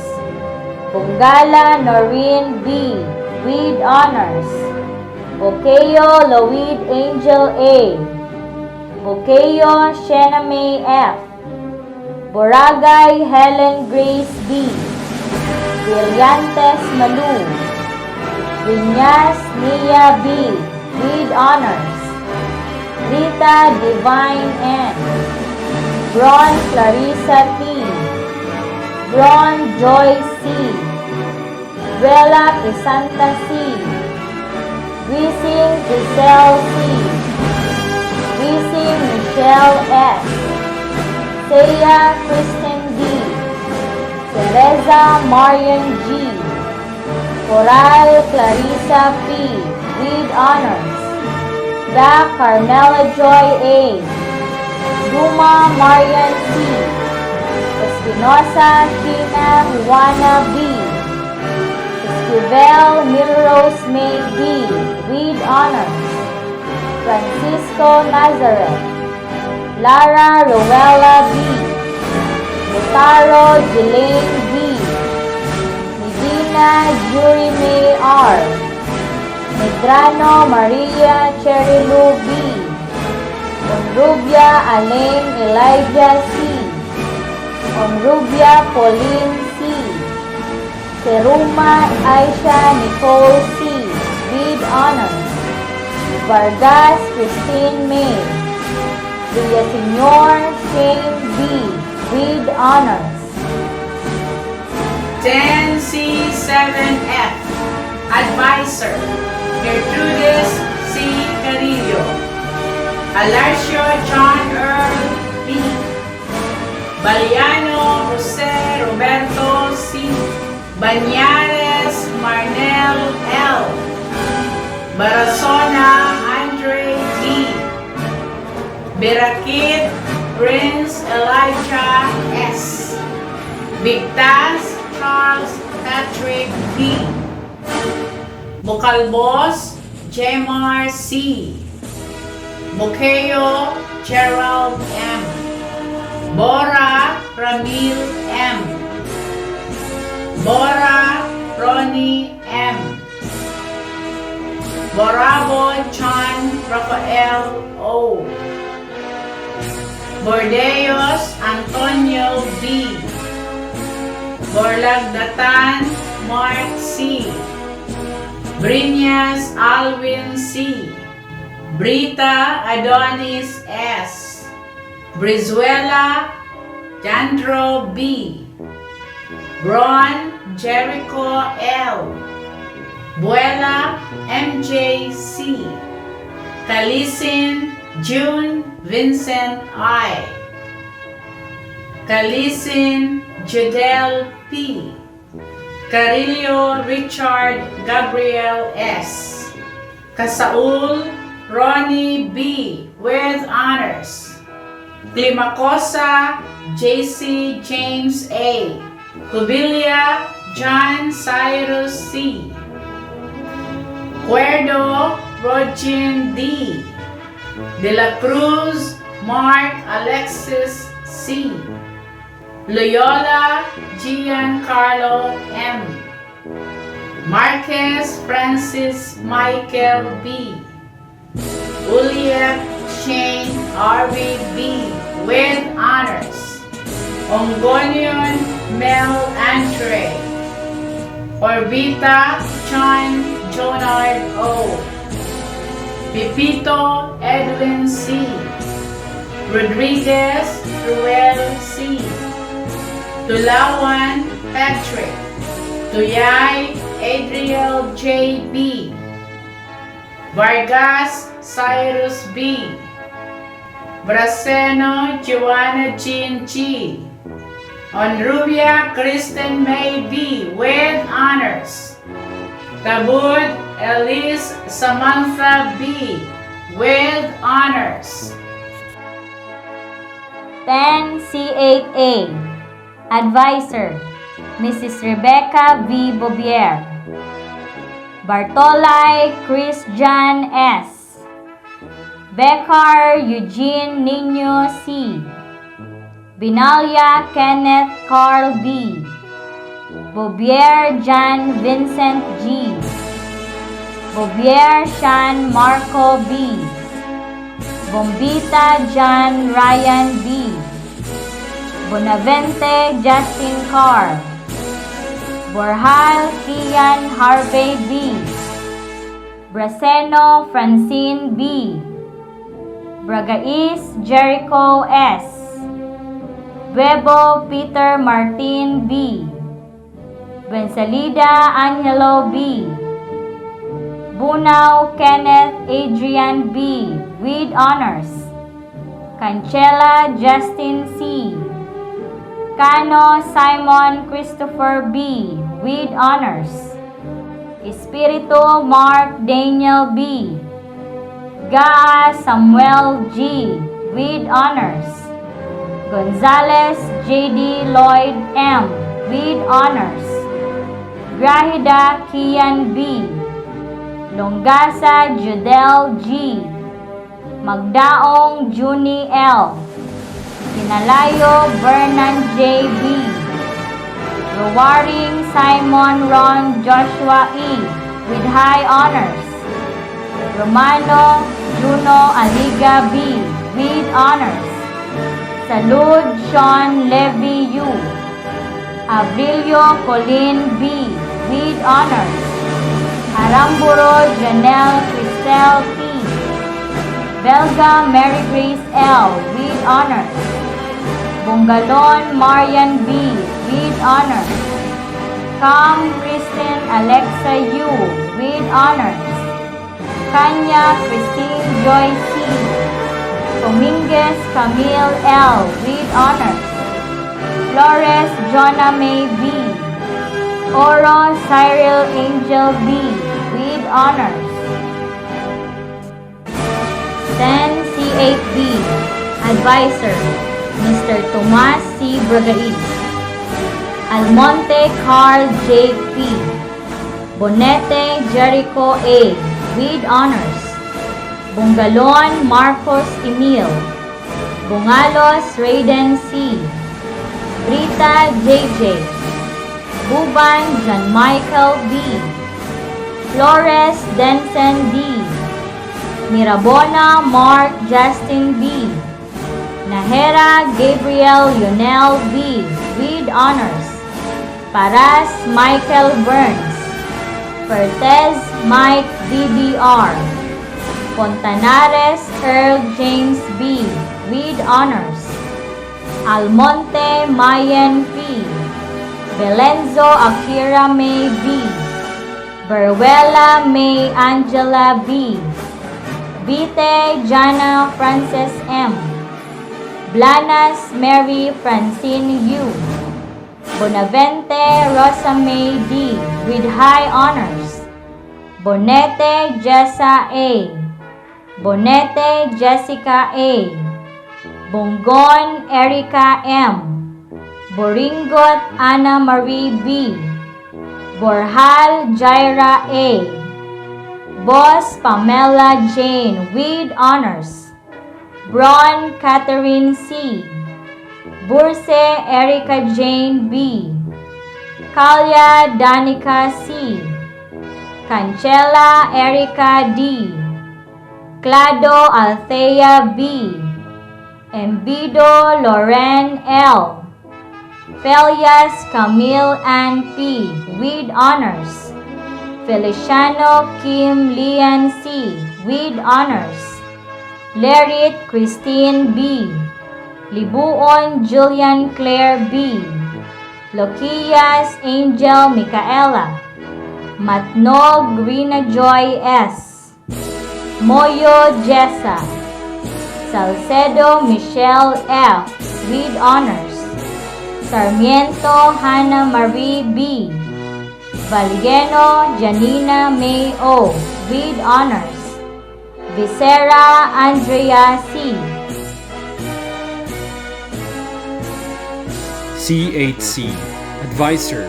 Bungala Noreen B. with honors. Bokeo Loid Angel A. Bokeo Shena May F. Boragay Helen Grace B. Brillantes Malu. Vinyas Nia B. with honors. Rita Divine N. Bron Clarissa T. Bron Joy C. Bella Crisanta C. Wising Giselle C. Wising Michelle S. Seya Kristen D. Teresa Marian G. Coral Clarissa P. with honors. Da Carmela Joy A. Duma Marian C. Espinosa Tina Juana B. Esquivel Milrose May B. with honors. Francisco Nazareth. Lara Rowella B. Butaro Jelaine B. Medina Yuri May R. Medrano Maria Cherilu B. Onrubia Alain Elijah C. Onrubia Pauline C. Seruma Aisha Nicole C. with honors. Vargas Christine May. Villaseñor Shane B. with honors. 10C7F Advisor Gertrudis C. Carillo. Alarcio John Earl B. Baliano Jose Roberto C. Banyares Marnel L. Barasona Andre T. Berakit Prince Elijah S. Bigtas Charles Patrick B. Bukalbos Jemar C. Bokeo Gerald M. Bora Ramil M. Bora Ronnie M. Borabo John Rafael O. Bordeos Antonio B. Borlagdatan Mark C. Brinyas Alwin C. Brita Adonis S. Brizuela Jandro B. Bron Jericho L. Buela MJ C. Kalisin June Vincent I. Kalisin Judel P. Carillo Richard Gabriel S. Kasaul Ronnie B. with honors. Climacosa JC James A. Cubilia John Cyrus C. Cuerdo Rogin D. De la Cruz Mark Alexis C. Loyola Giancarlo M. Marquez Francis Michael B. Uliet Shane R.V. B. with honors. Ongonion Mel Andre. Orbita John Jonard O. Pipito Edwin C. Rodriguez Ruel C. Tulawan Patrick. Tuyay Adriel J. B. Vargas Cyrus B. Braceno Joanna Jean G. Onrubia Kristen May B. with honors. Tabud Elise Samantha B. with honors. 10C8A. Advisor, Mrs. Rebecca V. Bobier. Bartolay Christian S. Becar Eugene Nino C. Binalya Kenneth Carl B. Bobier John Vincent G. Bobier Sean Marco B. Bombita John Ryan B. Bonavente Justin Carr. Borjal Kian Harvey B. Braceno Francine B. Bragais Jericho S. Bebo Peter Martin B. Bensalida Angelo B. Bunao Kenneth Adrian B. with honors. Cancela Justin C. Cano Simon Christopher B. with honors. Espiritu Mark Daniel B. Gaa Samuel G. with honors. Gonzales J.D. Lloyd M. with honors. Grahida Kian B. Longasa Judel G. Magdaong Juni L. Kinalayo Vernon J. B. Rowaring Simon Ron Joshua E. with high honors. Romano Juno Aliga B. with honors. Salud Sean Levy U. Abrilio Colin B. with honors. Aramburo Janelle Cristel P. Belga Mary Grace L. with honors. Bungalon Marian B. with honors. Cam Kristen Alexa U. with honors. Kanya Christine Joy C. Dominguez Camille L. with honors. Flores Jonah May B. Oro Cyril Angel B. with honors. 10C8B. Advisor, Mr. Tomas C. Bragais. Almonte Carl J. P. Bonete Jericho A. with honors. Bungalon Marcos Emil. Bungalos Raiden C. Rita J.J. Buban John Michael B. Flores Denson D. Mirabona Mark Justin B. Nahera Gabriel Lionel B. with honors. Paras Michael Burns. Pertez Mike BBR. Fontanares Earl James B. with honors. Almonte Mayen P. Belenzo Akira May B. Beruela May Angela B. Vite Jana Frances M. Blanas Mary Francine U. Bonavente Rosa May D. with high honors. Bonete Jessa A. Bonete Jessica A. Bongon Erica M. Boringot Ana Marie B. Borjal Jaira A. Boss Pamela Jane with honors. Bron Catherine C. Burse Erica Jane B. Kalya Danica C. Cancela Erica D. Clado Althea B. Embido Loren L. Felias Camille Ann P. with honors. Feliciano Kim Lian C. with honors. Lerit Christine B. Libuon Julian Claire B. Loquias Angel Micaela. Matnog Rina Joy S. Moyo Jessa. Salcedo Michelle F. with honors. Sarmiento Hannah Marie B. Valieno Janina May O. with honors. Vicera Andrea C. CHC Advisor,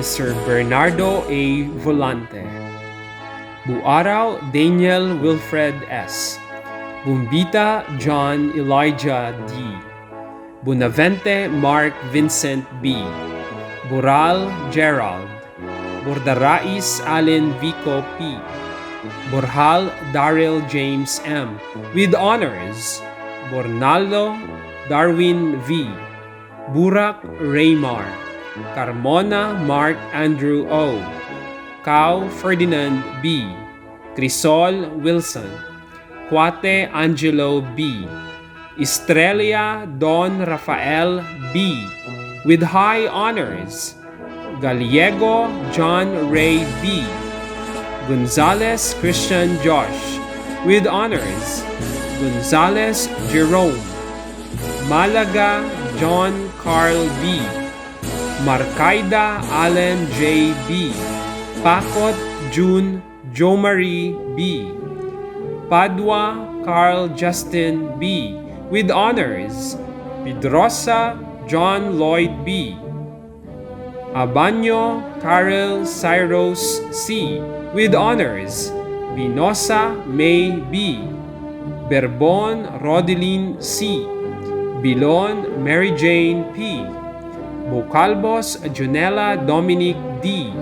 Mr. Bernardo A. Volante. Buaraw Daniel Wilfred S. Bumbita John Elijah D. Bunavente Mark Vincent B. Bural Gerald. Bordarais Allen Vico P. Borhal Daryl James M. with honors. Bornaldo Darwin V. Burak Raymar. Carmona Mark Andrew O. Cao Ferdinand B. Crisol Wilson. Cuate Angelo B. Estrella Don Rafael B. with high honors. Gallego John Ray B. Gonzales Christian Josh with honors. Gonzales Jerome. Malaga John Carl B. Marcaida Allen J. B. Pakot June Jo Marie B. Padua Carl Justin B. with honors. Pedrosa John Lloyd B. Abanyo Carol Cyrus C. with honors. Binosa May B. Berbon Rodeline C. Bilon Mary Jane P. Bocalbos Junella Dominic D.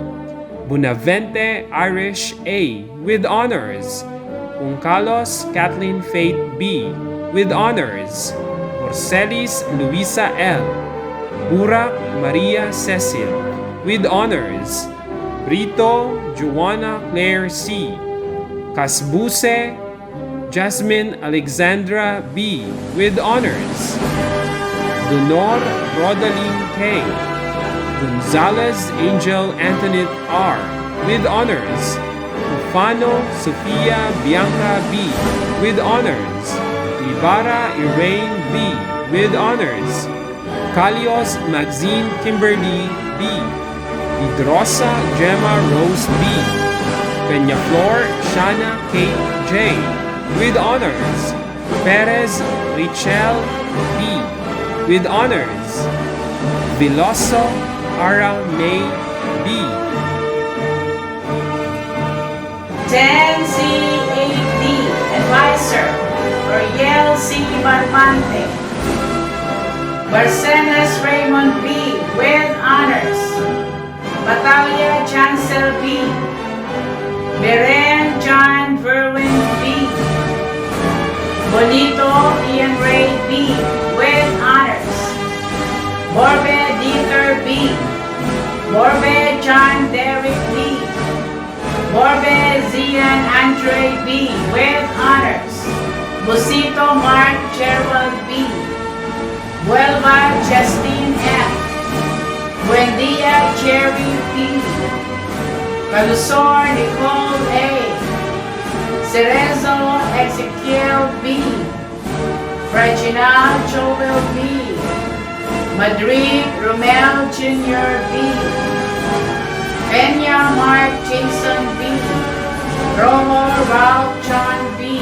Bunavente Irish A. with honors. Uncalos Kathleen Faith B. with honors. Orcelis Luisa L. Burak Maria Cecil with honors. Brito Joanna Claire C. Casbuse Jasmine Alexandra B. with honors. Donor Rodaline K. Gonzalez Angel Antoinette R. with honors. Ufano Sofia Bianca B. with honors. Ibarra Iraine B. with honors. Calios Maxine Kimberly B. Idrosa Gemma Rose B. Peñaflor Shana Kate J. with honors. Perez Richelle B. with honors. Veloso Ara May B. Tnhs 8D Advisor Oriel C. Barbante. Barcenas Raymond B. with honors. Batalia Chancel B. Beren John Verwin B. Bonito Ian Ray B. with honors. Borbe Dieter B. Borbe John Derek B. Borbe Zian Andre B. with honors. Busito Mark Gerald B. Huelva Justine F. Buendia Jerry P. Calusor Nicole A. Cerezo Ezekiel B. Reginald Joel B. Madrid Romel Jr. B. Peña Mark Jason B. Romo Ralph John B.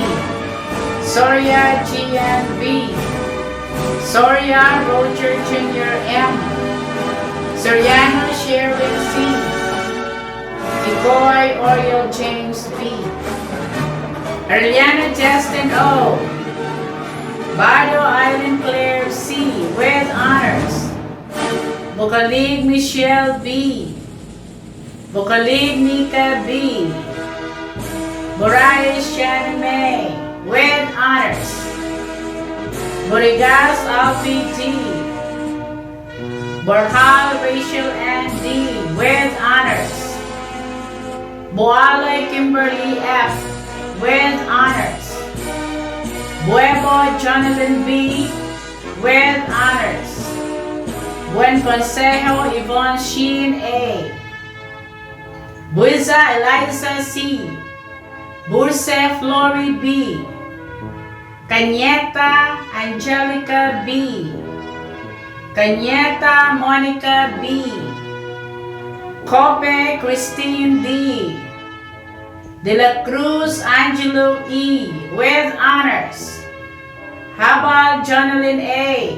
Soria Gian B. Soria Roger Jr. M. Soriano Sherwin C. Igoy Oriel James B. Arliana Justin O. Bardo Island Claire C. with honors. Bukalig Michelle B. Bukalig Nika B. Borais Shannon May with honors. Borigas Alfie D. Borhal Rachel Ann D. with honors. Boale Kimberly F. with honors. Buebo Jonathan B. with honors. Buen Consejo Yvonne Sheen A. Buiza Eliza C. Burse Flory B. Cañeta Angelica B. Cañeta Monica B. Cope Christine D. De la Cruz Angelo E. with honors. Habal Jonalyn A.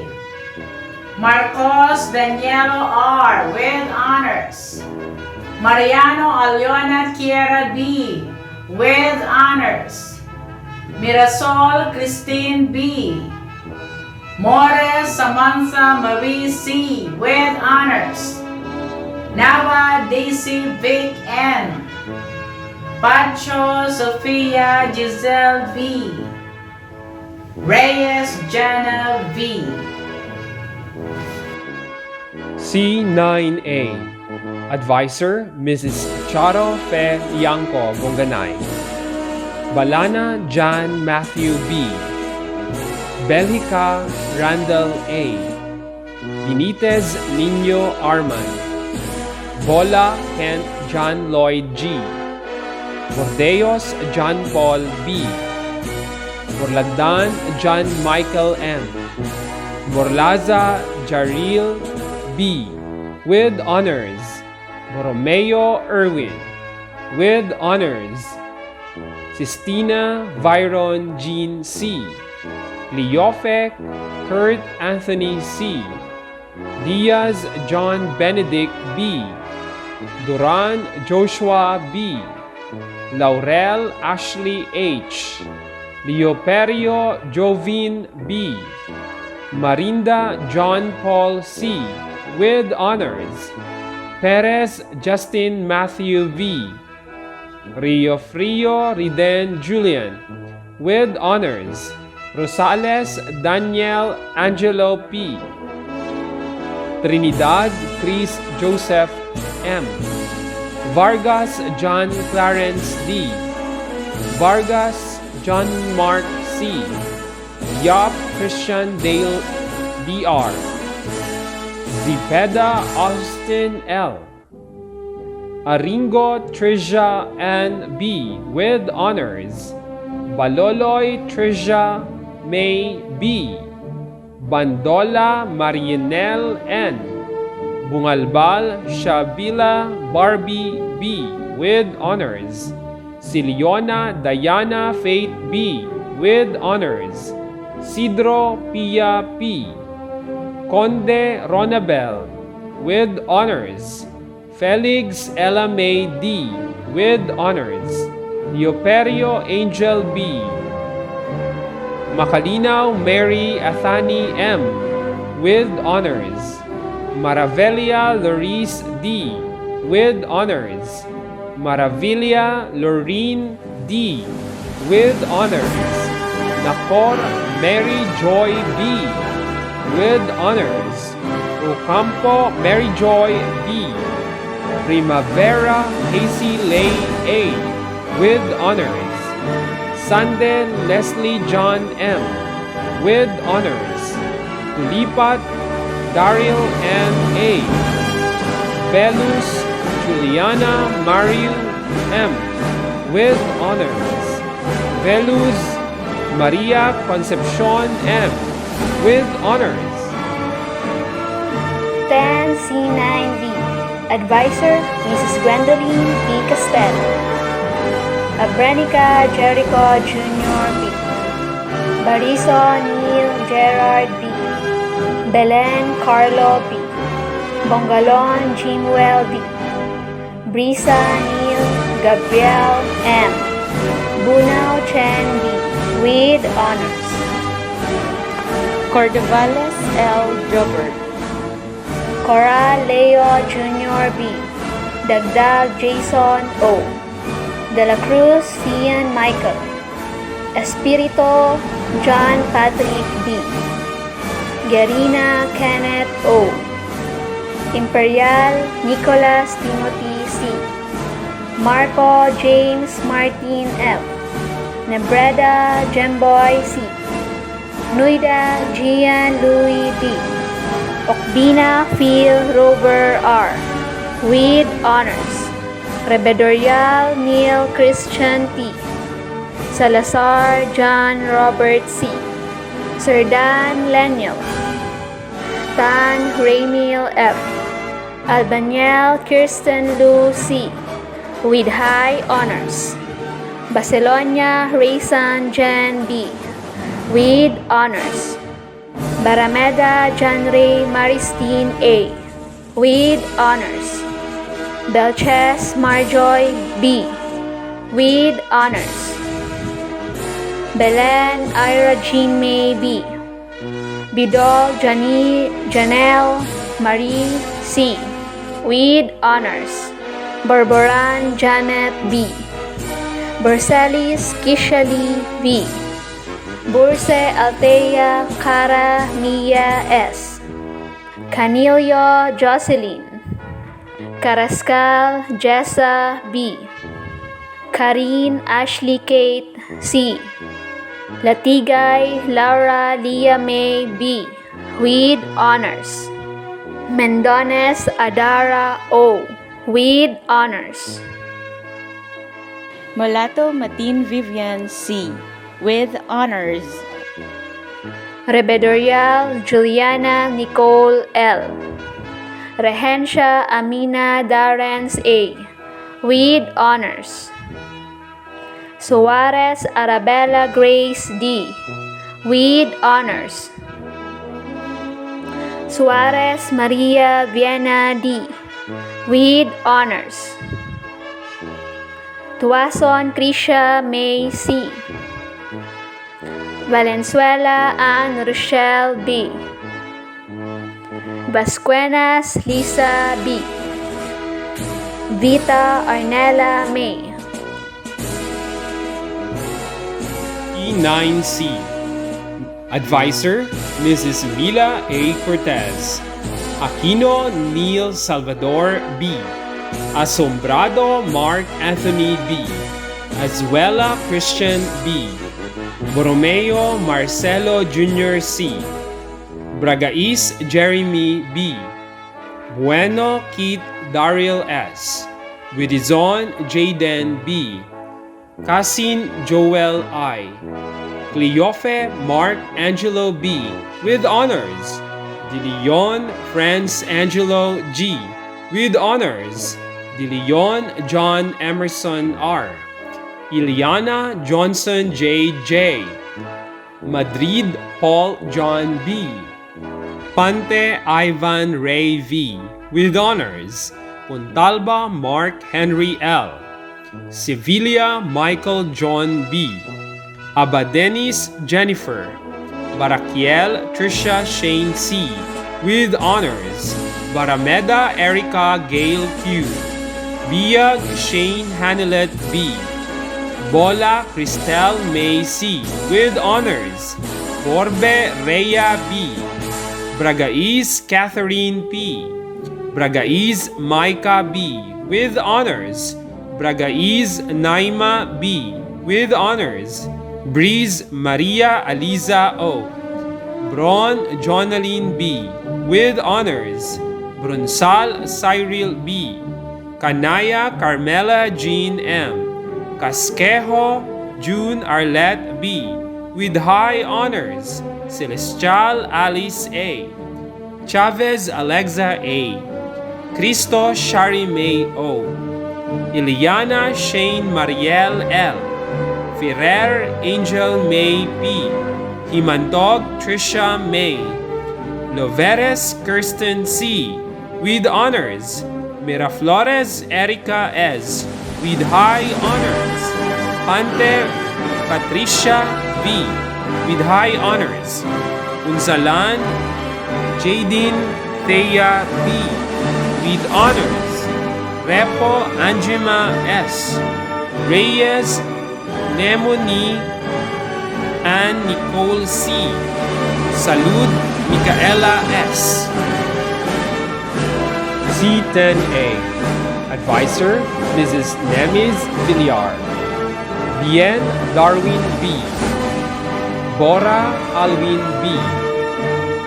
Marcos Danielo R. with honors. Mariano Aliona Kiera B. with honors. Mirasol Christine B. More Samantha Marie C. with honors. Nawa Daisy Vic N. Pacho Sofia Giselle V. Reyes Jana V. C9A. Advisor, Mrs. Charo Fe Yanko Gonganay. Balana John Matthew B. Belgica Randall A. Benitez Nino Arman. Bola Kent John Lloyd G. Bordeos John Paul B. Borlagdan John Michael M. Borlaza Jaril B. with honors. Borromeo Erwin with honors. Sistina Viron Jean C. Leofe Kurt Anthony C. Diaz John Benedict B. Duran Joshua B. Laurel Ashley H. Leoperio Jovin B. Marinda John Paul C. with honors. Perez Justin Matthew V. Rio Frio Riden Julian with honors. Rosales Daniel Angelo P. Trinidad Chris Joseph M. Vargas John Clarence D. Vargas John Mark C. Yop Christian Dale Dr. Zipeda Austin L. Aringo Trisha Ann B. with honors. Baloloy Trisha May B. Bandola Marianel N. Bungalbal Shabila Barbie B. with honors. Siliona Diana Faith B. with honors. Sidro Pia P. Conde Ronabel with honors. Felix Ella May D. with honors. Leoperio Angel B. Macalinaw Mary Athani M. with honors. Maravelia Loris D. with honors. Maravilla Loreen D. with honors. Nakor Mary Joy B. with honors. Ocampo Mary Joy B. Primavera Casey Lay A. with honors. Sanden Leslie John M. with honors. Tulipat Daryl M. A. Belus Juliana Mario M. with honors. Velus Maria Concepcion M. with honors. 10C9B. Advisor, Mrs. Gwendolyn P. Castello. Abrenica Jericho Jr. B. Bariso Neil Gerard B. Belen Carlo B. Bongalon Jimuel D. Brisa Neil Gabriel M. Bunao Chen B. with honors. Cordovales L. Jobert. Cora Leo Jr. B. Dagdag Jason O. De la Cruz Fian Michael. Espirito John Patrick B. Gerina Kenneth O. Imperial Nicholas Timothy C. Marco James Martin F. Nebreda Gemboy C. Nuida Gian Louis D. Okbina Phil Robert R. with honors. Rebedorial Neil Christian T. Salazar John Robert C. Serdan Leniel. Tan Raymil F. Albaniel Kirsten Lou C. with high honors. Bacelonia Raysan Jen B. with honors. Barameda John Ray Maristine A. with honors. Belches Marjoy B. with honors. Belen Ira Jean May B. Bidol Janelle Marie C. with honors. Barbaran Janet B. Borselis Kishali B. Burse Althea Cara Mia S. Canillo Jocelyn. Carascal Jessa B. Karine Ashley Kate C. Latigay Laura Leah May B. with honors. Mendones Adara O. with honors. Molato Matin Vivian C. with honors. Rebedorial Juliana Nicole L. Rehencia Amina Darrens A. with honors. Suarez Arabella Grace D. with honors. Suarez Maria Viena D. with honors. Tuason Krisha May C. Valenzuela Ann Rochelle B. Vasquenas Lisa B. Vita Arnella May. T9C. Advisor, Mrs. Mila A. Cortez. Aquino Neil Salvador B. Asombrado Mark Anthony B. Azuela Christian B. Borromeo Marcelo Jr. C. Bragais Jeremy B. Bueno Keith Daryl S. Widizon Jaden B. Casin Joel I. Cleofe Mark Angelo B. with honors. De Leon Franz Angelo G. with honors. De Leon John Emerson R. Ileana Johnson J. Madrid Paul John B. Pante Ivan Ray V. with honors. Puntalba Mark Henry L. Sevilla Michael John B. Abadenis Jennifer. Barakiel Tricia Shane C. with honors. Barameda Erica Gail Q. Biag Shane Hanelet B. Bola Cristel May C. with honors. Borbe Rhea B. Bragais Catherine P. Bragais Micah B. with honors. Bragais Naima B. with honors. Breeze Maria Aliza O. Bron Jonaline B. with honors. Brunsal Cyril B. Kanaya Carmela Jean M. Casquejo June Arlette B. with high honors. Celestial Alice A. Chavez Alexa A. Cristo Shari May O. Iliana Shane Mariel L. Ferrer Angel May P. Himantog Tricia May. Loveres Kirsten C. with honors. Miraflores Erica S. with high honors. Pante Patricia V. with high honors. Unzalan Jadine Thea B. with honors. Repo Anjima S. Reyes Nemoni and Nicole C. Salud Micaela S. C10A. Advisor, Mrs. Nemis Villar. Bien Darwin B. Bora Alwin B.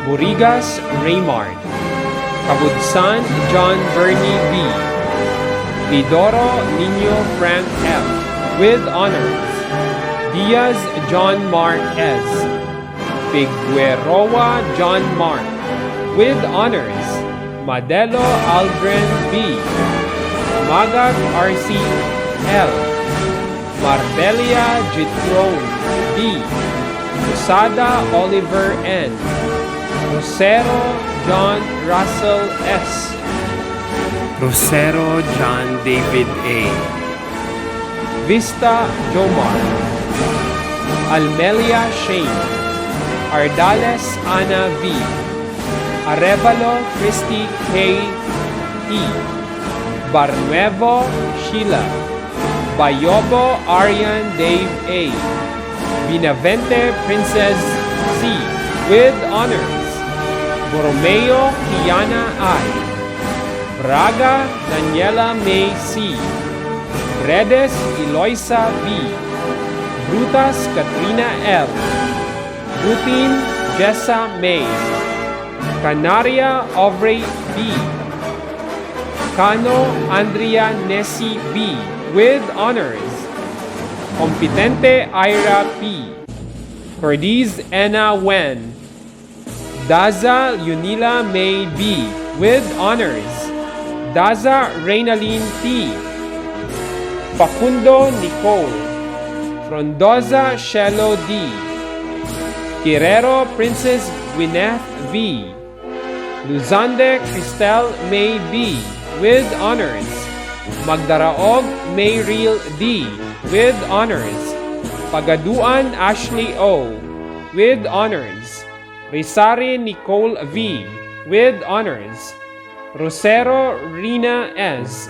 Burigas Raymart. Kabudsan John Bernie B. Lidoro Nino Frank F. with honors. Diaz John Mark S. Figueroa John Mark with honors. Madelo Aldrin B. Magat RC L. Marbelia Jitrone B. Usada Oliver N. Rosero John Russell S. Rosero John David A. Vista Jomar. Almelia Shane. Ardales Ana V. Arevalo Christy K. E. Barnuevo Sheila. Bayobo Arian Dave A. Binavente Princess C. with honors. Borromeo Kiana I. Braga Daniela May C. Redes Eloisa B. Brutas Katrina L. Butin Jessa May. Canaria Aubrey B. Cano Andrea Nessie B. with honors. Competente Ira P. Cordiz Anna Wen. Daza Yunila May B. with honors. Daza Reynalyn T. Facundo Nicole. Frondoza Shelo D. Guerrero Princess Gwyneth V. Luzande Cristel May B. with honors. Magdaraog Mayriel D. with honors. Pagaduan Ashley O. with honors. Rizari Nicole V. with honors. Rosero Rina S.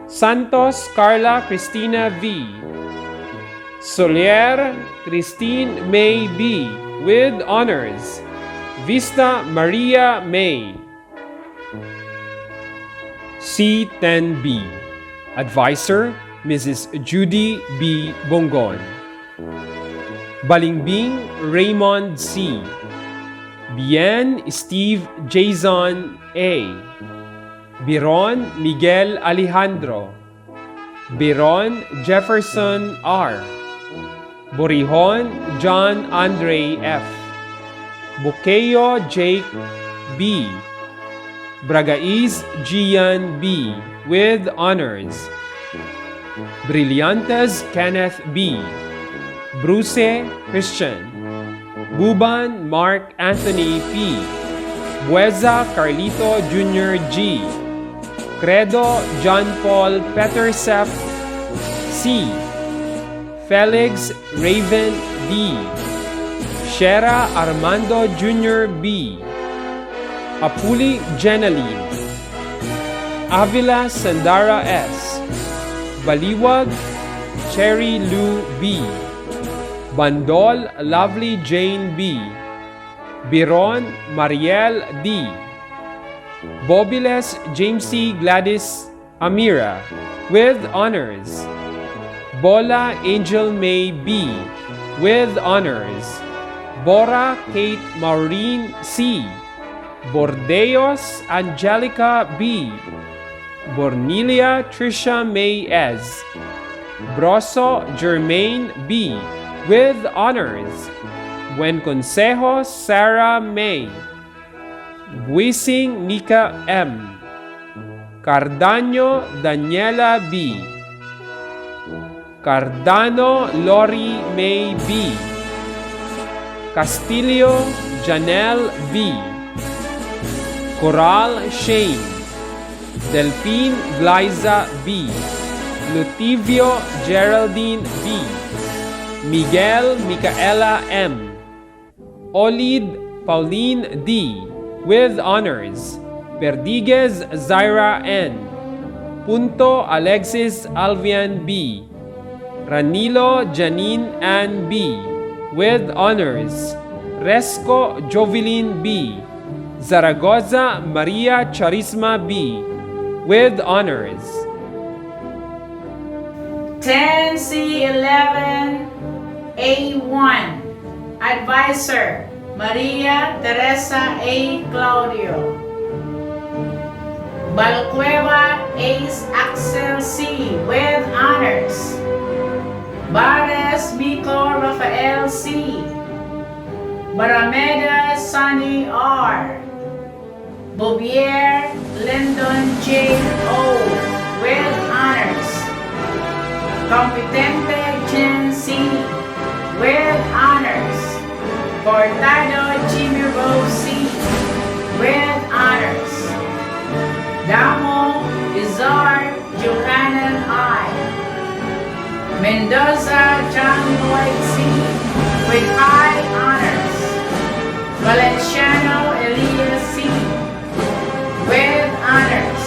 Santos Carla Cristina V. Solier Christine May B. with honors. Vista Maria May. C10B. Advisor, Mrs. Judy B. Bongon. Balingbing Raymond C. Bien Steve Jason A. Biron Miguel Alejandro. Biron Jefferson R. Borihon John Andre F. Bukeyo Jake B. Bragaiz Gian B. with honors. Brillantes Kenneth B. Bruce Christian. Buban Mark Anthony P. Bueza Carlito Jr. G. Credo John Paul Petersef C. Felix Raven D. Shera Armando Jr. B. Apuli Jenaline. Avila Sandara S. Baliwag Cherry Lou B. Bandol Lovely Jane B. Biron Mariel D. Bobiles Jamesy Gladys Amira with honors. Bola Angel May B. with honors. Bora Kate Maureen C. Bordeos Angelica B. Bornelia Trisha May S. Broso Germaine B. with honors. Buen Consejo Sarah May. Buising Nika M. Cardaño Daniela B. Cardano Lori May B. Castillo Janelle B. Coral Shane. Delphine Glyza B. Lutivio Geraldine B. Miguel Micaela M. Olid Pauline D. with honors. Perdiguez Zaira N. Punto Alexis Alvian B. Ranilo Janine Ann B. with honors. Resco Jovelyn B. Zaragoza Maria Charisma B. with honors. 10C11 A1. Advisor Maria Teresa A. Claudio. Balcueva Ace Axel C. with honors. Bares Miko Rafael C. Barameda Sunny R. Bobier Lyndon J. O. with honors. Competente Jen C. with honors. Cortado Jimmy Rose C. R. Johanan I. Mendoza John Lloyd C. with high honors. Valenciano Elias C. with honors.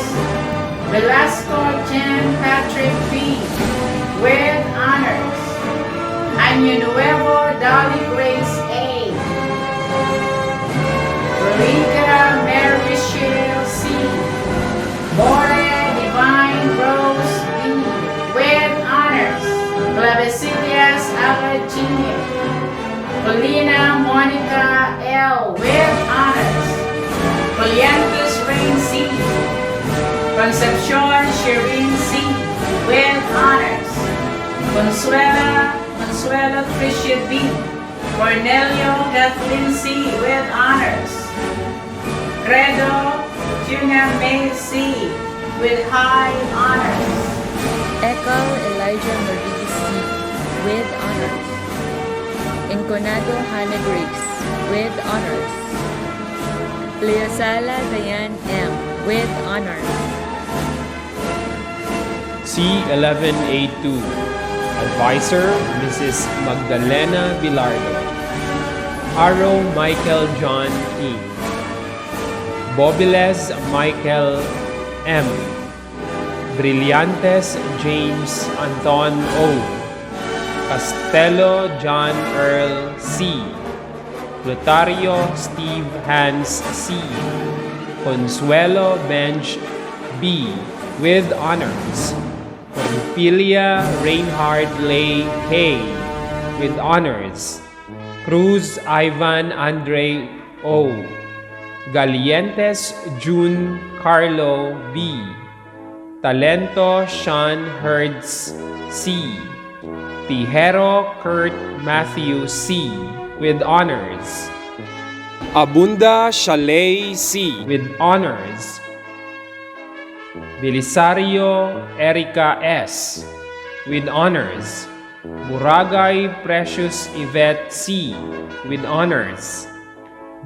Velasco Jan Patrick B. with honors. Año Nuevo Dolly Grace A. Rolica Mary Michelle C. More Divine Rose B. with honors. Clavecillas Alagini. Polina Monica L. with honors. Poliantus Rain C. Concepcion Shireen C. with honors. Consuelo Tricia B. Cornelio Kathleen C. with honors. Credo Junior May C. with high honors. Ekal Elijah Marie C. with honors. Enconado Hannah Grace with honors. Leosala Diane M. with honors. C11A2 Advisor Mrs. Magdalena Bilardo. Arrow Michael John E. Bobiles Michael M. Brillantes James Anton O. Castello John Earl C. Lotario Steve Hans C. Consuelo Benj B. with honors. Cordelia Reinhard Lay K. with honors. Cruz Ivan Andre O. Galientes June Carlo B. Talento Sean Hertz C. Tijero Kurt Matthew C. with honors. Abunda Shalay C. with honors. Belisario Erica S. with honors. Buragay Precious Yvette C. with honors.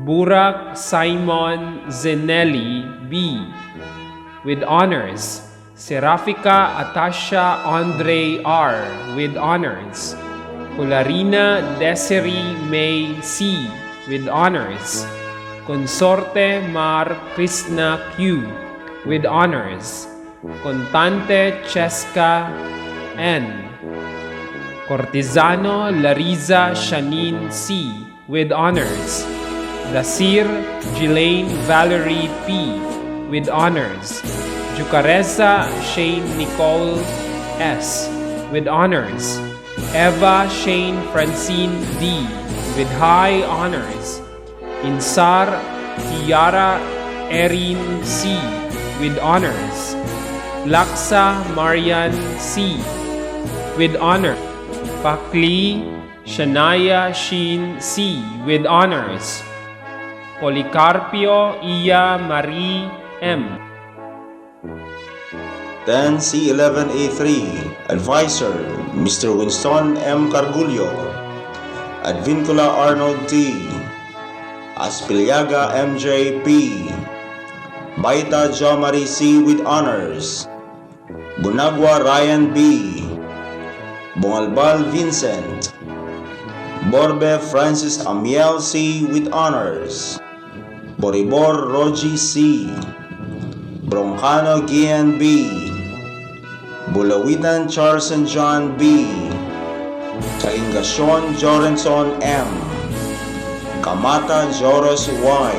Burak Simon Zenelli B. with honors. Serafika Atasha Andre R. with honors. Kularina Desiree May C. with honors. Consorte Mar Krishna Q. with honors. Contante Cheska N. Cortizano Lariza Shanin C. with honors. Dasir Ghislaine Valerie P. with honors. Jucareza Shane Nicole S. with honors. Eva Shane Francine D. with high honors. Insar Tiara Erin C. with honors. Laksa Marian C. with honor. Pakli Shania Shin C. with honors. Policarpio Iya Marie M. Then C11A3 Advisor Mr. Winston M. Cargullo. Advincula Arnold T. Aspiliaga MJ P. Baita Jo Marie C. with honors. Bunagwa Ryan B. Bongalbal Vincent. Borbe Francis Amiel C. with honors. Boribor Roji C. Broncano Gian B. Bulawitan Charles and John B. Kaingasyon Jorenson M. Kamata Joros Y.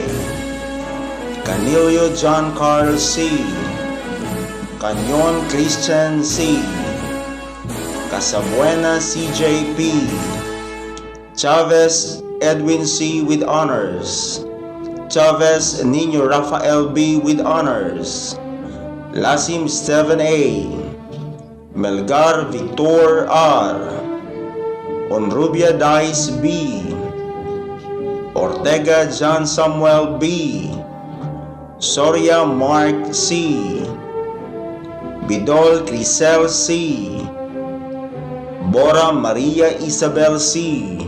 Canilio John Carl C. Canyon Christian C. Casabuena CJP. Chavez Edwin C. with honors. Chavez Nino Rafael B. with honors. Lasim Steven A. Melgar Victor R. Onrubia Dice B. Ortega John Samuel B. Soria Mark C. Bidol Crisel C. Bora Maria Isabel C.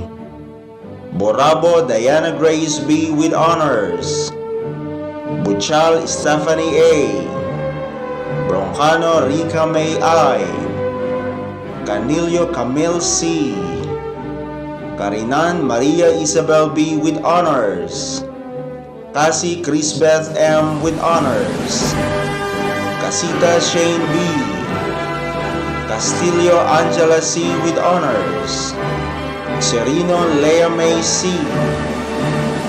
Borabo Diana Grace B. with honors. Buchal Stephanie A. Broncano Rica May I, Canillo Camille C, Karinan Maria Isabel B with honors, Cassie Crisbeth M with honors, Casita Shane B, Castillo Angela C with honors, Serino Lea May C,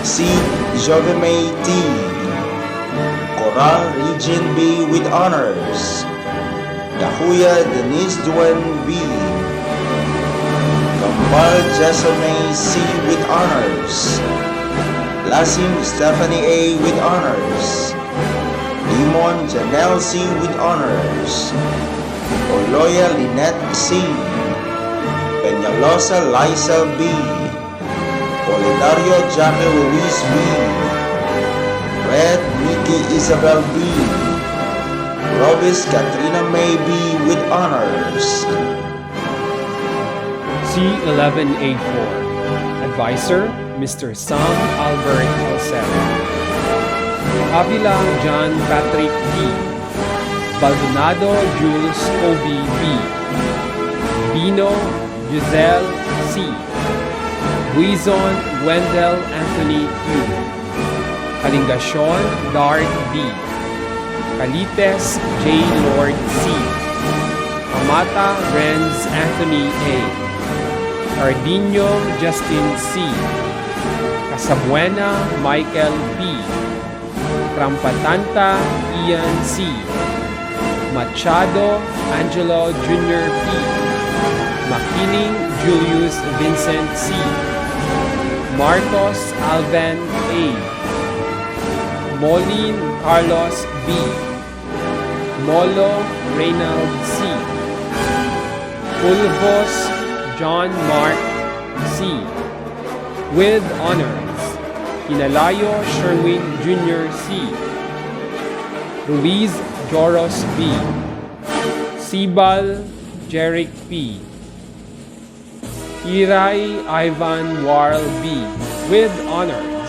C. Jove May T, Coral Regine B with honors, Dahuya Denise Duen B, Gambal Jessamay C with honors, Lasim Stephanie A with honors, Limon Janelle C with honors, Oloya Lynette C, Peñalosa Liza B, Polidario Jackie Luis B, Red Nikki Isabel B, Robis Katrina May B with honors. C11A4. Advisor, Mr. Sam Albert Joseph. Avila John Patrick B. Baldonado Jules Kobe B. Bino Giselle C. Buizon Wendell Anthony Q. Kalingasyon Dart B. Calites J. Lord C. Amata Renz Anthony A. Cardino Justin C. Casabuena Michael B. Trampatanta Ian C. Machado Angelo Jr. P. Makiling Julius Vincent C. Marcos Alvan A. Molin Carlos B. Molo Reynald C. Pulvos John Mark C. With honors, Kinalayo Sherwin Jr. C. Ruiz Joros B. Sibal Jeric P. Iray Ivan Warl B. With honors,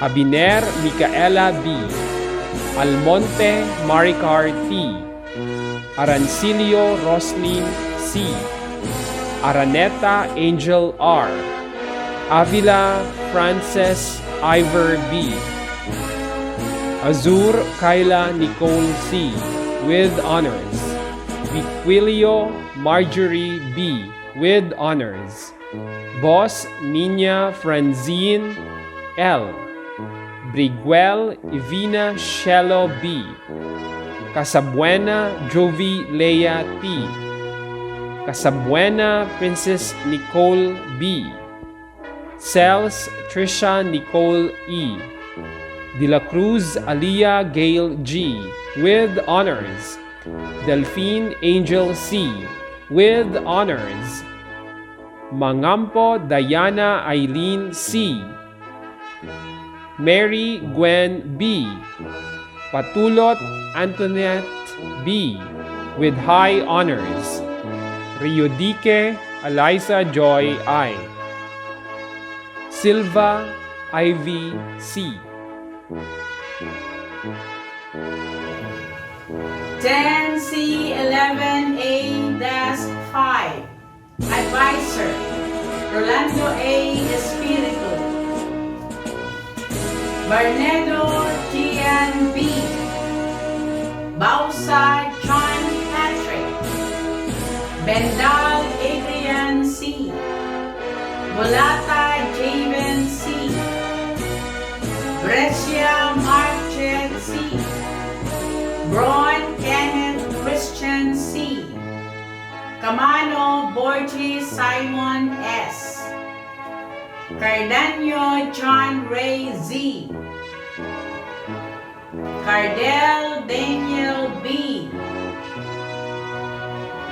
Abiner Micaela B. Almonte Maricar T. Arancilio Roslin C. Araneta Angel R. Avila Frances Ivor B. Azur Kyla Nicole C. With honors, Viquilio Marjorie B. With honors, Boss Nina Franzine L. Briguel Ivina Shelo B. Casabuena Jovi Leia T. Casabuena Princess Nicole B. Cels Trisha Nicole E. De la Cruz Alia Gail G. With honors, Delphine Angel C. With honors, Mangampo Diana Eileen C. Mary Gwen B. Patulot Antoinette B. With high honors, Riodique Eliza Joy I. Silva Ivy C. 10C11A-5. Advisor, Rolando A. Espiritu. Barnedo Gian B. Bausa John Patrick. Bendal Adrian C. Volata Javen C. Brescia Marchet C. Braun Kenneth Christian C. Camano Borges Simon S. Cardanio John Ray Z. Cardell Daniel B.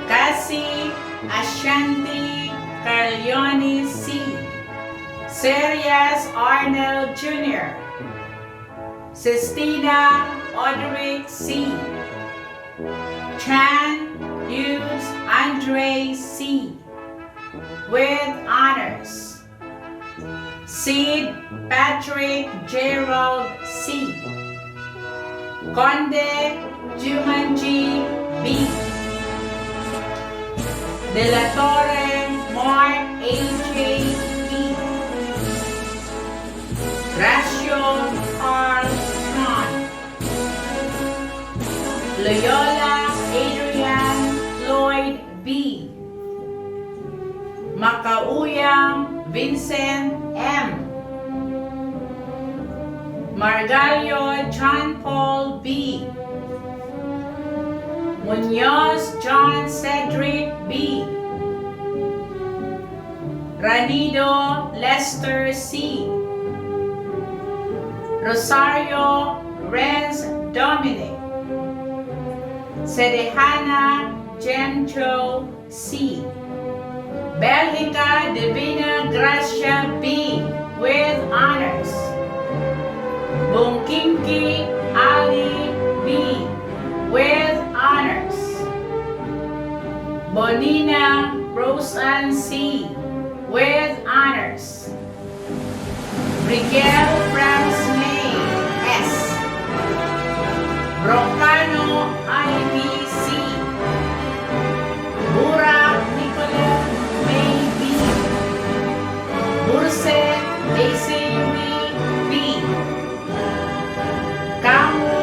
Cassie Ashanti Carlioni C. Serias Arnold Jr. Sistina Oderick C. Chan Hughes Andre C. With honors, Sid Patrick Gerald C. Conde Jumanji B. De La Torre Mark AJ B. Gracio Carl Tron. Loyola Adrian Lloyd B. Macauyang Vincent M. Margalio John Paul B. Munoz John Cedric B. Ranido Lester C. Rosario Renz Dominic. Sedehana Genjo C. Belgica Divina Gracia B. with honors. Bungkinki Ali B. with honors. Bonina Roseanne C. with honors. Miguel Franz May S. Broncano Ivy C. Burak Nicolette May B. Burse ACB B. Kamu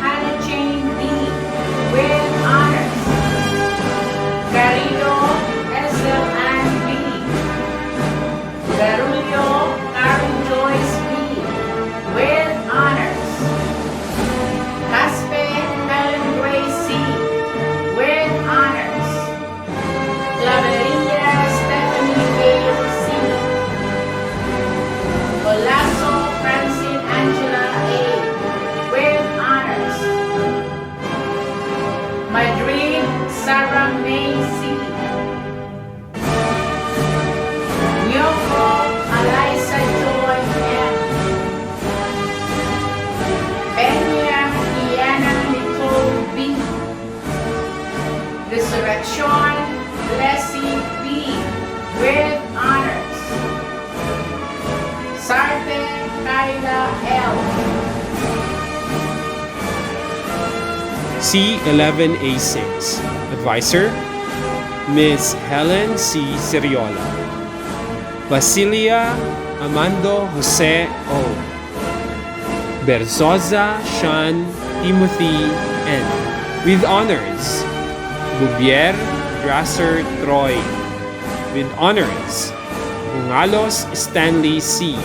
Hannah Jane D. with honors. Garrido SLN B. Garullo Karen Joyce B. with honors. Caspe Helen Grace C. with honors. Claveria Stephanie Gale C. Olaso Francine Angela A. with honors. Madrid Sarah May C. Nyoko Eliza Joy M. Peña Iana Nicole B. Resurrection Leslie B. with honors. Sarte Kyla L. C11A6. Advisor, Ms. Helen C. Siriola. Basilia Amando Jose O. Berzosa Sean Timothy N. with honors. Bubier Grasser Troy with honors. Bungalos Stanley C.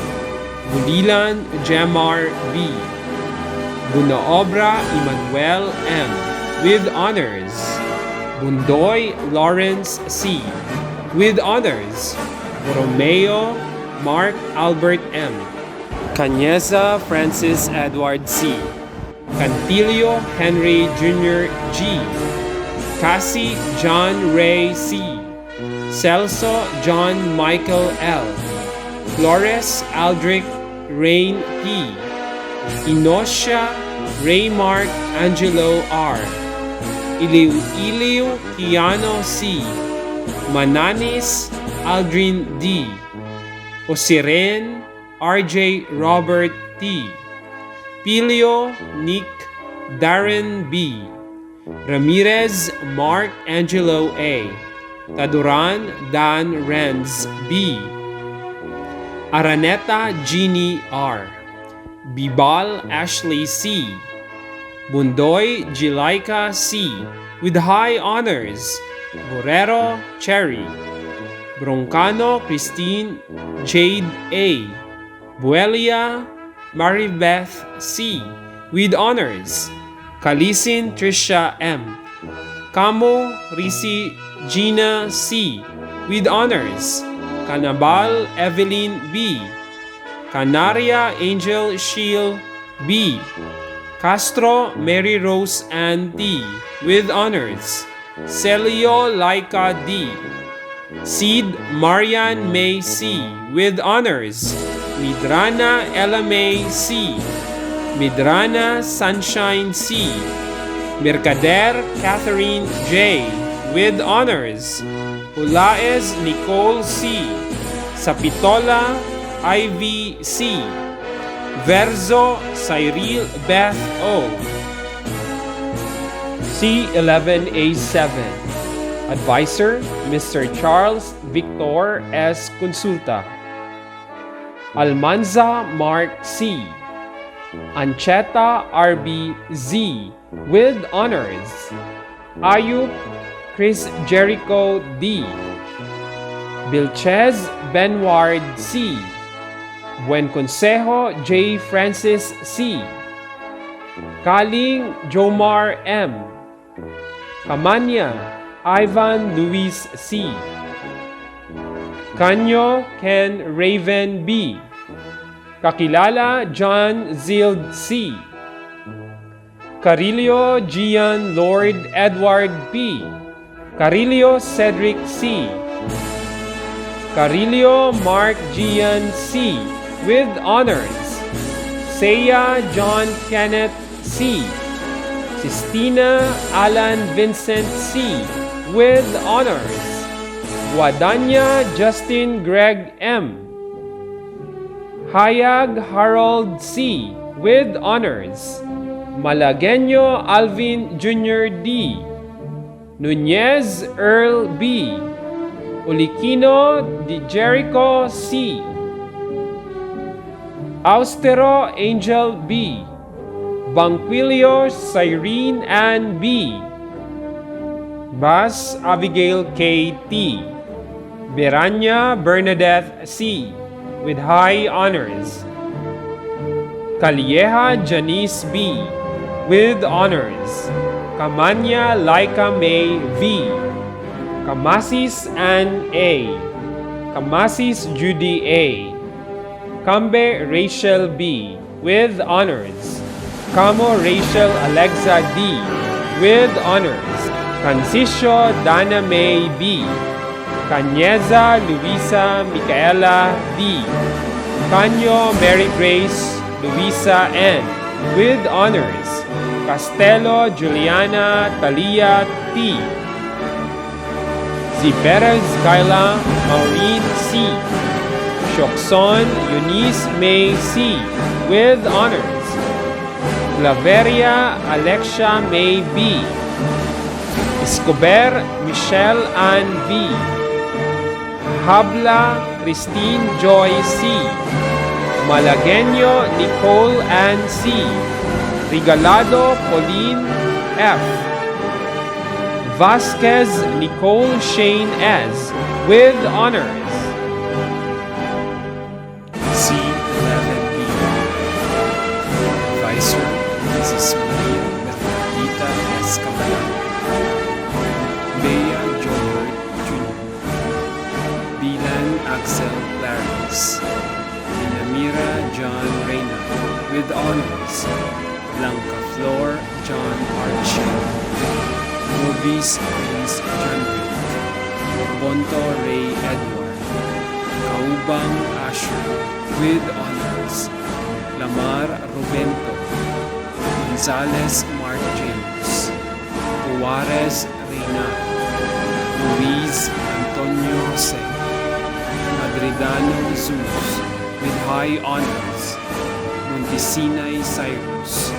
Bulilan Jamar B. Bunaobra Emmanuel M. with honors. Bundoy Lawrence C. with honors. Romeo Mark Albert M. Cañeza Francis Edward C. Cantillo Henry Jr. G. Cassie John Ray C. Celso John Michael L. Flores Aldrich Rain P. Inosha Raymark Angelo R. Iliw Kiano C. Mananis Aldrin D. Osiren RJ Robert T. Pilio Nick Darren B. Ramirez Mark Angelo A. Taduran Dan Renz B. Araneta Jeannie R. Bibal Ashley C. Bundoy Jilaika C. with high honors. Borrero Cherry. Broncano Christine Jade A. Buelia Maribeth C. with honors. Kalisin Trisha M. Camo Risi Gina C. with honors. Canabal Evelyn B. Canaria Angel Shield B. Castro Mary Rose Ann D. with honors. Celio Laika D. Seed Marian May C. with honors. Midrana Ella May C. Midrana Sunshine C. Mercader Catherine J. with honors. Ulaez Nicole C. Sapitola Ivy C. Verzo Cyril Beth O. C11A7. Advisor, Mr. Charles Victor S. Consulta. Almanza Mark C. Ancheta RB Z with honors. Ayup Chris Jericho D. Bilchez Benward C. Buen Consejo J. Francis C. Kaling Jomar M. Kamanya Ivan Luis C. Kanyo Ken Raven B. Kakilala John Zild C. Carillo Gian Lord Edward P. Carillo Cedric C. Carillo Mark Gian C. with honors. Seiya John Kenneth C. Sistina Alan Vincent C. with honors. Guadanya Justin Greg M. Hayag Harold C. with honors. Malagueño Alvin Jr. D. Nunez Earl B. Uliquino Di Jericho C. Austero Angel B. Banquilio Cyrene Ann B. Bas Abigail K. T. Beranya Bernadette C. with high honors. Calieja Janice B. with honors. Kamanya Laika May V. Kamasis Ann A. Kamasis Judy A. Kambe Rachel B. with honors. Kamo Rachel Alexa D. with honors. Francisco Dana May B. Cañeza Luisa Micaela D. Canyo Mary Grace Luisa N. with honors. Castelo Juliana Talia T. Ziperez Kyla Maureen C. Shokson Eunice May C. with honors. Claveria Alexia May B. Escobar Michelle Ann V. Habla Christine Joy C. Malagueño Nicole Ann C. Regalado Pauline F. Vasquez Nicole Shane S. with honors. C11B. Advisor, Mrs. Maria Bernardita S. Cabalan. Bea Jobert Jr. Bilan Axel Clarence. Dinamira John Reyna with honors. Blanca Flor John Archie. Movies Prince John Rick. Bonto Ray Edward. Kaubang Asher with honors. Lamar Rubento. Gonzales Mark James. Juarez Reina. Luis Antonio Jose. Madridano Jesus with high honors. Montesinay Cyrus.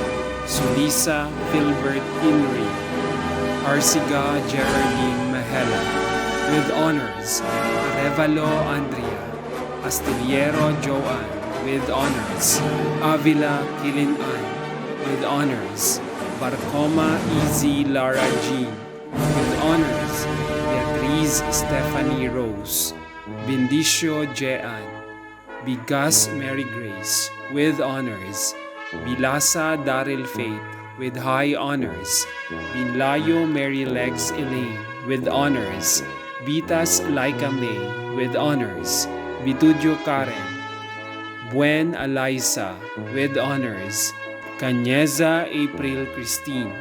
Sulisa Philbert Inri. Arsiga Geraldine Mahela with honors. Arevalo Andrea. Astillero Joan with honors. Avila Kilinan with honors. Barcoma Easy Lara Jean with honors. Beatriz Stephanie Rose. Vindicio Jean. Bigas Mary Grace with honors. Bilasa Daryl Faith with high honors. Binlayo Mary Lex Elaine with honors. Vitas Laika May with honors. Bitudio Karen. Buen Eliza with honors. Cañeza April Christine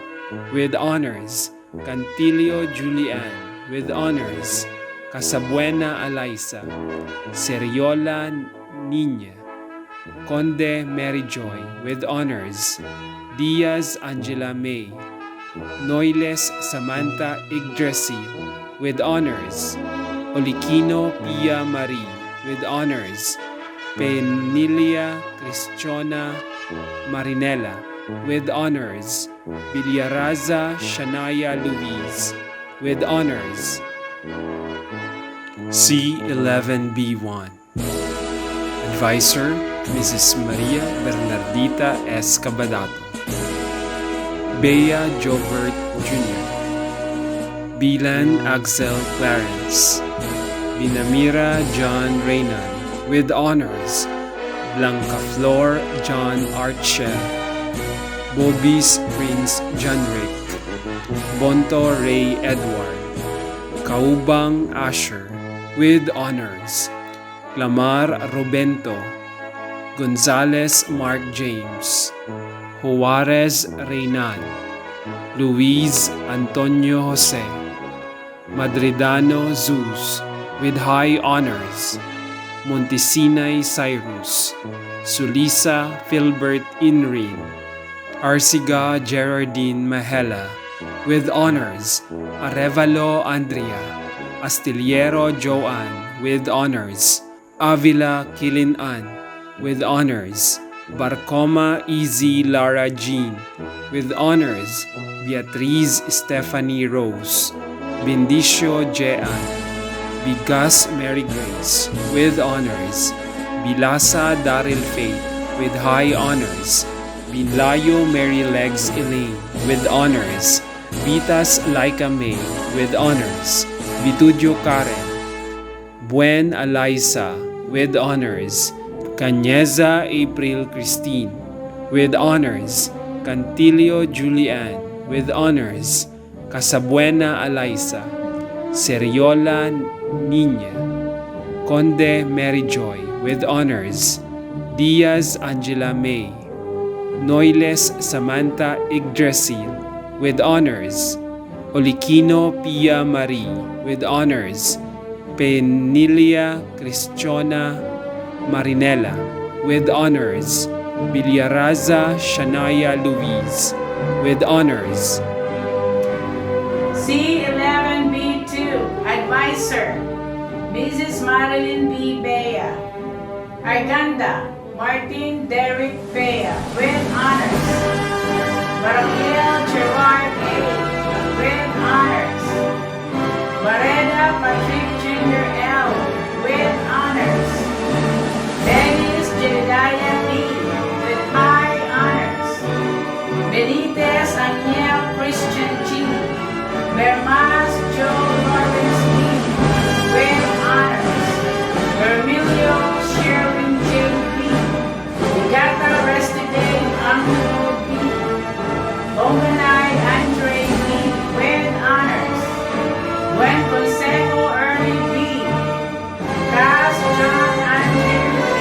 with honors. Cantilio Julian with honors. Casabuena Eliza. Seriola Niña. Conde Mary Joy with honors. Diaz Angela May. Noiles Samantha Yggdrasil with honors. Oliquino Pia Marie with honors. Penilia Cristiana Marinella with honors. Villaraza Shania Luis, with honors. C11B1. Advisor, Mrs. Maria Bernardita S. Cabadato. Bea Jobert Jr. Bilan Axel Clarence. Binamira John Reynan, with honors. Blanca Flor John Archer. Bobis Prince John Rick. Bonto Ray Edward. Kaubang Asher, with honors. Lamar Robento. Gonzales Mark James. Juarez Reynan. Luis Antonio Jose. Madridano Zeus, with high honors. Montesinay Cyrus. Sulisa Philbert Inrin. Arsiga Gerardine Mahela, with honors. Arevalo Andrea. Astillero Joanne, with honors. Avila Kilinan, with honors. Barcoma Easy Lara Jean, with honors. Beatriz Stephanie Rose. Bendicio Jean. Bigas Mary Grace, with honors. Bilasa Daryl Faith, with high honors. Binlayo Mary Legs Elaine, with honors. Vitas Laika May, with honors. Vitudio Karen. Buen Eliza, with honors. Cañeza April Christine, with honors. Cantilio Julian, with honors. Casabuena Eliza. Seriola Nina. Conde Mary Joy, with honors. Diaz Angela May. Noiles Samantha Yggdrasil, with honors. Olikino Pia Marie, with honors. Penilia Cristiana Marinella, with honors. Villaraza Shania Luis, with honors. C11B2, Advisor, Mrs. Marilyn B. Bea. Arganda, Martin Derek Bea, with honors. Barakiel Gerard A., with honors. Bareda Patrick Jr. L., with honors. Dennis Jedediah B., with high honors. Benitez Aniel Christian G., Bermas Joe Lawrence B., with honors. Vermilio Sherwin J. B., Vigata Restide Angelo B., Omanay Andre B., with honors. Buen Consejo Ernie B., Cas John Andre B.,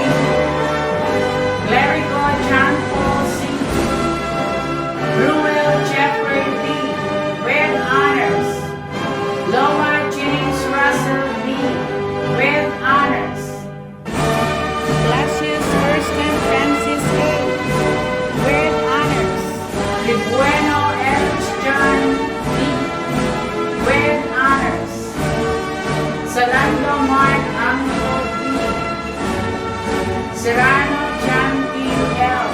Clerico John Paul C., Ruel Jeffrey B., with honors. Loa James Russell B., with honors. Glacius Thurston Francis A., with honors. Libueno Ellis John B., with honors. Salando Mark Angelo B., Serrano John P. L.,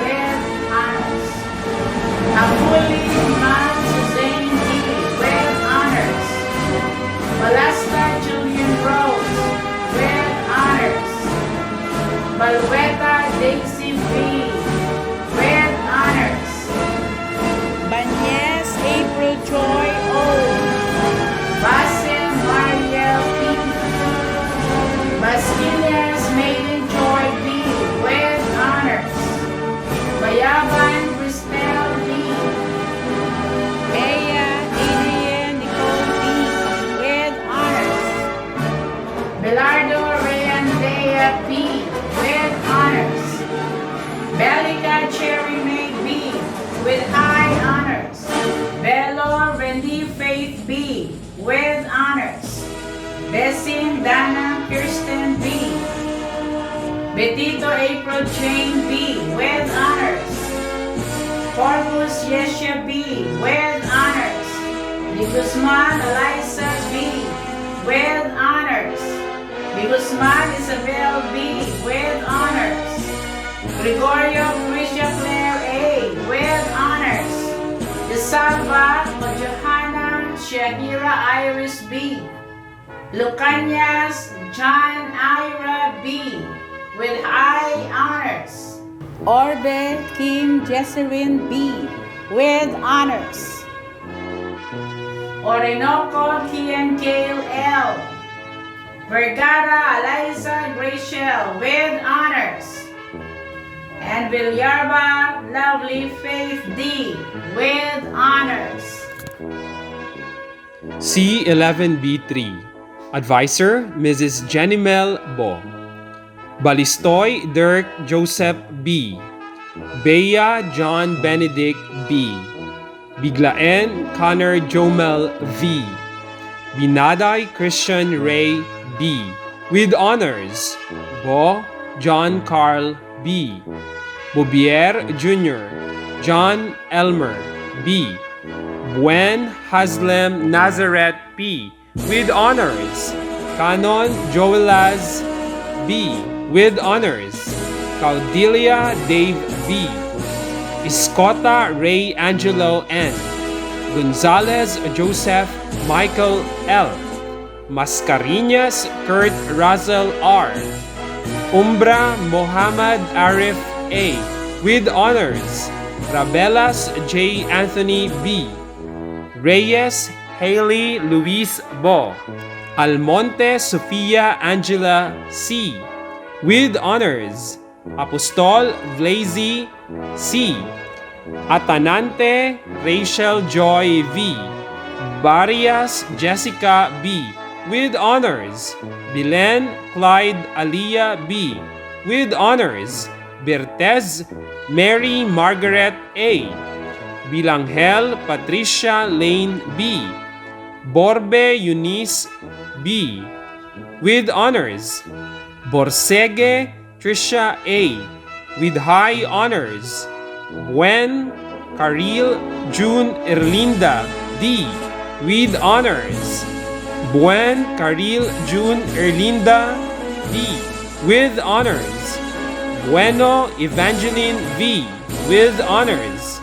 with honors. Abuli Man Suzanne D., with honors. Malasta Julian Rose, with honors. Balweta Daisy B., with honors. Banyes April Joy O., Basim Mariel P., Basquillas Maiden Joy B., with honors. Bayaban Cristel B., Bea Adrian Nicole B., with honors. Belardo Rayan Dea B., with honors. Belica Cherry May B., with high honors. Belo Randy Faith B., with honors. Bessin Dana Kirsten B., Betito April Jane B., with honors. Corpus Yesha B., with honors. De Guzman Eliza B., with honors. De Guzman Isabel B., with honors. Gregorio Grisha Claire A., with honors. Desalva Johanna Shahira Iris B. Lucanias John Ira B. with high honors. Orbe Kim Jesselyn B. with honors. Orinoco Kian Kale L. Vergara Eliza Graciel with honors. And Villarba Lovely Faith D. with honors. C11B3 Advisor Mrs. Jenimel Bo. Balistoy Dirk Joseph B. Bea John Benedict B. Biglaen Connor Jomel V. Binaday Christian Ray B. with honors. Bo John Carl B. Bobier Jr. John Elmer B. Buen Haslem Nazareth P. with honors. Canon Joelaz B. with honors. Caudilia Dave B. Escota Ray Angelo N. Gonzalez Joseph Michael L. Mascareñas Kurt Russell R. Umbra Mohammad Arif A. with honors. Rabelas J. Anthony B. Reyes Haley Luis Bo. Almonte Sofia Angela C. with honors. Apostol Vlazy C. Atanante Rachel Joy V. Barias Jessica B. with honors. Bilen Clyde Aliyah B. with honors. Bertez Mary Margaret A. Bilanghel Patricia Lane B. Borbe Eunice B. with honors. Borsege Tricia A. with high honors. Buen Caril June Erlinda D. with honors. Buen Caril June Erlinda D. with honors. Bueno Evangeline V. with honors.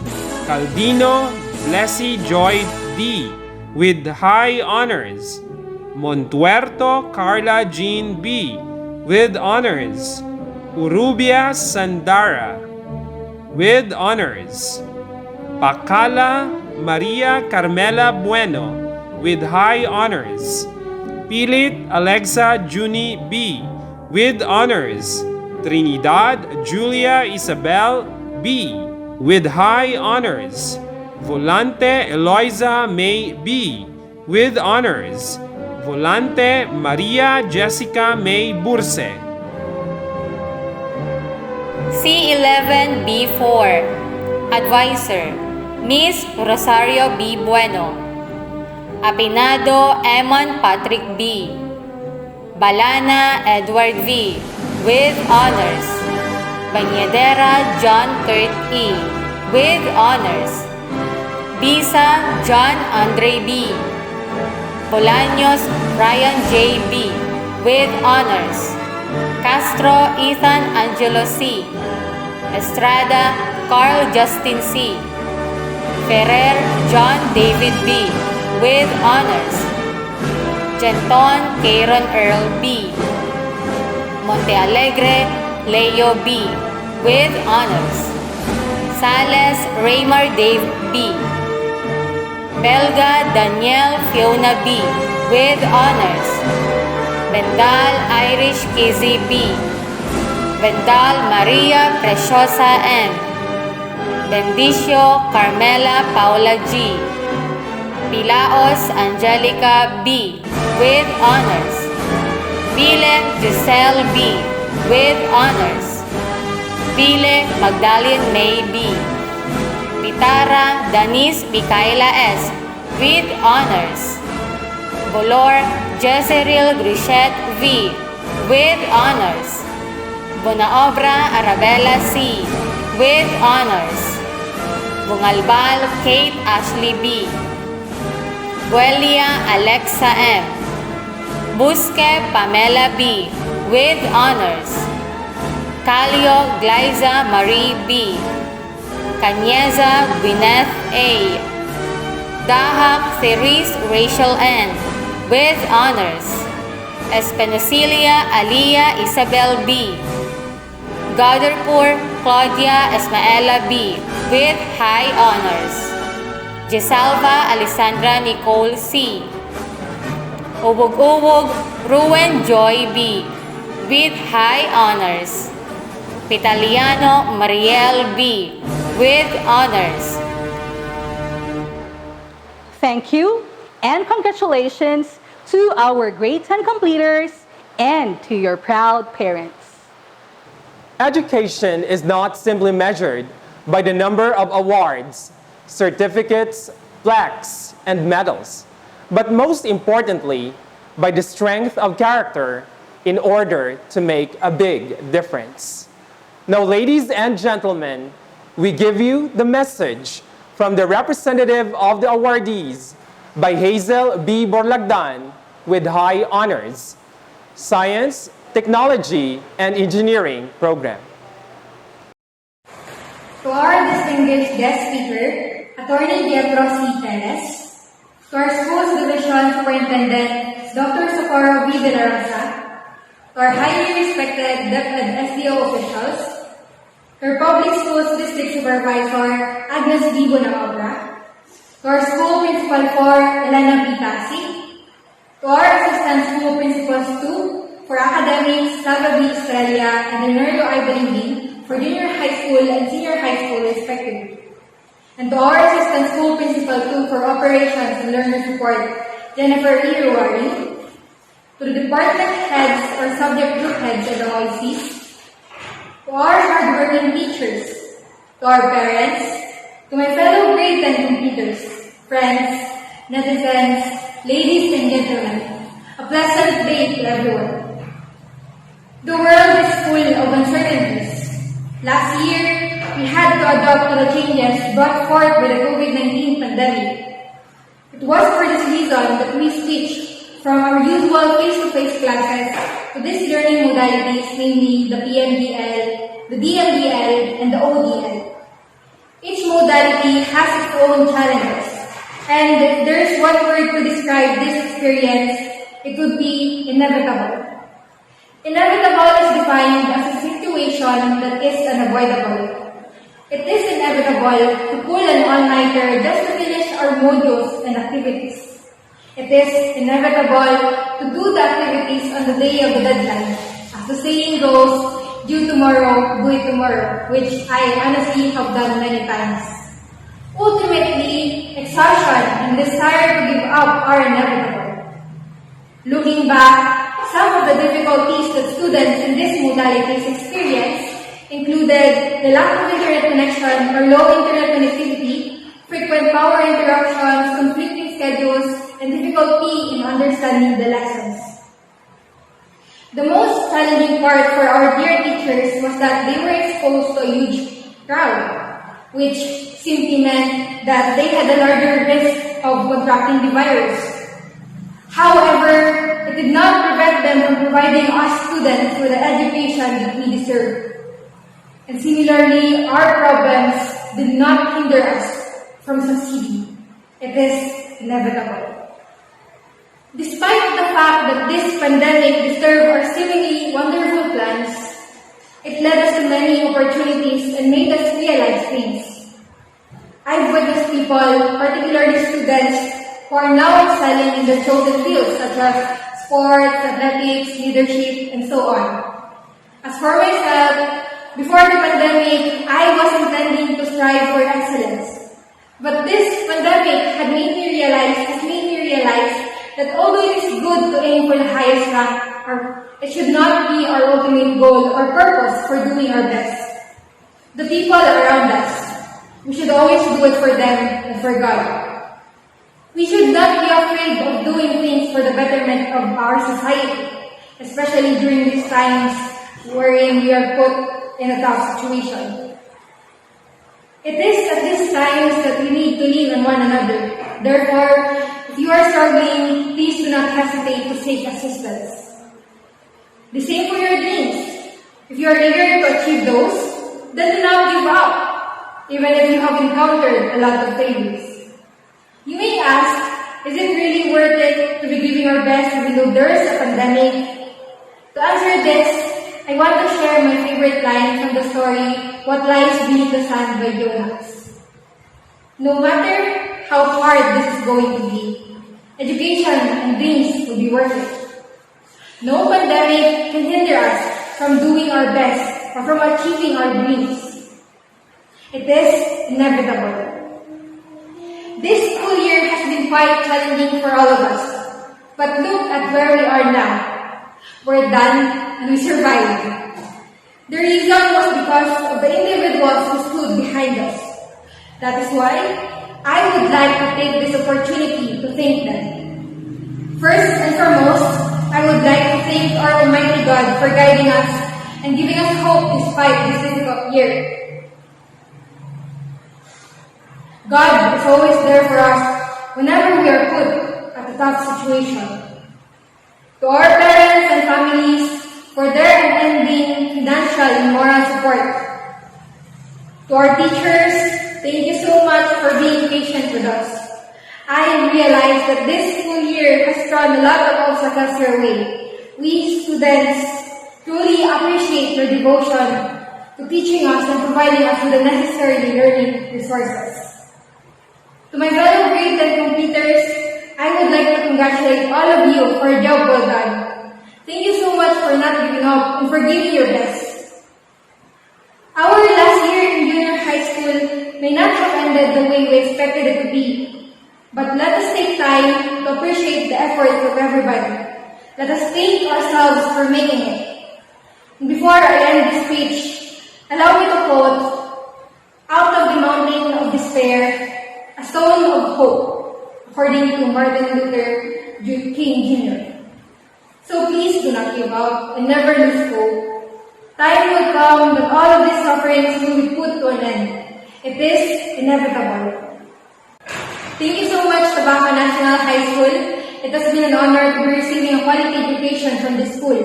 Caldino Blessy Joy D. with high honors. Montuerto Carla Jean B. with honors. Urubia Sandara with honors. Pacala Maria Carmela Bueno with high honors. Pilit Alexa Juni B. with honors. Trinidad Julia Isabel B. with high honors. Volante Eloisa May B. with honors. Volante Maria Jessica May Burse. C11B4 Advisor Miss Rosario B. Bueno. Apinado Emon Patrick B. Balana Edward V. with honors. Banyedera John Kurt E. with honors. Bisa John Andre B. Bolaños Ryan J. B. with honors. Castro Ethan Angelo C. Estrada Carl Justin C. Ferrer John David B. with honors. Genton Karen Earl B. Monte Alegre Leo B. with honors. Sales Raymar Dave B. Belga Daniel Fiona B. with honors. Bendal Irish Kizzy B. Bendal Maria Preciosa M. Bendicio Carmela Paula G. Pilaos Angelica B. with honors. Bile Giselle B. with honors. Bile Magdalene May B. Pitara Danis Micaela S. with honors. Bolor Jezeril Grishet V. with honors. Bonaobra Arabella C. with honors. Bungalbal Kate Ashley B. Buelia Alexa M. Busque Pamela B. with honors. Calio Glyza Marie B. Canyeza Gwyneth A. Dahak Therese Rachel N. with honors. Espinosilia Aliyah Isabel B. Gadarpur Claudia Esmaela B. with high honors. Gisalva Alessandra Nicole C. Ubog-ubog Ruwen Joy B. with high honors. Pitaliano Mariel B. with honors. Thank you and congratulations to our grade 10 completers and to your proud parents. Education is not simply measured by the number of awards, certificates, plaques, and medals, but most importantly, by the strength of character in order to make a big difference. Now, ladies and gentlemen, we give you the message from the representative of the awardees by Hazel B. Borlagdan with high honors, Science, Technology, and Engineering program. To our distinguished guest speaker, Attorney Pietro C. Tnhs, to our school's division superintendent, Dr. Socorro B. De La Rosa, to our highly respected DepEd SDO officials, to our public schools district supervisor, Agnes D. Bonamobra, to our school principal 4, Elena P. Tassi, to our assistant school principals 2, for academics, Slava B. Estrella, and Leonardo I. Balimbing, for junior high school and senior high school respectively. And to our assistant school principal 2 for operations and learner support, Jennifer E. Ruari, to the department heads or subject group heads of the OICs, to our hardworking teachers, to our parents, to my fellow grade 10 computers, friends, netizens, ladies and gentlemen, a pleasant day to everyone. The world is full of uncertainties. Last year, we had to adapt to the changes brought forth by the COVID-19 pandemic. It was for this reason that we switched from our usual face-to-face classes to these learning modalities, namely the PMDL, the DMDL, and the ODL. Each modality has its own challenges, and if there is one word to describe this experience, it would be inevitable. Inevitable is defined as a situation that is unavoidable. It is inevitable to pull an all-nighter just to finish our modules and activities. It is inevitable to do the activities on the day of the deadline. As the saying goes, due tomorrow, do it tomorrow, which I honestly have done many times. Ultimately, exhaustion and desire to give up are inevitable. Looking back, some of the difficulties that students in these modalities experience included the lack of internet connection or low internet connectivity, frequent power interruptions, conflicting schedules, and difficulty in understanding the lessons. The most challenging part for our dear teachers was that they were exposed to a huge crowd, which simply meant that they had a larger risk of contracting the virus. However, it did not prevent them from providing us students with the education that we deserve. And similarly, our problems did not hinder us from succeeding. It is inevitable. Despite the fact that this pandemic disturbed our seemingly wonderful plans, it led us to many opportunities and made us realize things. I've witnessed people, particularly students, who are now excelling in their chosen fields such as sports, athletics, leadership, and so on. As for myself, before the pandemic, I was intending to strive for excellence. But this pandemic has made me realize that although it is good to aim for the highest rank, it should not be our ultimate goal or purpose for doing our best. The people around us, we should always do it for them and for God. We should not be afraid of doing things for the betterment of our society, especially during these times wherein we are put in a tough situation. It is at these times that we need to lean on one another. Therefore, if you are struggling, please do not hesitate to seek assistance. The same for your dreams. If you are eager to achieve those, then do not give up. even if you have encountered a lot of failures. You may ask, is it really worth it to be giving our best even though there's a pandemic? To answer this, I want to share my favorite line from the story, What Lies Beneath the Sun by Jonas. No matter how hard this is going to be, education and dreams will be worth it. No pandemic can hinder us from doing our best or from achieving our dreams. It is inevitable. This school year has been quite challenging for all of us, but look at where we are now. We're done and we survived. The reason was because of the individuals who stood behind us. That is why I would like to take this opportunity to thank them. First and foremost, I would like to thank our Almighty God for guiding us and giving us hope despite this difficult year. God is always there for us whenever we are put at a tough situation. To our parents and families for their unending financial and moral support. To our teachers, thank you so much for being patient with us. I realize that this school year has thrown a lot of obstacles your way. We students truly appreciate your devotion to teaching us and providing us with the necessary learning resources. To my fellow grades and completers, I would like to congratulate all of you for a job well done. Thank you so much for not giving up and for giving your best. Our last year in junior high school may not have ended the way we expected it to be, but let us take time to appreciate the efforts of everybody. Let us thank ourselves for making it. And before I end this speech, allow me to quote, "Out of the mountain of despair, a stone of hope," according to Martin Luther King Jr. So please do not give up and never lose hope. Time will come that all of these sufferings will be put to an end. It is inevitable. Thank you so much, Tabaca National High School. It has been an honor to be receiving a quality education from this school.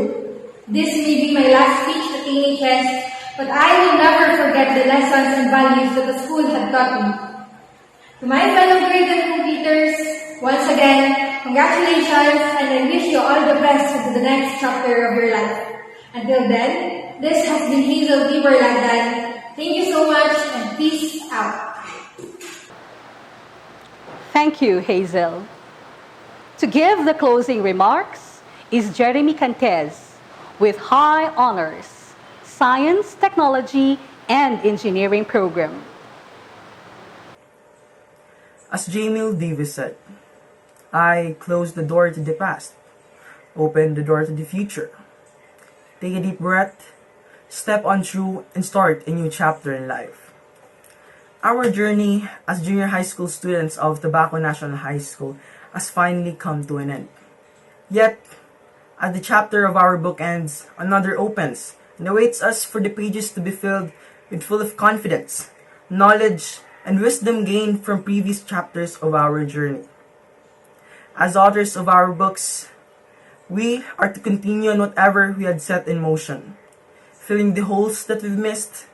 This may be my last speech to Tnhs, but I will never forget the lessons and values that the school had taught me. To my fellow grades and completers, once again, congratulations, and I wish you all the best into the next chapter of your life. Until then, this has been Hazel Tiber Lagdan. Thank you so much, and peace out. Thank you, Hazel. To give the closing remarks is Jeremy Cantes with high honors, Science, Technology, and Engineering program. As Jamil Davis said, I close the door to the past, open the door to the future. Take a deep breath, step on through, and start a new chapter in life. Our journey as junior high school students of Tabaco National High School has finally come to an end. Yet, as the chapter of our book ends, another opens and awaits us for the pages to be filled with full of confidence, knowledge, and wisdom gained from previous chapters of our journey. As authors of our books, we are to continue on whatever we had set in motion, filling the holes that we've missed,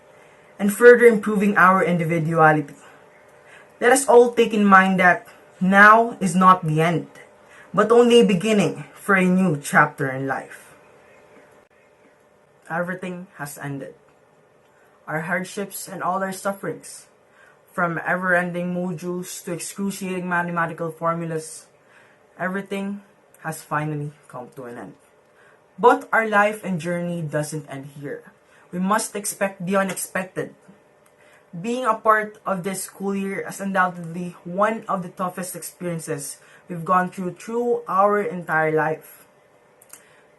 and further improving our individuality. Let us all take in mind that now is not the end, but only a beginning for a new chapter in life. Everything has ended. Our hardships and all our sufferings, from ever-ending modules to excruciating mathematical formulas, everything has finally come to an end. But our life and journey doesn't end here. We must expect the unexpected. Being a part of this school year is undoubtedly one of the toughest experiences we've gone through our entire life.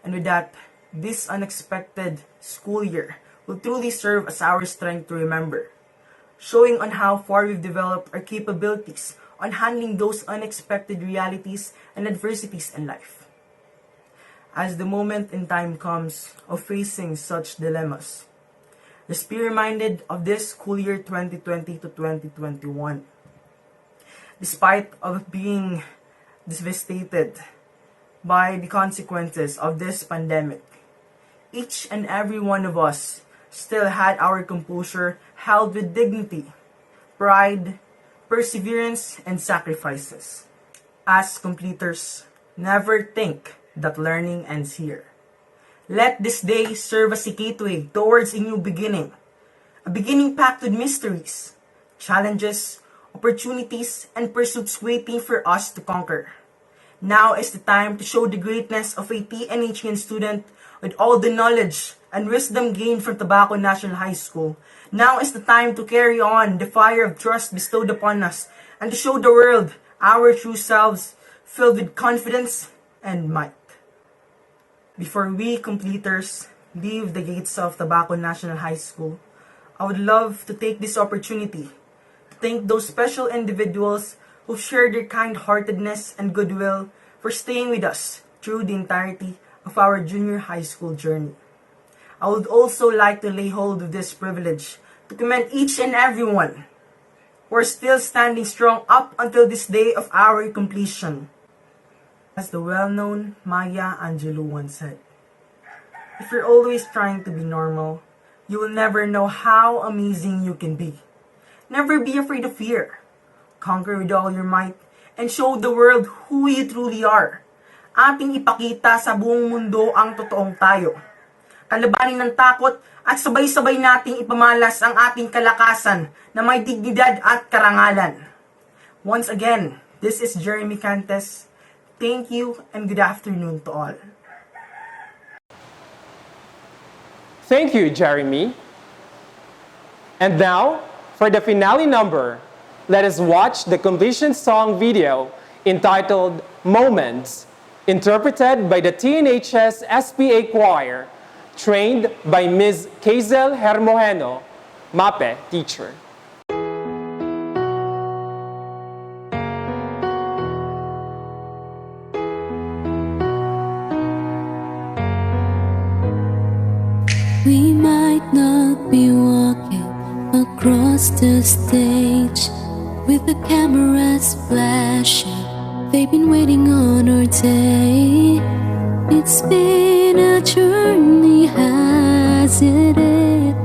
And with that, this unexpected school year will truly serve as our strength to remember, showing on how far we've developed our capabilities on handling those unexpected realities and adversities in life. As the moment in time comes of facing such dilemmas, let's be reminded of this school year 2020 to 2021. Despite of being devastated by the consequences of this pandemic, each and every one of us still had our composure held with dignity pride, perseverance, and sacrifices. As completers, never think that learning ends here. Let this day serve as a gateway towards a new beginning. A beginning packed with mysteries, challenges, opportunities, and pursuits waiting for us to conquer. Now is the time to show the greatness of a TNHN student with all the knowledge and wisdom gained from Tabaco National High School. Now is the time to carry on the fire of trust bestowed upon us and to show the world our true selves filled with confidence and might. Before we completers leave the gates of Tabaco National High School, I would love to take this opportunity to thank those special individuals who've shared their kind-heartedness and goodwill for staying with us through the entirety of our junior high school journey. I would also like to lay hold of this privilege to commend each and everyone who are still standing strong up until this day of our completion. As the well-known Maya Angelou once said, if you're always trying to be normal, you will never know how amazing you can be. Never be afraid of fear. Conquer with all your might and show the world who you truly are. Ating ipakita sa buong mundo ang totoong tayo. Kalabanin ng takot at sabay-sabay nating ipamalas ang ating kalakasan na may dignidad at karangalan. Once again, this is Jeremy Cantes. Thank you and good afternoon to all. Thank you, Jeremy. And now, for the finale number, let us watch the completion song video entitled Moments, interpreted by the Tnhs SPA Choir, trained by Ms. Kazel Hermojeno, MAPE teacher. We might not be walking across the stage with the cameras flashing. They've been waiting on our day. It's been a journey, hasn't it?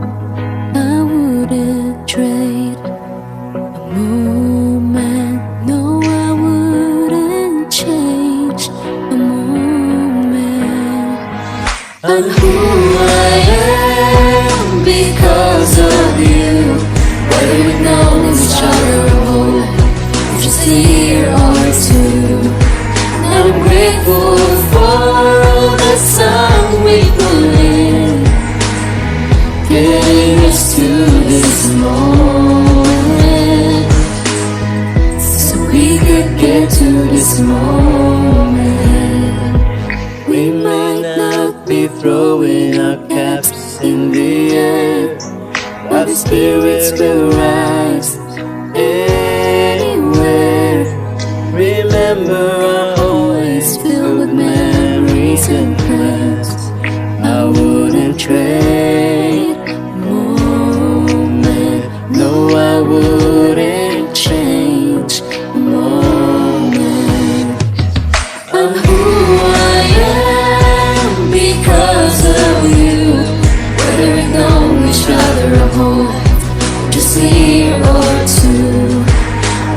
I wouldn't trade a moment. No, I wouldn't change a moment. I'm who I am because of you. Whether we've known each other a whole life, just a year or two. And I'm grateful for all the sun we put in, getting us to this moment, so we could get to this moment. We might not be throwing our caps in the air, but the spirits will rise anywhere. Remember, I'm always filled with memories and plans. I wouldn't trade a moment. No, I wouldn't change a moment. I'm who I am because of you. Whether we've known each other a whole life, just a year or two.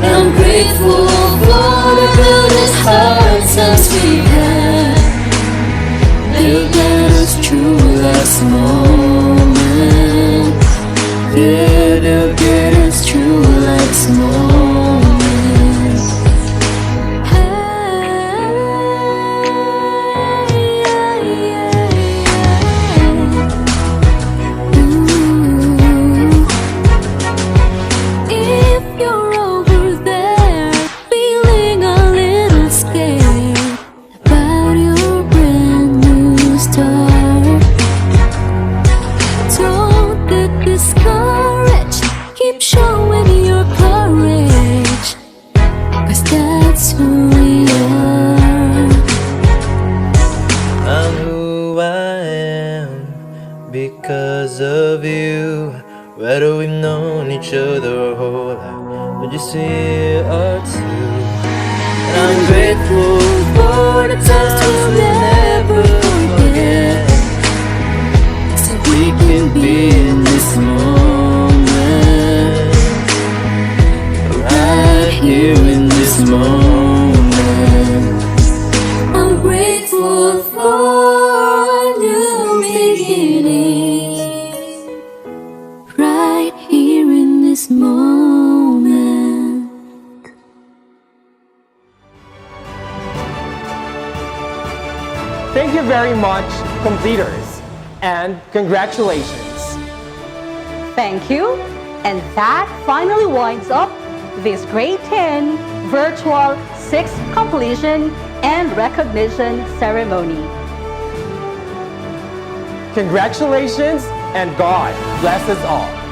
And I'm grateful for the goodest hearts as we've had. They'll get us through last moment. Yeah, they'll get us through last moment. If you're over there feeling a little scared about your brand new start, don't get discouraged. Keep showing your courage, 'cause that's who we are. I'm who I am because of you. Whether we've known each other a whole life, or just a year or two. And I'm grateful for the times we'll never forget, so we can be in this moment, Thank you very much, completers, and congratulations. Thank you. And that finally winds up this Grade 10 virtual 6th completion and recognition ceremony. Congratulations, and God bless us all.